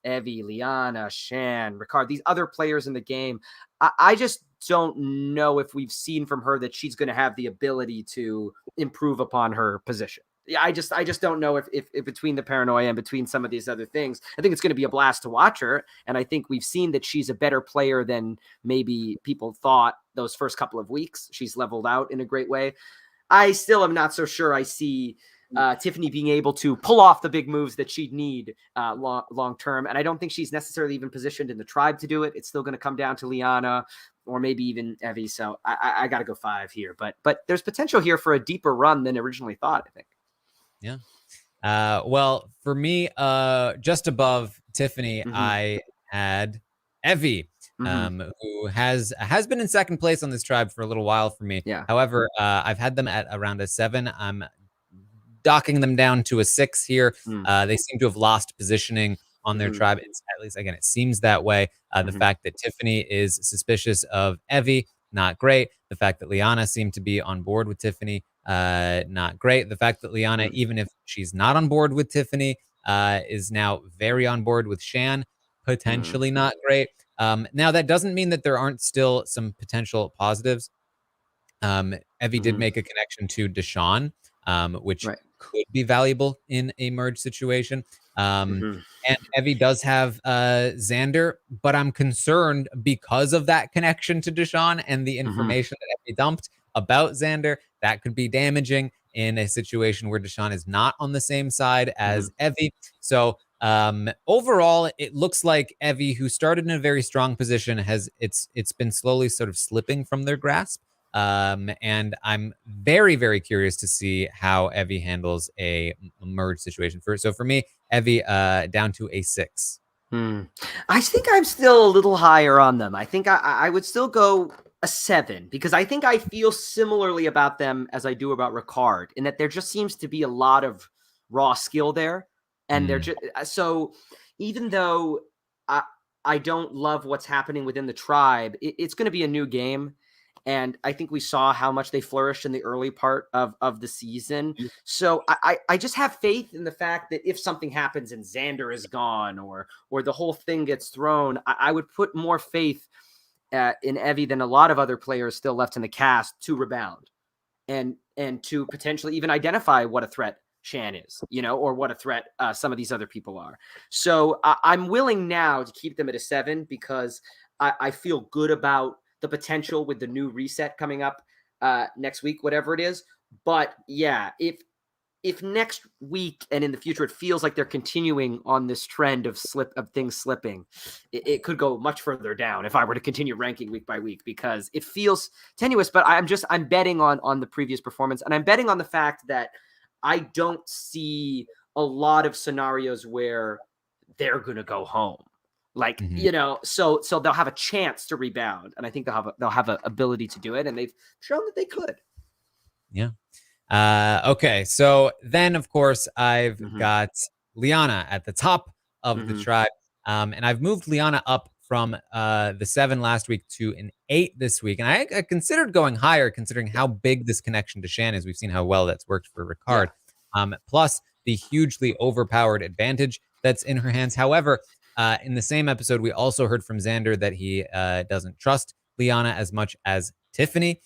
Evie, Liana, Shan, Ricard, these other players in the game, I just don't know if we've seen from her that she's going to have the ability to improve upon her position. Yeah, I just don't know if between the paranoia and between some of these other things, I think it's going to be a blast to watch her. And I think we've seen that she's a better player than maybe people thought those first couple of weeks. She's leveled out in a great way. I still am not so sure I see Tiffany being able to pull off the big moves that she'd need long term. And I don't think she's necessarily even positioned in the tribe to do it. It's still going to come down to Liana or maybe even Evie. So I got to go 5 here. But there's potential here for a deeper run than originally thought, I think. Yeah. Well, for me, just above Tiffany, I had Evie, who has been in second place on this tribe for a little while for me. Yeah. However, I've had them at around a 7. I'm docking them down to a 6 here. They seem to have lost positioning on their tribe. It's, at least, again, it seems that way. The fact that Tiffany is suspicious of Evie, not great. The fact that Liana seemed to be on board with Tiffany, not great. The fact that Liana, even if she's not on board with Tiffany, is now very on board with Shan, potentially not great. Now, that doesn't mean that there aren't still some potential positives. Evie did make a connection to Deshawn, which could be valuable in a merge situation. And Evie does have Xander, but I'm concerned because of that connection to Deshawn and the information that Evie dumped about Xander. That could be damaging in a situation where Deshawn is not on the same side as Evie. So overall, it looks like Evie, who started in a very strong position, it's been slowly sort of slipping from their grasp. And I'm very, very curious to see how Evie handles a merge situation. So for me, Evie down to a 6. I think I'm still a little higher on them. I think I would still go a 7 because I think I feel similarly about them as I do about Ricard, in that there just seems to be a lot of raw skill there. And they're just so even though I don't love what's happening within the tribe, it's going to be a new game. And I think we saw how much they flourished in the early part of the season. So I just have faith in the fact that if something happens and Xander is gone or the whole thing gets thrown, I would put more faith in Evie than a lot of other players still left in the cast to rebound and to potentially even identify what a threat Shan is, or what a threat some of these other people are. So I'm willing now to keep them at a 7 because I feel good about the potential with the new reset coming up next week, whatever it is. But yeah, if next week and in the future, it feels like they're continuing on this trend of things slipping, it could go much further down if I were to continue ranking week by week, because it feels tenuous. But I'm betting on the previous performance, and I'm betting on the fact that I don't see a lot of scenarios where they're going to go home. Like, so they'll have a chance to rebound, and I think they'll have an ability to do it, and they've shown that they could. Yeah. Okay. So then, of course, I've got Liana at the top of the tribe, and I've moved Liana up from the 7 last week to an 8 this week, and I considered going higher, considering how big this connection to Shan is. We've seen how well that's worked for Ricard, plus the hugely overpowered advantage that's in her hands. However, in the same episode, we also heard from Xander that he doesn't trust Liana as much as Tiffany,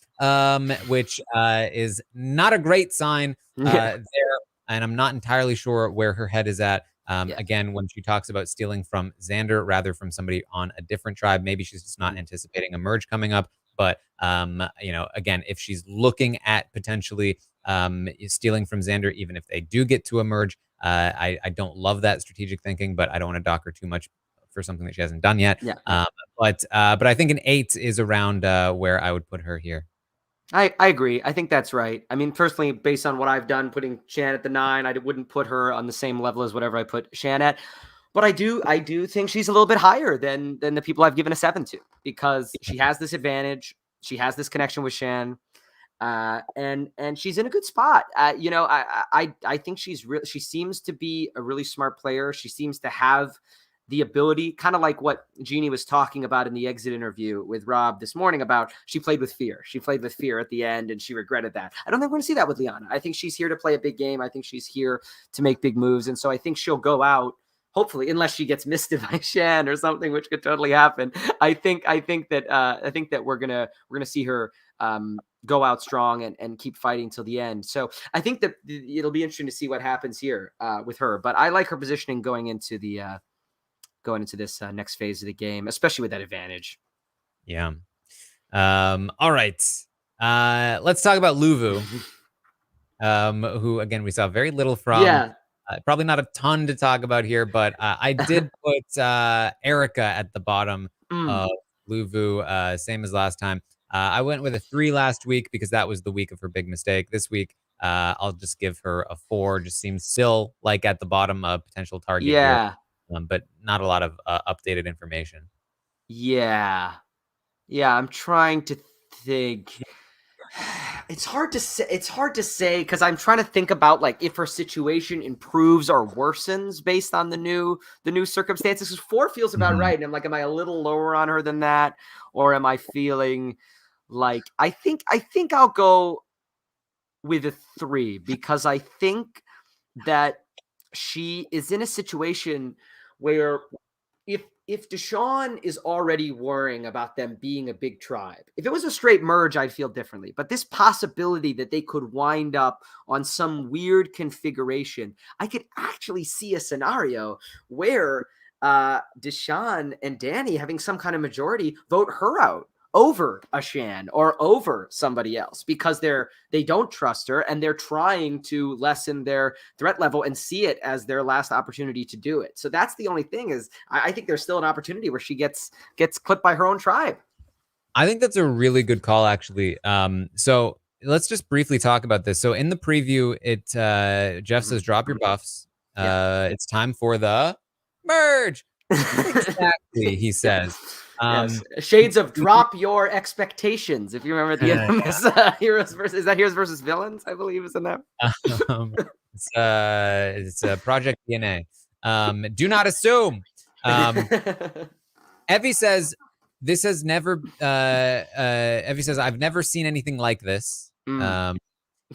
which is not a great sign there. And I'm not entirely sure where her head is at. Again, when she talks about stealing from Xander rather from somebody on a different tribe, maybe she's just not anticipating a merge coming up. But, again, if she's looking at potentially stealing from Xander, even if they do get to a merge, I don't love that strategic thinking, but I don't want to dock her too much for something that she hasn't done yet. But I think an 8 is around where I would put her here. I agree. I think that's right. I mean, personally, based on what I've done, putting Shan at the 9, I wouldn't put her on the same level as whatever I put Shan at. But I do think she's a little bit higher than the people I've given a 7 to, because she has this advantage. She has this connection with Shan, and she's in a good spot. I think she seems to be a really smart player. She seems to have the ability, kind of like what Jeannie was talking about in the exit interview with Rob this morning, about she played with fear. She played with fear at the end, and she regretted that. I don't think we're going to see that with Liana. I think she's here to play a big game. I think she's here to make big moves. And so I think she'll go out, hopefully, unless she gets misted by Shan or something, which could totally happen. I think that we're gonna see her go out strong and keep fighting till the end. So I think that it'll be interesting to see what happens here with her. But I like her positioning going into this next phase of the game, especially with that advantage. Yeah. All right. Let's talk about Luvu, who, again, we saw very little from. Yeah. Probably not a ton to talk about here, but I did put Erica at the bottom of Luvu, same as last time. I went with a 3 last week because that was the week of her big mistake. This week, I'll just give her a 4. Just seems still like at the bottom of potential target. Yeah. Here, but not a lot of updated information. Yeah. I'm trying to think. It's hard to say because I'm trying to think about, like, if her situation improves or worsens based on the new circumstances. 4 feels about right, and I'm like, am I a little lower on her than that, or am I feeling like I think I'll go with a 3, because I think that she is in a situation where if Deshawn is already worrying about them being a big tribe, if it was a straight merge, I'd feel differently. But this possibility that they could wind up on some weird configuration, I could actually see a scenario where Deshawn and Danny, having some kind of majority, vote her out over a Shan or over somebody else, because they don't trust her and they're trying to lessen their threat level and see it as their last opportunity to do it. So that's the only thing, is I think there's still an opportunity where she gets clipped by her own tribe. I think that's a really good call, actually. So let's just briefly talk about this. So in the preview, Jeff says, drop your buffs. It's time for the merge. Exactly, he says. Yes. Shades of drop your expectations. If you remember the infamous Heroes versus, is that Heroes versus Villains, I believe, is in that. It's Project DNA. Do not assume. Evie says this has never. Evie says, I've never seen anything like this. And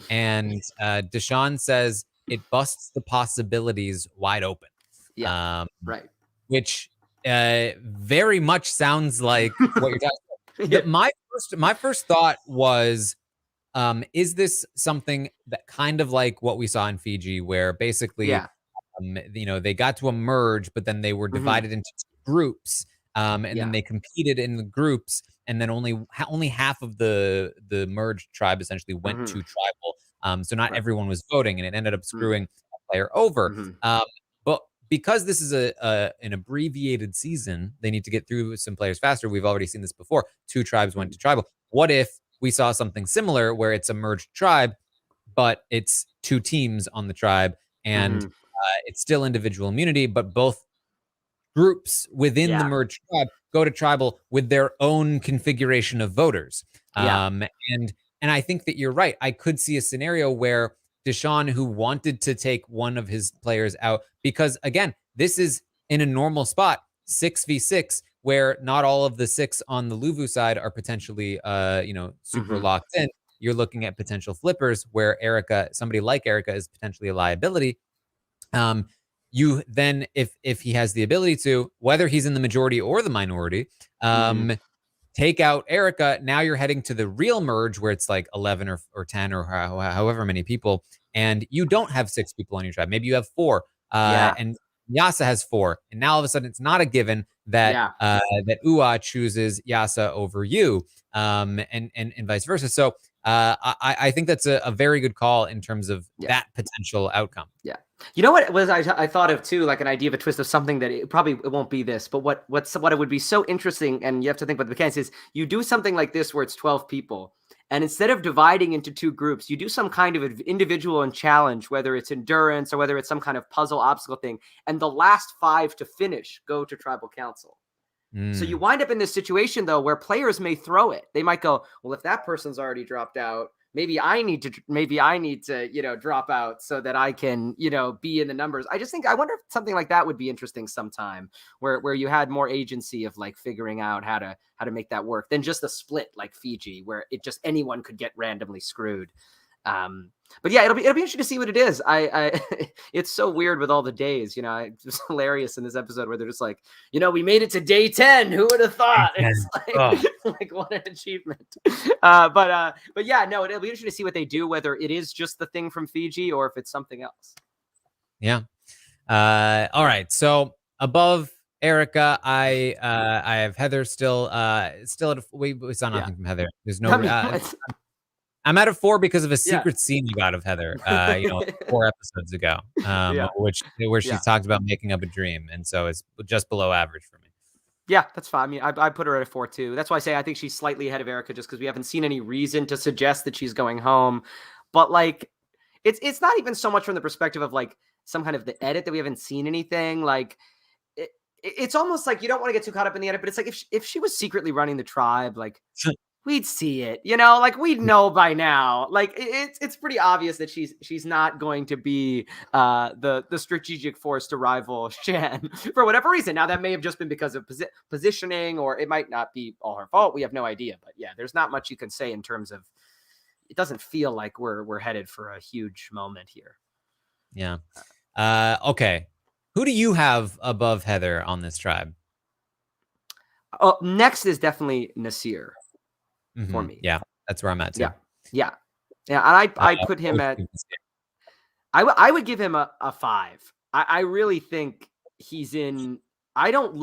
Deshawn says it busts the possibilities wide open. Yeah. Right. Which very much sounds like what you're talking about. My first thought was, is this something that kind of like what we saw in Fiji, where basically, they got to a merge, but then they were divided into groups, and then they competed in the groups, and then only half of the merged tribe essentially went to tribal. So not everyone was voting, and it ended up screwing a player over. But because this is an abbreviated season, they need to get through some players faster. We've already seen this before. 2 tribes went to tribal. What if we saw something similar where it's a merged tribe, but it's 2 teams on the tribe, and it's still individual immunity, but both groups within the merged tribe go to tribal with their own configuration of voters. And I think that you're right. I could see a scenario where Deshawn, who wanted to take one of his players out, because again, this is in a normal spot, 6v6, where not all of the 6 on the Luvu side are potentially, super locked in. You're looking at potential flippers where somebody like Erica is potentially a liability. You then, if he has the ability to, whether he's in the majority or the minority, take out Erica. Now you're heading to the real merge where it's like 11 or 10 or however many people, and you don't have 6 people on your tribe. Maybe you have 4, and Yasa has 4, and now all of a sudden it's not a given that that Ua chooses Yasa over you, and vice versa. So I think that's a very good call in terms of that potential outcome. Yeah. You know what was I thought of too, like an idea of a twist of something that it won't be this, but what it would be so interesting, and you have to think about the mechanics, is you do something like this where it's 12 people, And instead of dividing into 2 groups, you do some kind of individual and challenge, whether it's endurance or whether it's some kind of puzzle obstacle thing. And the last 5 to finish go to tribal council. So you wind up in this situation, though, where players may throw it. They might go, well, if that person's already dropped out, maybe I need to, drop out so that I can, be in the numbers. I wonder if something like that would be interesting sometime, where you had more agency of like figuring out how to make that work than just a split like Fiji, where it just anyone could get randomly screwed. But yeah, it'll be interesting to see what it is. It's so weird with all the days, it's just hilarious in this episode where they're just like, we made it to day 10. Who would have thought? It's like what an achievement. But yeah, no, it'll be interesting to see what they do, whether it is just the thing from Fiji or if it's something else. Yeah. All right. So above Erica, I have Heather still we saw nothing from Heather. There's no, I'm at a 4 because of a secret scene you got of Heather, 4 episodes ago, where she talked about making up a dream. And so it's just below average for me. Yeah, that's fine. I mean, I put her at a 4 too. That's why I say I think she's slightly ahead of Erica just because we haven't seen any reason to suggest that she's going home. But like, it's not even so much from the perspective of like some kind of the edit that we haven't seen anything. Like, it's almost like you don't want to get too caught up in the edit, but it's like if she was secretly running the tribe, like we'd see it, like we'd know by now. Like it's pretty obvious that she's not going to be the strategic force to rival Shan for whatever reason. Now that may have just been because of positioning, or it might not be all her fault. We have no idea. But yeah, there's not much you can say in terms of. It doesn't feel like we're headed for a huge moment here. Yeah. Okay. Who do you have above Heather on this tribe? Next is definitely Nasir. For me. Yeah, that's where I'm at too. Yeah. And I put him at. I would give him a 5. I really think he's in. I don't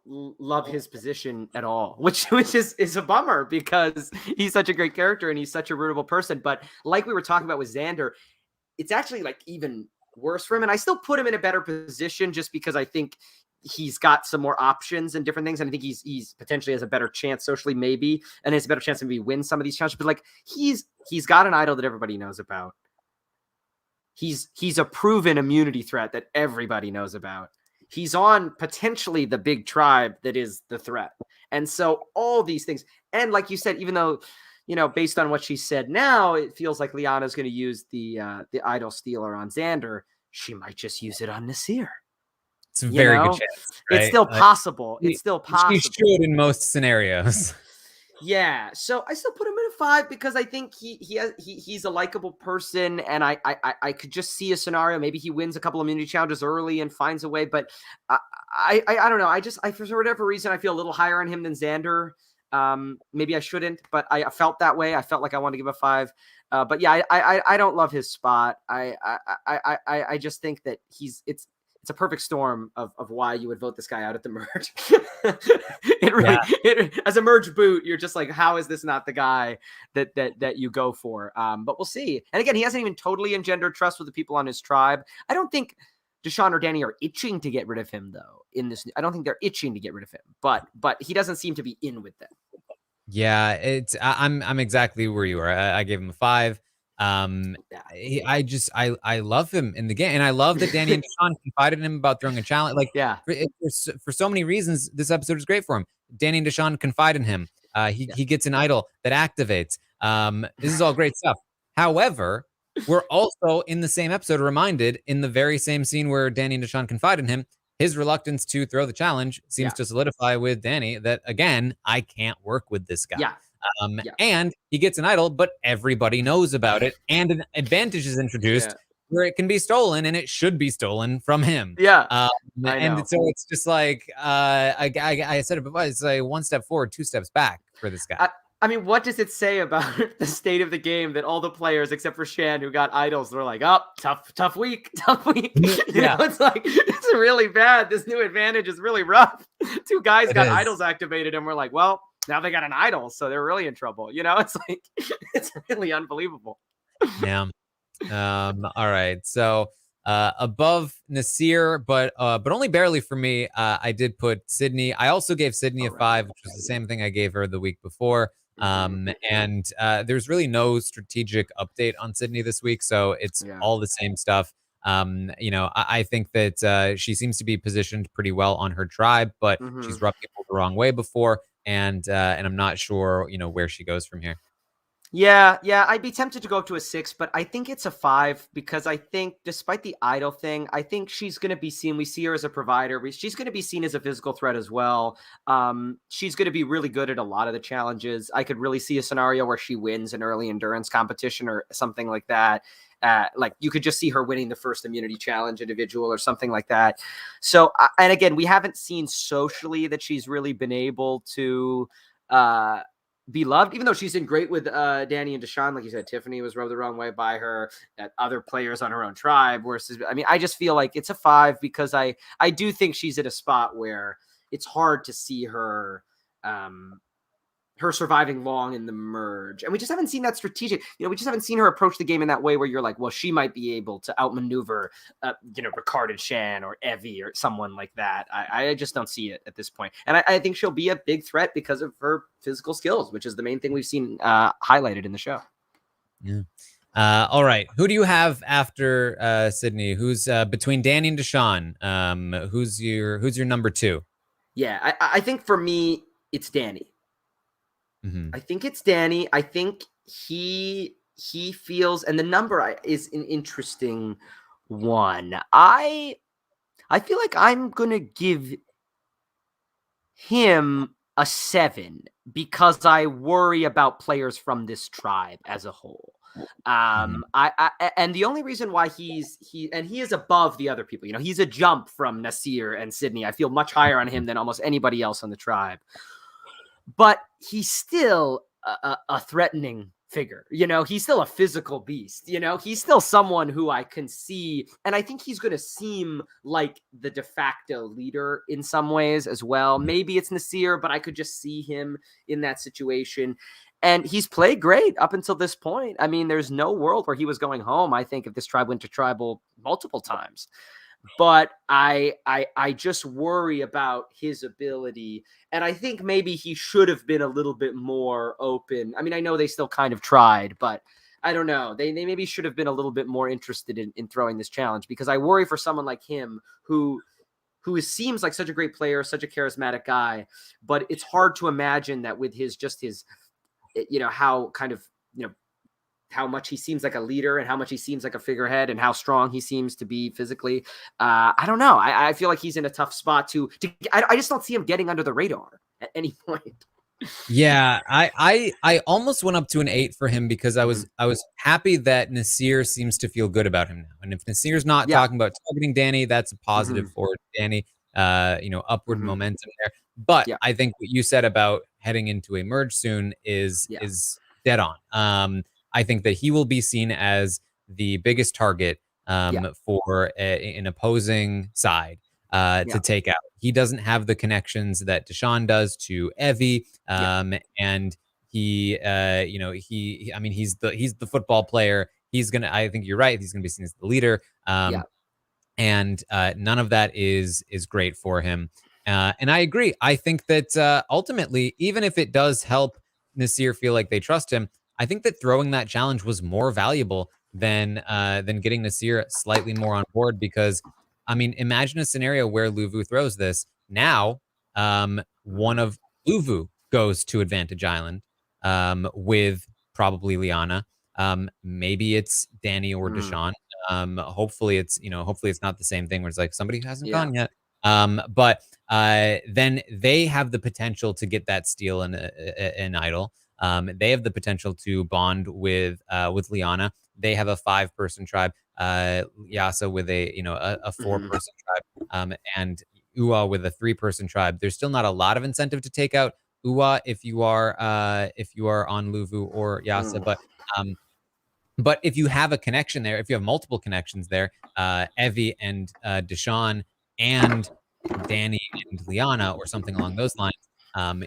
love his position at all, which is a bummer because he's such a great character and he's such a rootable person. But like we were talking about with Xander, it's actually like even worse for him. And I still put him in a better position just because I think he's got some more options and different things. And I think he's potentially has a better chance socially, maybe, and has a better chance to maybe win some of these challenges. But like he's got an idol that everybody knows about. He's a proven immunity threat that everybody knows about. He's on potentially the big tribe that is the threat. And so all these things, and like you said, even though, based on what she said now, it feels like Liana's going to use the idol stealer on Xander. She might just use it on Nasir. It's a very good chance. Right? It's still possible. It's still possible. She should in most scenarios. Yeah. So I still put him in a 5 because I think he's a likable person, and I could just see a scenario. Maybe he wins a couple of immunity challenges early and finds a way. But I don't know. I for whatever reason I feel a little higher on him than Xander. Maybe I shouldn't, but I felt that way. I felt like I wanted to give a 5. But yeah, I don't love his spot. I just think that it's a perfect storm of why you would vote this guy out at the merge. As a merge boot, you're just like, how is this not the guy that you go for? But we'll see. And again, he hasn't even totally engendered trust with the people on his tribe. I don't think Deshaun or Danny are itching to get rid of him though. I don't think they're itching to get rid of him, but he doesn't seem to be in with them. Yeah, I'm exactly where you are. I gave him a 5. I love him in the game, and I love that Danny and Deshaun confided in him about throwing a challenge. Like, for so many reasons, this episode is great for him. Danny and Deshaun confide in him. He gets an idol that activates. This is all great stuff. However, we're also in the same episode reminded in the very same scene where Danny and Deshaun confide in him. His reluctance to throw the challenge seems to solidify with Danny that, again, I can't work with this guy. And he gets an idol, but everybody knows about it. And an advantage is introduced where it can be stolen, and it should be stolen from him. And so it's just like, I said it before, it's like 1 step forward, 2 steps back for this guy. I mean, what does it say about the state of the game that all the players, except for Shan, who got idols, they're like, oh, tough week. You know, it's like, it's really bad. This new advantage is really rough. 2 guys got idols activated, and we're like, well, now they got an idol, so they're really in trouble. It's like, it's really unbelievable. Yeah. All right. So above Nasir, but only barely for me. I did put Sydney. I also gave Sydney a 5, which was the same thing I gave her the week before. And there's really no strategic update on Sydney this week, so it's all the same stuff. I think that she seems to be positioned pretty well on her tribe, but she's rubbed people the wrong way before, and I'm not sure, where she goes from here. Yeah, I'd be tempted to go up to a 6, but I think it's a 5 because I think despite the idol thing, I think she's going to be seen. We see her as a provider. She's going to be seen as a physical threat as well. She's going to be really good at a lot of the challenges. I could really see a scenario where she wins an early endurance competition or something like that. Like you could just see her winning the first immunity challenge individual or something like that. So, and again, we haven't seen socially that she's really been able to, be loved, even though she's in great with Danny and Deshawn. Like you said, Tiffany was rubbed the wrong way by her, at other players on her own tribe. I just feel like it's a 5 because I do think she's at a spot where it's hard to see her her surviving long in the merge. And we just haven't seen that strategic, we just haven't seen her approach the game in that way where you're like, well, she might be able to outmaneuver, Ricard and Shan or Evie or someone like that. I just don't see it at this point. And I think she'll be a big threat because of her physical skills, which is the main thing we've seen highlighted in the show. Yeah. All right. Who do you have after Sydney? Who's between Danny and Deshawn? Who's your number 2? Yeah, I think for me, it's Danny. I think it's Danny. I think he feels, and the number is an interesting one. I feel like I'm going to give him a 7 because I worry about players from this tribe as a whole. And the only reason why he is above the other people, he's a jump from Nasir and Sydney. I feel much higher on him than almost anybody else on the tribe. But he's still a threatening figure. He's still a physical beast. He's still someone who I can see. And I think he's going to seem like the de facto leader in some ways as well. Maybe it's Nasir, but I could just see him in that situation. And he's played great up until this point. I mean, there's no world where he was going home, I think, if this tribe went to tribal multiple times. But I just worry about his ability. And I think maybe he should have been a little bit more open. I mean, I know they still kind of tried, but I don't know. They maybe should have been a little bit more interested in throwing this challenge, because I worry for someone like him who seems like such a great player, such a charismatic guy. But it's hard to imagine that with his how kind of, how much he seems like a leader and how much he seems like a figurehead and how strong he seems to be physically. I don't know. I feel like he's in a tough spot I just don't see him getting under the radar at any point. Yeah, I almost went up to an 8 for him because I was happy that Nasir seems to feel good about him now. And if Nasir's not talking about targeting Danny, that's a positive for Danny. Upward momentum there. But I think what you said about heading into a merge soon is dead on. I think that he will be seen as the biggest target for an opposing side to take out. He doesn't have the connections that Deshawn does to Evie, and he's the football player. I think you're right. He's gonna be seen as the leader, and none of that is great for him. And I agree. I think that ultimately, even if it does help Nasir feel like they trust him, I think that throwing that challenge was more valuable than getting Nasir slightly more on board, because, I mean, imagine a scenario where Luvu throws this. Now, one of Luvu goes to Advantage Island with probably Liana. Maybe it's Danny or Deshawn. Hopefully it's not the same thing where it's like somebody who hasn't gone yet. But then they have the potential to get that steal an idol. They have the potential to bond with Liana. They have a 5-person tribe. Yasa with a 4-person tribe. And Ua with a 3-person tribe. There's still not a lot of incentive to take out Ua if you are on Luvu or Yasa, but if you have a connection there, if you have multiple connections there, Evie and Deshawn and Danny and Liana or something along those lines,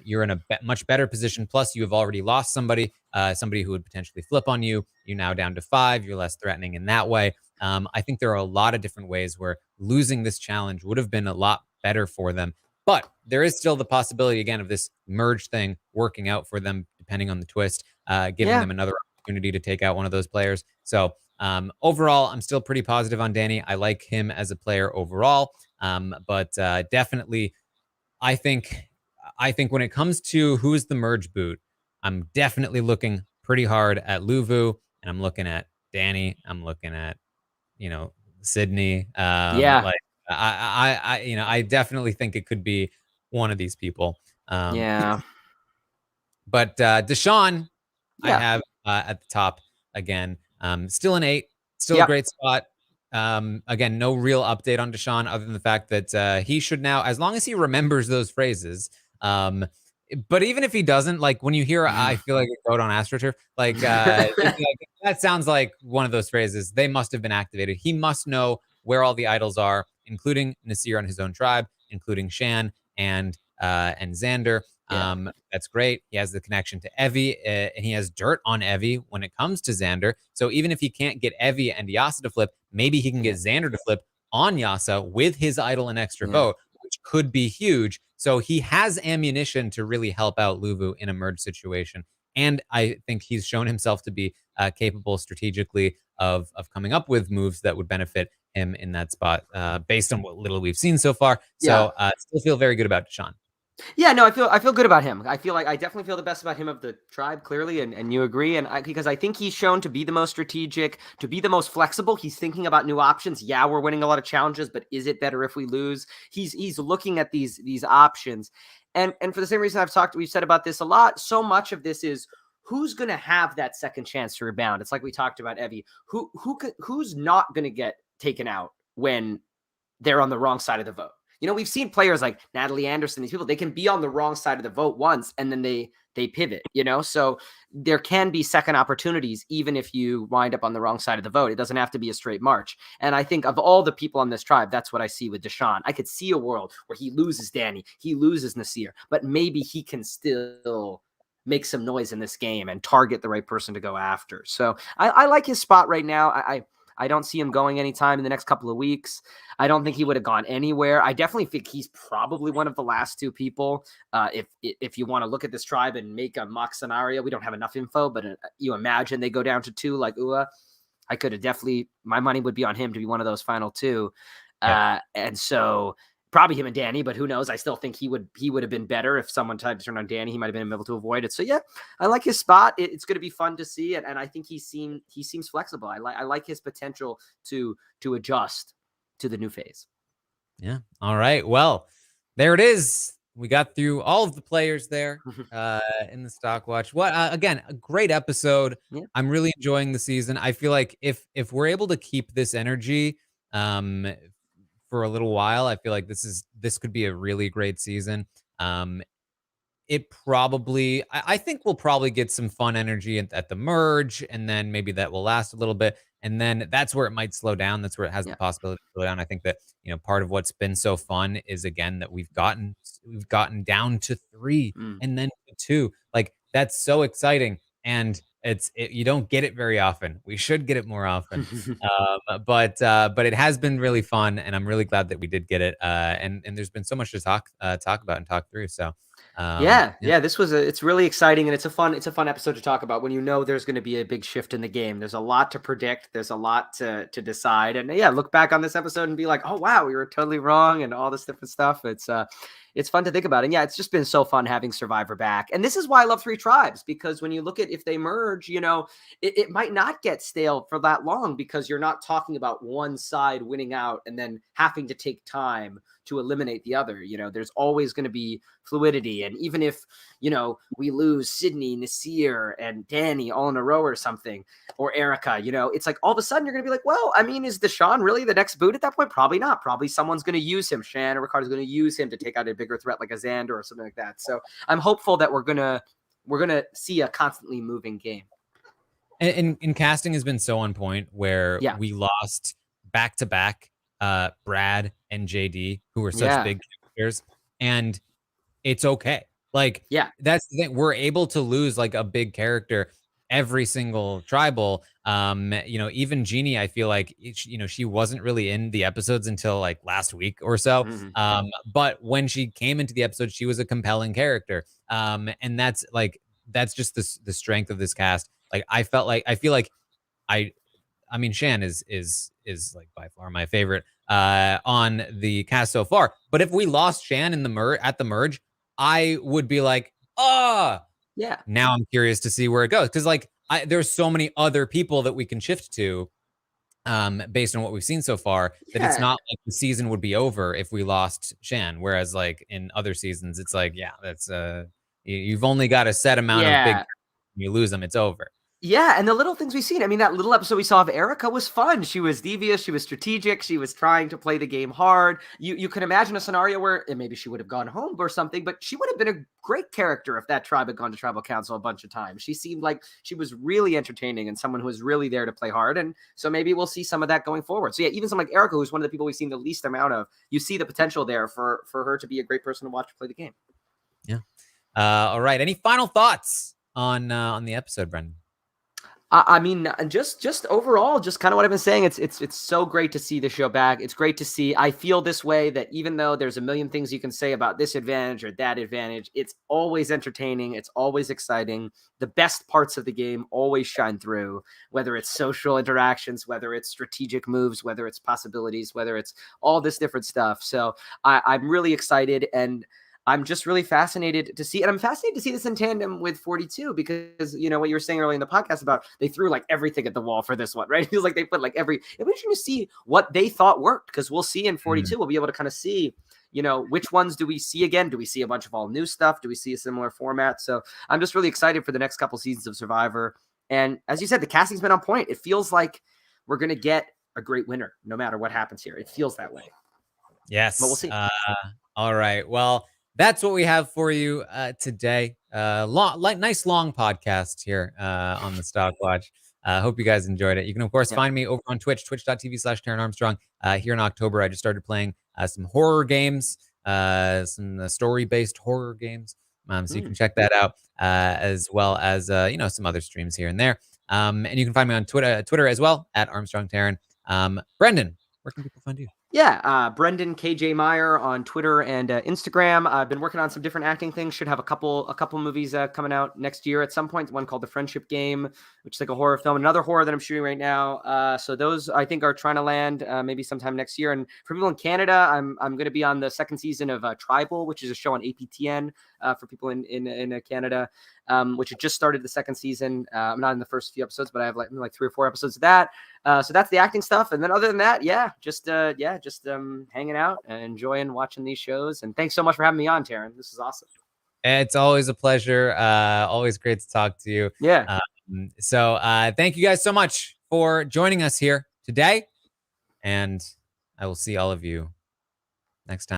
you're in a much better position. Plus, you have already lost somebody who would potentially flip on you. You're now down to 5. You're less threatening in that way. I think there are a lot of different ways where losing this challenge would have been a lot better for them. But there is still the possibility, again, of this merge thing working out for them, depending on the twist, giving them another opportunity to take out one of those players. So overall, I'm still pretty positive on Danny. I like him as a player overall, but definitely, I think when it comes to who's the merge boot, I'm definitely looking pretty hard at Luvu, and I'm looking at Danny. I'm looking at, Sydney. Like I definitely think it could be one of these people. But Deshaun, I have at the top again. Still an 8, still a great spot. Again, no real update on Deshaun other than the fact that he should now, as long as he remembers those phrases. But even if he doesn't, like when you hear, I feel like a goat on AstroTurf, like, that sounds like one of those phrases. They must have been activated. He must know where all the idols are, including Nasir on his own tribe, including Shan and Xander. That's great. He has the connection to Evie, and he has dirt on Evie when it comes to Xander. So even if he can't get Evie and Yasa to flip, maybe he can get Xander to flip on Yasa with his idol and extra vote, which could be huge. So he has ammunition to really help out Luvu in a merge situation. And I think he's shown himself to be capable strategically of coming up with moves that would benefit him in that spot, based on what little we've seen so far. So still feel very good about Deshaun. Yeah, no, I feel good about him. I feel like I definitely feel the best about him of the tribe, clearly, and you agree. And because I think he's shown to be the most strategic, to be the most flexible. He's thinking about new options. Yeah, we're winning a lot of challenges, but is it better if we lose? He's looking at these options, and for the same reason we've said about this a lot. So much of this is who's going to have that second chance to rebound. It's like we talked about Evie. Who's not going to get taken out when they're on the wrong side of the vote? We've seen players like Natalie Anderson, these people, they can be on the wrong side of the vote once and then they pivot, so there can be second opportunities, even if you wind up on the wrong side of the vote. It doesn't have to be a straight march. And I think of all the people on this tribe, that's what I see with Deshaun. I could see a world where he loses Danny, he loses Nasir, but maybe he can still make some noise in this game and target the right person to go after. So I like his spot right now. I don't see him going anytime in the next couple of weeks. I don't think he would have gone anywhere. I definitely think he's probably one of the last two people. If you want to look at this tribe and make a mock scenario, we don't have enough info, but you imagine they go down to 2 like Ua. I could have definitely, my money would be on him to be one of those final 2. And so probably him and Danny, but who knows? I still think he would have been better if someone tried to turn on Danny. He might have been able to avoid it. So yeah, I like his spot. It's going to be fun to see, and I think he seems flexible. I like his potential to adjust to the new phase. Yeah. All right. Well, there it is. We got through all of the players there in the Stockwatch. Again, a great episode. Yeah. I'm really enjoying the season. I feel like if we're able to keep this energy for a little while, I feel like this could be a really great season. It probably, I think we'll probably get some fun energy at the merge, and then maybe that will last a little bit, and then that's where it might slow down. That's where it has the possibility to slow down. I think that part of what's been so fun is, again, that we've gotten down to 3 and then to 2. Like, that's so exciting, and you don't get it very often. We should get it more often. But it has been really fun, and I'm really glad that we did get it. And there's been so much to talk about and talk through. So it's really exciting, and it's a fun episode to talk about when there's going to be a big shift in the game. There's a lot to predict. There's a lot to decide, and look back on this episode and be like, oh wow, we were totally wrong, and all this different stuff. It's fun to think about. And it's just been so fun having Survivor back. And this is why I love 3 tribes, because when you look at if they merge, it might not get stale for that long, because you're not talking about one side winning out and then having to take time to eliminate the other. There's always going to be fluidity. And even if, we lose Sydney, Nasir, and Danny all in a row or something, or Erica, it's like all of a sudden you're going to be like, well, I mean, is Deshaun really the next boot at that point? Probably not. Probably someone's going to use him. Shan or Ricardo's going to use him to take out a bigger threat like a Xander or something like that. So I'm hopeful that we're gonna see a constantly moving game. And casting has been so on point where we lost back-to-back Brad and JD, who were such big characters, and it's okay. Like, that's the thing. We're able to lose like a big character every single tribal. Even Jeannie, I feel like she wasn't really in the episodes until like last week or so. But when she came into the episode, she was a compelling character. And that's like, that's just the strength of this cast. Like I feel like I mean, Shan is like by far my favorite on the cast so far. But if we lost Shan in the at the merge, I would be like, Yeah. Now I'm curious to see where it goes, because like there's so many other people that we can shift to, based on what we've seen so far, that it's not like the season would be over if we lost Shan. Whereas like in other seasons, it's like, yeah, that's you've only got a set amount of big. You lose them, it's over. Yeah, and the little things we've seen. I mean, that little episode we saw of Erica was fun. She was devious. She was strategic. She was trying to play the game hard. You can imagine a scenario where maybe she would have gone home or something, but she would have been a great character if that tribe had gone to tribal council a bunch of times. She seemed like she was really entertaining and someone who was really there to play hard. And so maybe we'll see some of that going forward. So yeah, even someone like Erica, who's one of the people we've seen the least amount of, you see the potential there for her to be a great person to watch play the game. Yeah. All right. Any final thoughts on the episode, Brendan? I mean, just overall, just kind of what I've been saying. It's so great to see the show back. It's great to see. I feel this way that even though there's a million things you can say about this advantage or that advantage, it's always entertaining. It's always exciting. The best parts of the game always shine through, whether it's social interactions, whether it's strategic moves, whether it's possibilities, whether it's all this different stuff. So I'm really excited, and I'm just really fascinated to see, and I'm fascinated to see this in tandem with 42, because, you know, what you were saying earlier in the podcast about they threw like everything at the wall for this one, right? It feels like they put like it'll be interesting to see what they thought worked, because we'll see in 42, we'll be able to kind of see, you know, which ones do we see again? Do we see a bunch of all new stuff? Do we see a similar format? So I'm just really excited for the next couple seasons of Survivor. And as you said, the casting's been on point. It feels like we're going to get a great winner no matter what happens here. It feels that way. Yes. But we'll see. All right. Well, that's what we have for you today. Nice long podcast here on the Stockwatch. Hope you guys enjoyed it. You can, of course, find me over on Twitch, twitch.tv/Taran Armstrong. Here in October, I just started playing some horror games, some story-based horror games. So you can check that out, as well as, you know, some other streams here and there. And you can find me on Twitter as well, at Armstrong Taran. Brendan, where can people find you? Yeah, Brendan KJ Meyer on Twitter and Instagram. I've been working on some different acting things. Should have a couple movies coming out next year at some point. One called The Friendship Game, which is like a horror film. Another horror that I'm shooting right now. So those I think are trying to land maybe sometime next year. And for people in Canada, I'm going to be on the second season of Tribal, which is a show on APTN for people in Canada. Which had just started the second season. I'm not in the first few episodes, but I have like 3 or 4 episodes of that. So that's the acting stuff. And then other than that, just hanging out and enjoying watching these shows. And thanks so much for having me on, Taran. This is awesome. It's always a pleasure. Always great to talk to you. Yeah. So thank you guys so much for joining us here today. And I will see all of you next time.